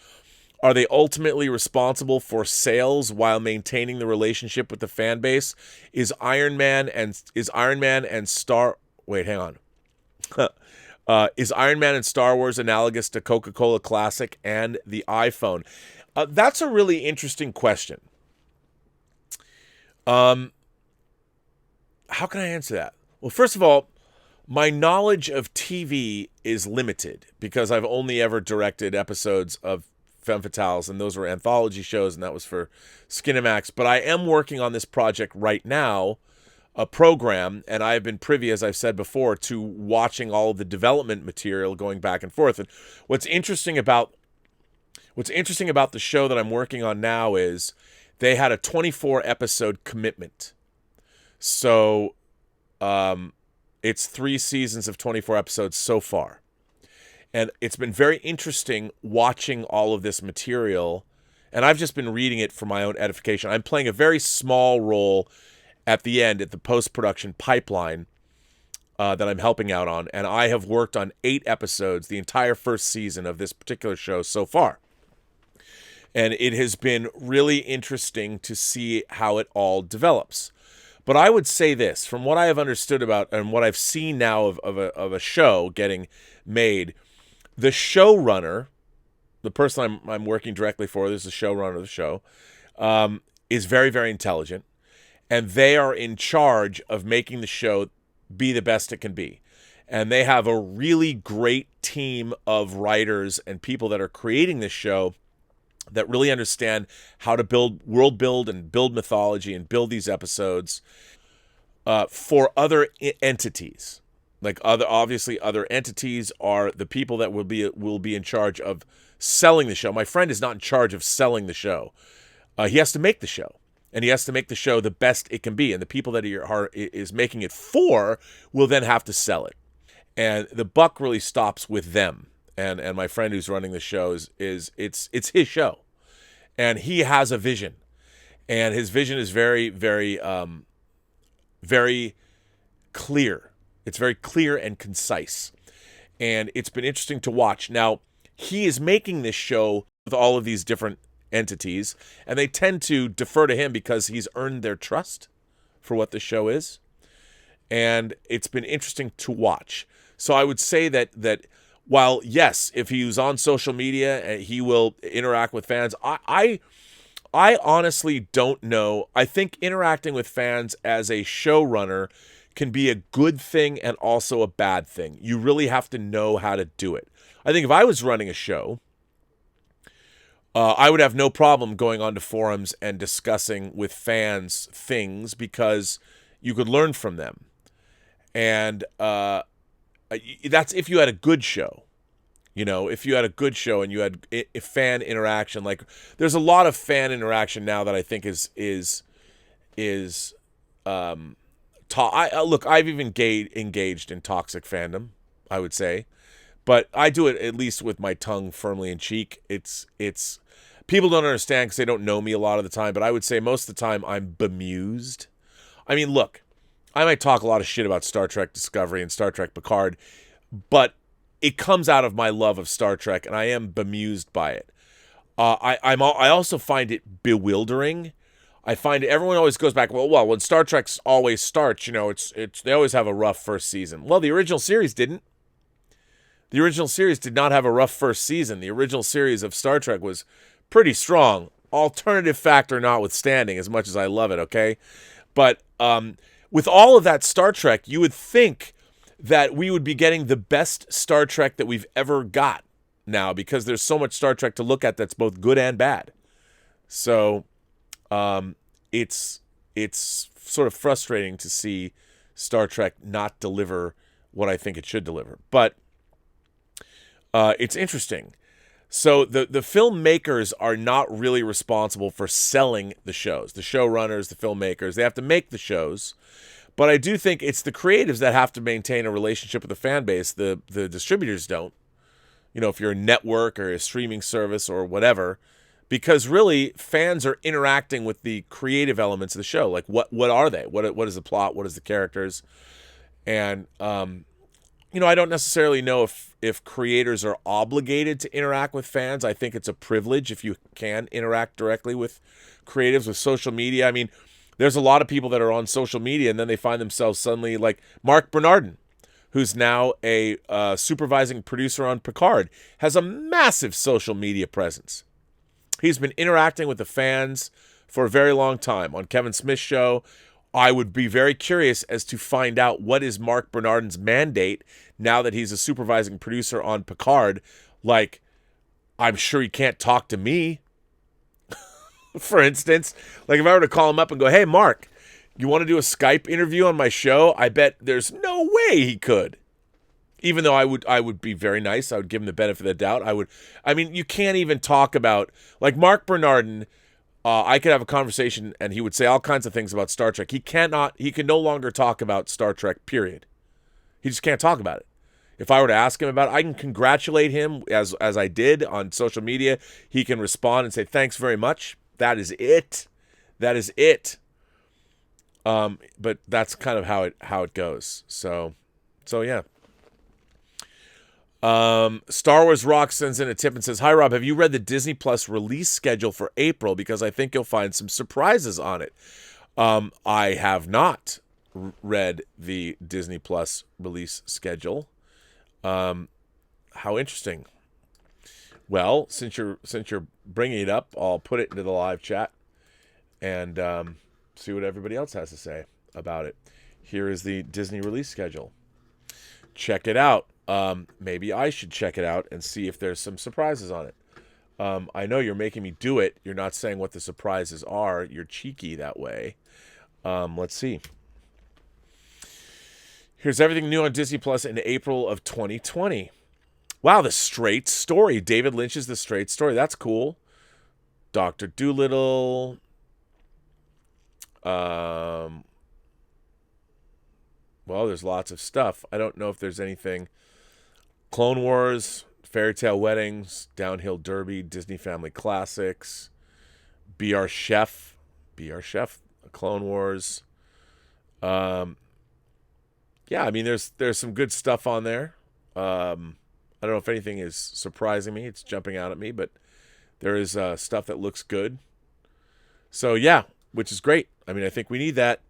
Are they ultimately responsible for sales while maintaining the relationship with the fan base? Is Iron Man and Star Wars analogous to Coca-Cola Classic and the iPhone? That's a really interesting question. How can I answer that? Well, first of all, my knowledge of TV is limited because I've only ever directed episodes of Femme Fatales, and those were anthology shows, and that was for Skinemax. But I am working on this project right now, a program, and I have been privy, as I've said before, to watching all of the development material going back and forth. And what's interesting about the show that I'm working on now is they had a 24-episode commitment. So it's 3 seasons of 24 episodes so far. And it's been very interesting watching all of this material, and I've just been reading it for my own edification. I'm playing a very small role at the end, at the post-production pipeline that I'm helping out on, and I have worked on 8 episodes, the entire first season of this particular show so far. And it has been really interesting to see how it all develops. But I would say this, from what I have understood about and what I've seen now of a show getting made, the showrunner, the person I'm working directly for, this is the showrunner of the show, is very, very intelligent. And they are in charge of making the show be the best it can be. And they have a really great team of writers and people that are creating this show that really understand how to world build and build mythology and build these episodes for other entities. Like other entities are the people that will be in charge of selling the show. My friend is not in charge of selling the show. He has to make the show, and he has to make the show the best it can be. And the people that he is making it for will then have to sell it. And the buck really stops with them. And my friend who's running the show it's his show, and he has a vision, and his vision is very, very, very clear. It's very clear and concise, and it's been interesting to watch. Now, he is making this show with all of these different entities, and they tend to defer to him because he's earned their trust for what the show is, and it's been interesting to watch. So I would say that while, yes, if he was on social media, he will interact with fans. I honestly don't know. I think interacting with fans as a showrunner can be a good thing and also a bad thing. You really have to know how to do it. I think if I was running a show, I would have no problem going onto forums and discussing with fans things because you could learn from them. And that's if you had a good show. You know, if you had a good show and you had fan interaction, like there's a lot of fan interaction now that I think is look, I've even engaged in toxic fandom, I would say, but I do it at least with my tongue firmly in cheek. It's people don't understand because they don't know me a lot of the time, but I would say most of the time I'm bemused. I mean, look, I might talk a lot of shit about Star Trek Discovery and Star Trek Picard, but it comes out of my love of Star Trek, and I am bemused by it. I also find it bewildering. I find everyone always goes back, well, when Star Trek always starts, you know, it's they always have a rough first season. Well, the original series didn't. The original series did not have a rough first season. The original series of Star Trek was pretty strong, alternative factor notwithstanding, as much as I love it, okay? But with all of that Star Trek, you would think that we would be getting the best Star Trek that we've ever got now because there's so much Star Trek to look at that's both good and bad. So it's sort of frustrating to see Star Trek not deliver what I think it should deliver. But it's interesting. So the filmmakers are not really responsible for selling the shows. The showrunners, the filmmakers, they have to make the shows. But I do think it's the creatives that have to maintain a relationship with the fan base. The distributors don't. You know, if you're a network or a streaming service or whatever, because really fans are interacting with the creative elements of the show. Like what are they? What is the plot? What is the characters? And you know, I don't necessarily know if creators are obligated to interact with fans. I think it's a privilege if you can interact directly with creatives with social media. I mean, there's a lot of people that are on social media and then they find themselves suddenly like Mark Bernardin, who's now a supervising producer on Picard, has a massive social media presence. He's been interacting with the fans for a very long time. On Kevin Smith's show, I would be very curious as to find out what is Mark Bernardin's mandate now that he's a supervising producer on Picard. Like, I'm sure he can't talk to me. For instance, like if I were to call him up and go, hey, Mark, you want to do a Skype interview on my show? I bet there's no way he could. Even though I would be very nice. I would give him the benefit of the doubt. I mean, you can't even talk about, like Mark Bernardin, I could have a conversation and he would say all kinds of things about Star Trek. He can no longer talk about Star Trek, period. He just can't talk about it. If I were to ask him about it, I can congratulate him as I did on social media. He can respond and say, thanks very much. That is it. That is it. But that's kind of how it goes. So yeah. Star Wars Rock sends in a tip and says, hi, Rob, have you read the Disney Plus release schedule for April? Because I think you'll find some surprises on it. I have not read the Disney Plus release schedule. How interesting. Well, since you're bringing it up, I'll put it into the live chat and see what everybody else has to say about it. Here is the Disney release schedule. Check it out. Maybe I should check it out and see if there's some surprises on it. I know you're making me do it. You're not saying what the surprises are. You're cheeky that way. Let's see. Here's everything new on Disney Plus in April of 2020. Wow, The Straight Story. David Lynch's The Straight Story. That's cool. Dr. Dolittle. Well, there's lots of stuff. I don't know if there's anything. Clone Wars, Fairy Tale Weddings, Downhill Derby, Disney Family Classics, Be Our Chef, Clone Wars. Yeah, I mean, there's some good stuff on there. I don't know if anything is surprising me. It's jumping out at me, but there is stuff that looks good. So, yeah, which is great. I mean, I think we need that.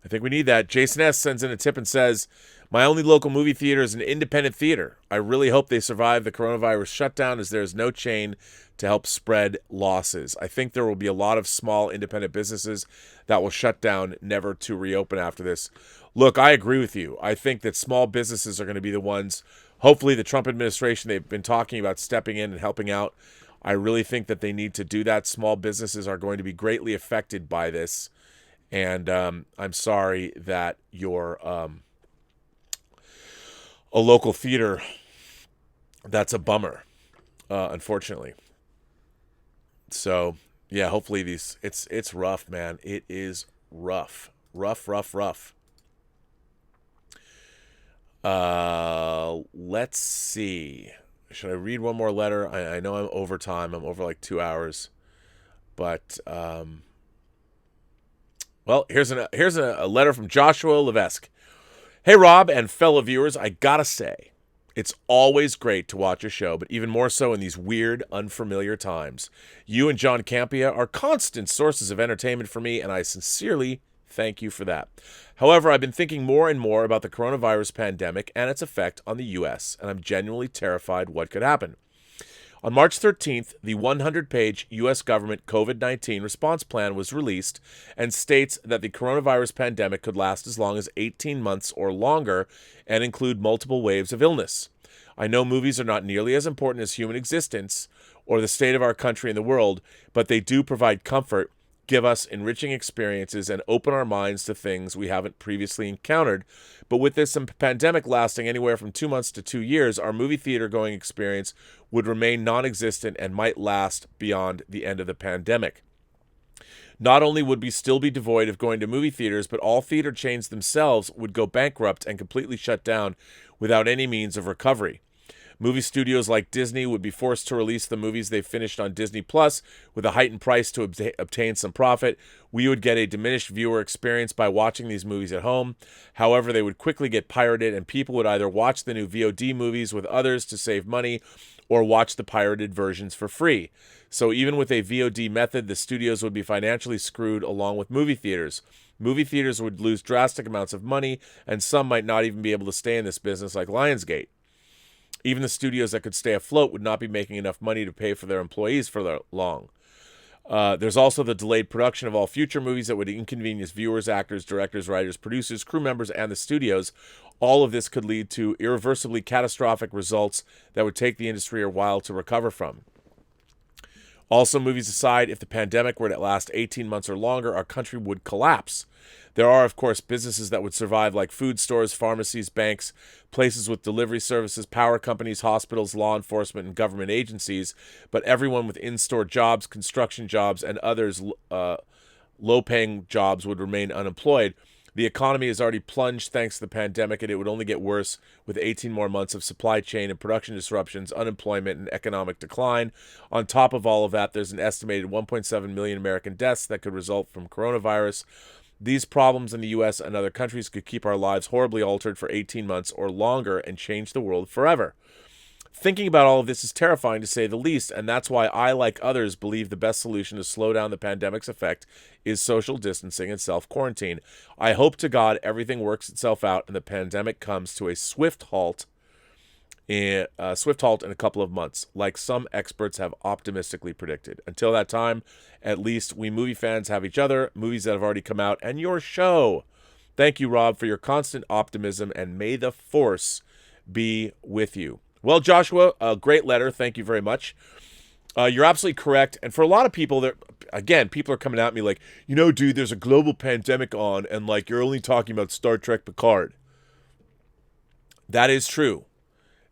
I think we need that. Jason S. sends in a tip and says, my only local movie theater is an independent theater. I really hope they survive the coronavirus shutdown as there is no chain to help spread losses. I think there will be a lot of small independent businesses that will shut down, never to reopen after this. Look, I agree with you. I think that small businesses are going to be the ones, hopefully the Trump administration, they've been talking about stepping in and helping out. I really think that they need to do that. Small businesses are going to be greatly affected by this. And I'm sorry that you're a local theater. That's a bummer, unfortunately. So, yeah, hopefully it's rough, man. It is rough. Rough. Let's see. Should I read one more letter? I know I'm over time. I'm over like 2 hours. But, well, here's a letter from Joshua Levesque. Hey, Rob and fellow viewers, I gotta say, it's always great to watch a show, but even more so in these weird, unfamiliar times. You and John Campea are constant sources of entertainment for me, and I sincerely thank you for that. However, I've been thinking more and more about the coronavirus pandemic and its effect on the U.S., and I'm genuinely terrified what could happen. On March 13th, the 100-page U.S. government COVID-19 response plan was released and states that the coronavirus pandemic could last as long as 18 months or longer and include multiple waves of illness. I know movies are not nearly as important as human existence or the state of our country and the world, but they do provide comfort, give us enriching experiences, and open our minds to things we haven't previously encountered. But with this pandemic lasting anywhere from 2 months to 2 years, our movie theater going experience would remain non-existent and might last beyond the end of the pandemic. Not only would we still be devoid of going to movie theaters, but all theater chains themselves would go bankrupt and completely shut down without any means of recovery. Movie studios like Disney would be forced to release the movies they finished on Disney Plus with a heightened price to obtain some profit. We would get a diminished viewer experience by watching these movies at home. However, they would quickly get pirated, and people would either watch the new VOD movies with others to save money or watch the pirated versions for free. So even with a VOD method, the studios would be financially screwed along with movie theaters. Movie theaters would lose drastic amounts of money, and some might not even be able to stay in this business, like Lionsgate. Even the studios that could stay afloat would not be making enough money to pay for their employees for long. There's also the delayed production of all future movies that would inconvenience viewers, actors, directors, writers, producers, crew members, and the studios. All of this could lead to irreversibly catastrophic results that would take the industry a while to recover from. Also, movies aside, if the pandemic were to last 18 months or longer, our country would collapse. There are, of course, businesses that would survive, like food stores, pharmacies, banks, places with delivery services, power companies, hospitals, law enforcement, and government agencies. But everyone with in-store jobs, construction jobs, and others low-paying jobs would remain unemployed. The economy has already plunged thanks to the pandemic, and it would only get worse with 18 more months of supply chain and production disruptions, unemployment, and economic decline. On top of all of that, there's an estimated 1.7 million American deaths that could result from coronavirus. These problems in the U.S. and other countries could keep our lives horribly altered for 18 months or longer and change the world forever. Thinking about all of this is terrifying, to say the least, and that's why I, like others, believe the best solution to slow down the pandemic's effect is social distancing and self-quarantine. I hope to God everything works itself out and the pandemic comes to a swift halt in a couple of months, like some experts have optimistically predicted. Until that time, at least we movie fans have each other, movies that have already come out, and your show. Thank you, Rob, for your constant optimism, and may the force be with you. Well, Joshua, a great letter. Thank you very much. You're absolutely correct. And for a lot of people, people are coming at me like, dude, there's a global pandemic on, and you're only talking about Star Trek Picard. That is true.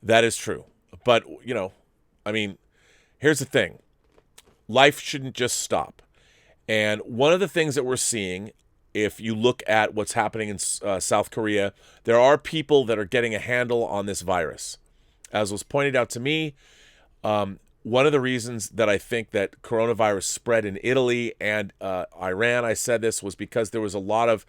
That is true. But, here's the thing. Life shouldn't just stop. And one of the things that we're seeing, if you look at what's happening in South Korea, there are people that are getting a handle on this virus. As was pointed out to me, one of the reasons that I think that coronavirus spread in Italy and Iran, I said this, was because there was a lot of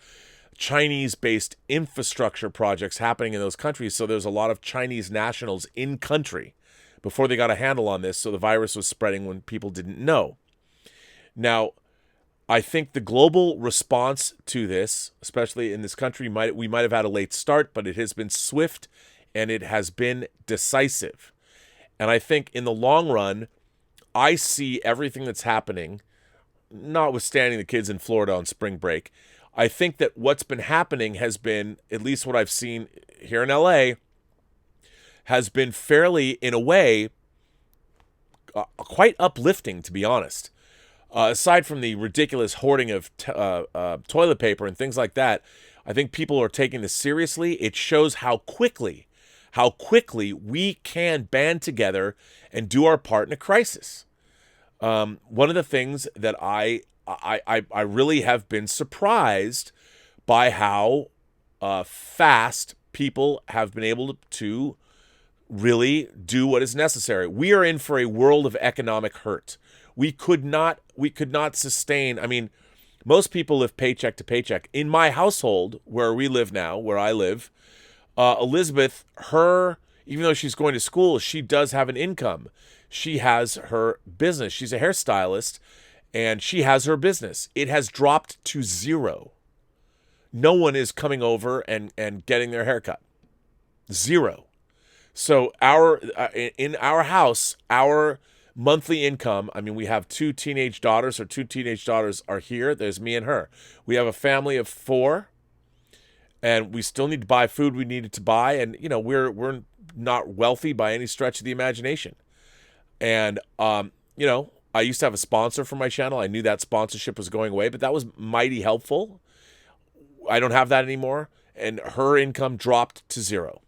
Chinese-based infrastructure projects happening in those countries. So there's a lot of Chinese nationals in country before they got a handle on this. So the virus was spreading when people didn't know. Now, I think the global response to this, especially in this country, we might have had a late start, but it has been swift and it has been decisive. And I think in the long run, I see everything that's happening, notwithstanding the kids in Florida on spring break. I think that what's been happening has been, at least what I've seen here in LA, has been fairly, in a way, quite uplifting, to be honest. Aside from the ridiculous hoarding of toilet paper and things like that, I think people are taking this seriously. It shows how quickly we can band together and do our part in a crisis. One of the things that I really have been surprised by how fast people have been able to really do what is necessary. We are in for a world of economic hurt. We could not sustain. I mean, most people live paycheck to paycheck. In my household, where we live now, where I live, Elizabeth, even though she's going to school, she does have an income. She has her business. She's a hairstylist, and she has her business. It has dropped to zero. No one is coming over and getting their haircut. Zero. So in our house, our monthly income, I mean, we have two teenage daughters. Our two teenage daughters are here. There's me and her. We have a family of 4, and we still need to buy food we needed to buy. And, we're not wealthy by any stretch of the imagination. And, I used to have a sponsor for my channel. I knew that sponsorship was going away, but that was mighty helpful. I don't have that anymore. And her income dropped to zero.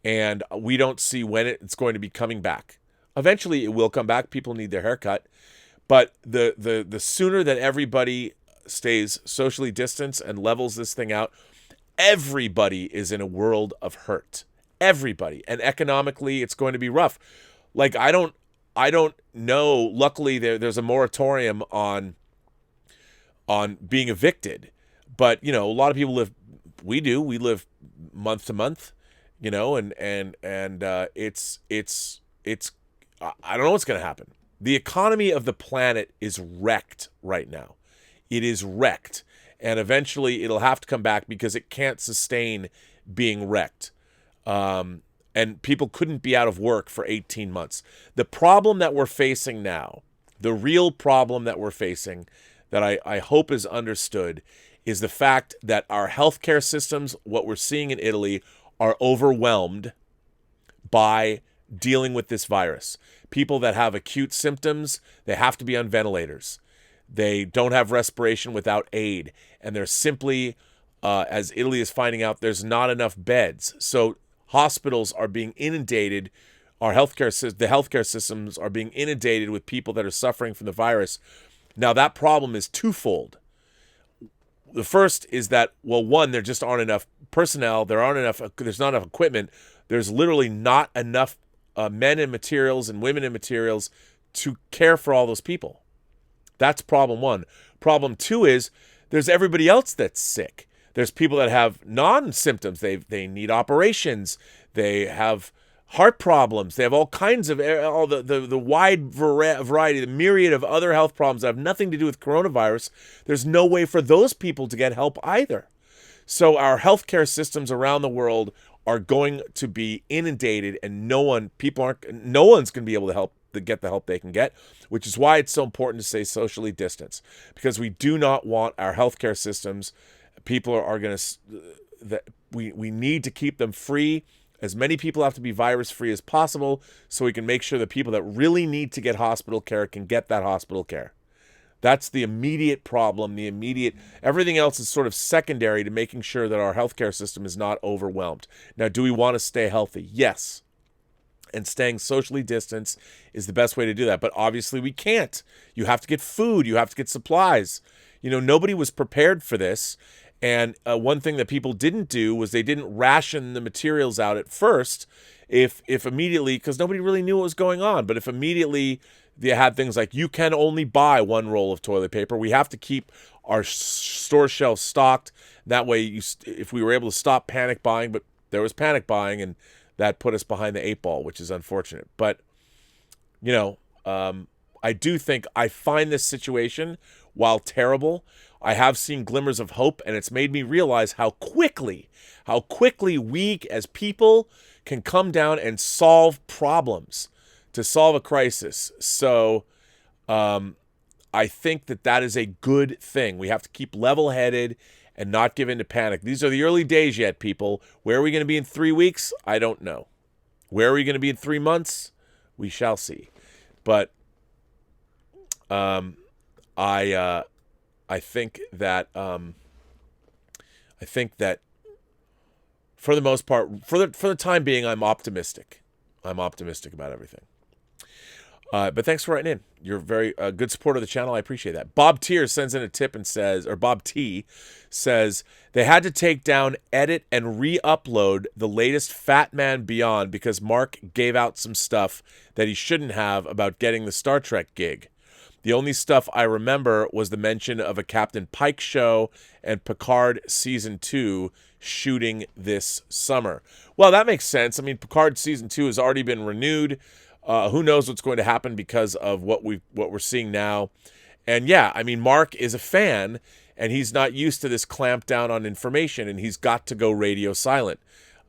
And we don't see when it's going to be coming back. Eventually, it will come back. People need their haircut. But the sooner that everybody stays socially distanced and levels this thing out, everybody is in a world of hurt. Everybody. And economically, it's going to be rough. Like, I don't know. Luckily, there's a moratorium on being evicted. But, a lot of people we live month to month, and it's I don't know what's going to happen. The economy of the planet is wrecked right now. It is wrecked. And eventually it'll have to come back because it can't sustain being wrecked. And people couldn't be out of work for 18 months. The problem that we're facing now, the real problem that we're facing, that I hope is understood, is the fact that our healthcare systems, what we're seeing in Italy, are overwhelmed by dealing with this virus. People that have acute symptoms, they have to be on ventilators. They don't have respiration without aid. And there's simply, as Italy is finding out, there's not enough beds. So hospitals are being inundated. The healthcare systems are being inundated with people that are suffering from the virus. Now, that problem is twofold. The first is that, well, one, there just aren't enough personnel. There's not enough equipment. There's literally not enough men and materials and women and materials to care for all those people. That's problem one. Problem two is there's everybody else that's sick. There's people that have non-symptoms. They need operations. They have heart problems. They have all kinds of all the wide variety, the myriad of other health problems that have nothing to do with coronavirus. There's no way for those people to get help either. So our healthcare systems around the world are going to be inundated, and no one's going to be able to get the help they can get, which is why it's so important to stay socially distanced, because we do not want our healthcare systems. People are going to, we need to keep them free. As many people have to be virus free as possible, so we can make sure the people that really need to get hospital care can get that hospital care. That's the immediate problem. Everything else is sort of secondary to making sure that our healthcare system is not overwhelmed. Now, do we want to stay healthy? Yes. And staying socially distanced is the best way to do that. But obviously we can't. You have to get food. You have to get supplies. Nobody was prepared for this. And one thing that people didn't do was they didn't ration the materials out at first. If immediately, because nobody really knew what was going on, but if immediately they had things like, you can only buy 1 roll of toilet paper. We have to keep our store shelves stocked. That way, if we were able to stop panic buying, but there was panic buying, and that put us behind the 8 ball, which is unfortunate. But, I do think I find this situation while terrible, I have seen glimmers of hope, and it's made me realize how quickly we as people can come down and solve problems, to solve a crisis. So I think that is a good thing. We have to keep level-headed and not give in to panic. These are the early days yet, people. Where are we going to be in 3 weeks? I don't know. Where are we going to be in 3 months? We shall see. But I think that for the most part, for the time being, I'm optimistic. I'm optimistic about everything. But thanks for writing in. You're a very good supporter of the channel. I appreciate that. Bob Tier sends in a tip and says, or Bob T says, they had to take down, edit, and re-upload the latest Fat Man Beyond because Mark gave out some stuff that he shouldn't have about getting the Star Trek gig. The only stuff I remember was the mention of a Captain Pike show and Picard Season 2 shooting this summer. Well, that makes sense. I mean, Picard Season 2 has already been renewed. Who knows what's going to happen because of what we're seeing now. And yeah, I mean, Mark is a fan, and he's not used to this clamp down on information, and he's got to go radio silent.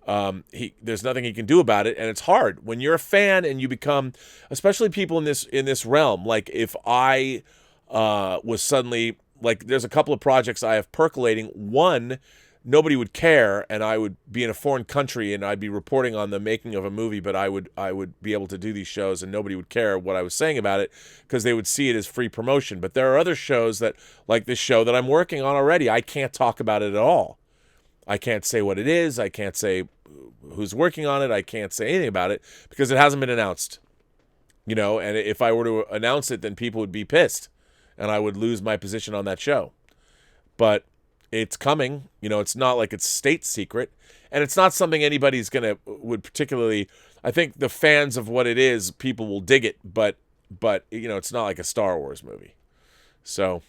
There's nothing he can do about it, and it's hard. When you're a fan and you become, especially people in this realm, like if I was suddenly, like there's a couple of projects I have percolating. One, nobody would care, and I would be in a foreign country and I'd be reporting on the making of a movie, but I would be able to do these shows and nobody would care what I was saying about it because they would see it as free promotion. But there are other shows that, like this show that I'm working on already, I can't talk about it at all. I can't say what it is. I can't say who's working on it. I can't say anything about it because it hasn't been announced. And if I were to announce it, then people would be pissed and I would lose my position on that show. But it's coming. It's not like it's state secret, and it's not something anybody's would particularly. I think the fans of what it is, people will dig it, but it's not like a Star Wars movie. So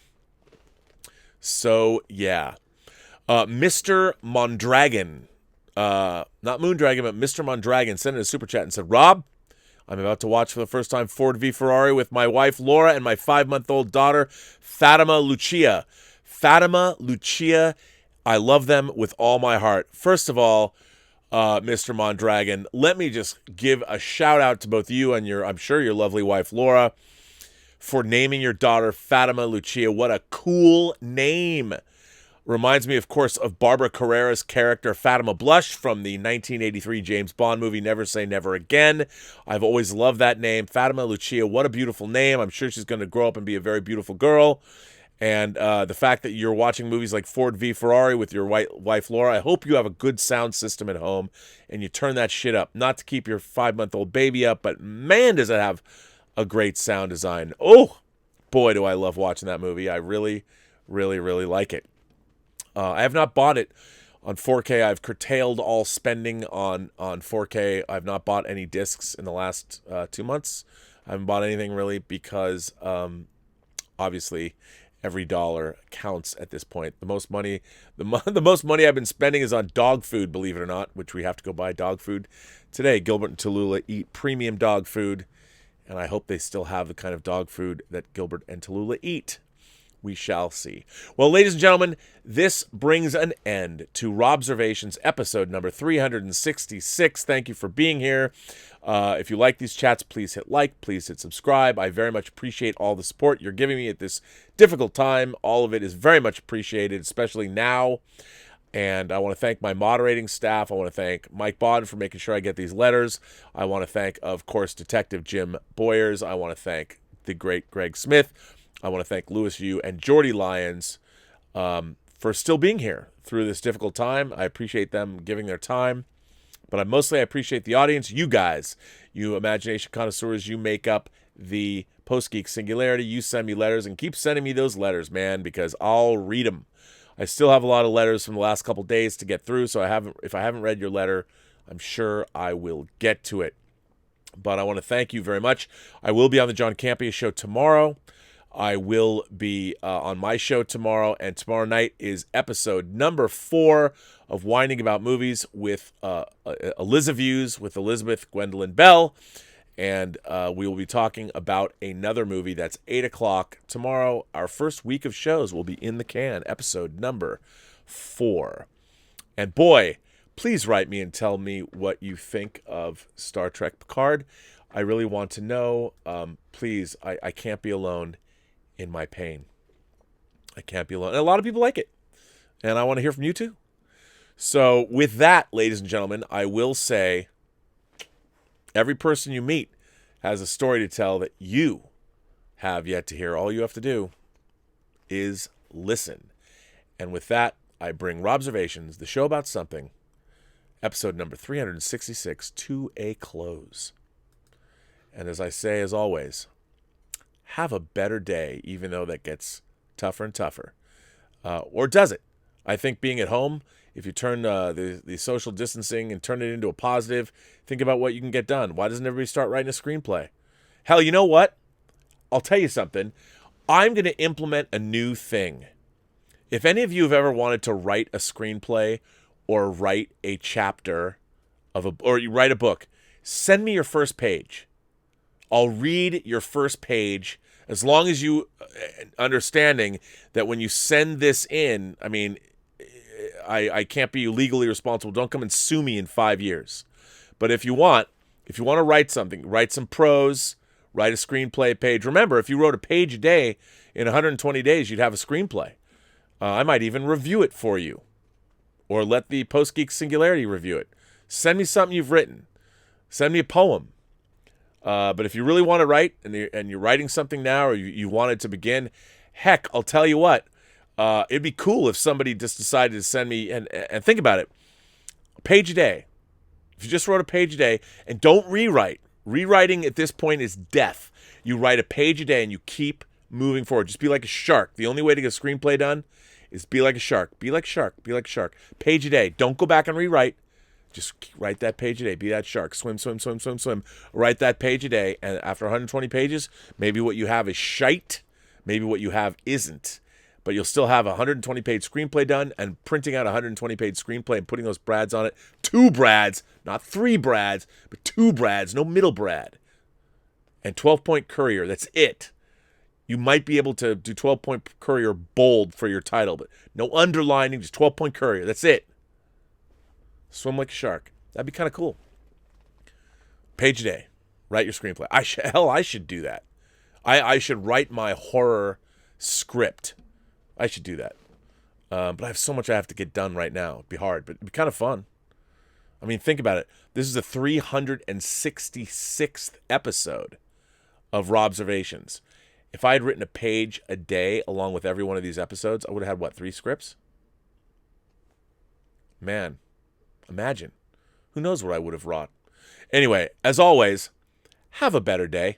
yeah. Mr. Mondragon, not Moondragon, but Mr. Mondragon sent in a super chat and said, Rob, I'm about to watch for the first time Ford v Ferrari with my wife Laura and my 5-month-old daughter Fatima Lucia. Fatima, Lucia, I love them with all my heart. First of all, Mr. Mondragon, let me just give a shout out to both you and I'm sure your lovely wife Laura for naming your daughter Fatima Lucia. What a cool name. Reminds me, of course, of Barbara Carrera's character Fatima Blush from the 1983 James Bond movie Never Say Never Again. I've always loved that name. Fatima Lucia, what a beautiful name. I'm sure she's going to grow up and be a very beautiful girl. And the fact that you're watching movies like Ford v Ferrari with your wife Laura, I hope you have a good sound system at home and you turn that shit up. Not to keep your 5-month-old baby up, but man, does it have a great sound design. Oh, boy, do I love watching that movie. I really, really, really like it. I have not bought it on 4K. I've curtailed all spending on 4K. I've not bought any discs in the last 2 months. I haven't bought anything really because obviously every dollar counts at this point. The most money I've been spending is on dog food, believe it or not, which we have to go buy dog food today. Gilbert and Tallulah eat premium dog food, and I hope they still have the kind of dog food that Gilbert and Tallulah eat. We shall see. Well, ladies and gentlemen, this brings an end to Robservations episode number 366. Thank you for being here. If you like these chats, please hit like, please hit subscribe. I very much appreciate all the support you're giving me at this difficult time. All of it is very much appreciated, especially now. And I want to thank my moderating staff. I want to thank Mike Bodden for making sure I get these letters. I want to thank, of course, Detective Jim Boyers. I want to thank the great Greg Smith. I want to thank Louis Yu and Jordy Lyons for still being here through this difficult time. I appreciate them giving their time. But I appreciate the audience, you guys, you imagination connoisseurs. You make up the Post-Geek Singularity. You send me letters and keep sending me those letters, man, because I'll read them. I still have a lot of letters from the last couple days to get through, so if I haven't read your letter, I'm sure I will get to it. But I want to thank you very much. I will be on the John Campea show tomorrow. I will be on my show tomorrow, and tomorrow night is episode number 4 of Whining About Movies with Elizaviews with Elizabeth Gwendolyn Bell. And we will be talking about another movie that's 8 o'clock tomorrow. Our first week of shows will be in the can, episode number 4. And boy, please write me and tell me what you think of Star Trek Picard. I really want to know. Please, I can't be alone in my pain. I can't be alone. And a lot of people like it. And I want to hear from you too. So with that, ladies and gentlemen, I will say every person you meet has a story to tell that you have yet to hear. All you have to do is listen. And with that, I bring Robservations, the show about something, episode number 366, to a close. And as I say, as always, have a better day, even though that gets tougher and tougher. Or does it? I think being at home, if you turn the social distancing and turn it into a positive, think about what you can get done. Why doesn't everybody start writing a screenplay? Hell, you know what? I'll tell you something. I'm going to implement a new thing. If any of you have ever wanted to write a screenplay or write a chapter or you write a book, send me your first page. I'll read your first page as long as you understanding that when you send this in, I mean, I can't be legally responsible. Don't come and sue me in 5 years. But if you want to write something, write some prose, write a screenplay page. Remember, if you wrote a page a day in 120 days, you'd have a screenplay. I might even review it for you, or let the Post-Geek Singularity review it. Send me something you've written. Send me a poem. But if you really want to write, and you're writing something now, or you wanted to begin, heck, I'll tell you what. It'd be cool if somebody just decided to send me, and think about it, a page a day. If you just wrote a page a day, and don't rewrite. Rewriting at this point is death. You write a page a day, and you keep moving forward. Just be like a shark. The only way to get a screenplay done is be like a shark. Be like a shark. Be like a shark. Page a day. Don't go back and rewrite. Just write that page a day. Be that shark. Swim, swim, swim, swim, swim. Write that page a day, and after 120 pages, maybe what you have is shite. Maybe what you have isn't. But you'll still have a 120-page screenplay done, and printing out a 120-page screenplay and putting those Brads on it. 2 Brads, not 3 Brads, but 2 Brads, no middle Brad. And 12-point courier, that's it. You might be able to do 12-point courier bold for your title, but no underlining, just 12-point courier, that's it. Swim like a shark. That'd be kind of cool. Page a day. Write your screenplay. I should do that. I should write my horror script. I should do that. But I have so much I have to get done right now. It'd be hard, but it'd be kind of fun. I mean, think about it. This is the 366th episode of Robservations. If I had written a page a day along with every one of these episodes, I would have had, what, 3 scripts? Man, imagine. Who knows what I would have wrought. Anyway, as always, have a better day.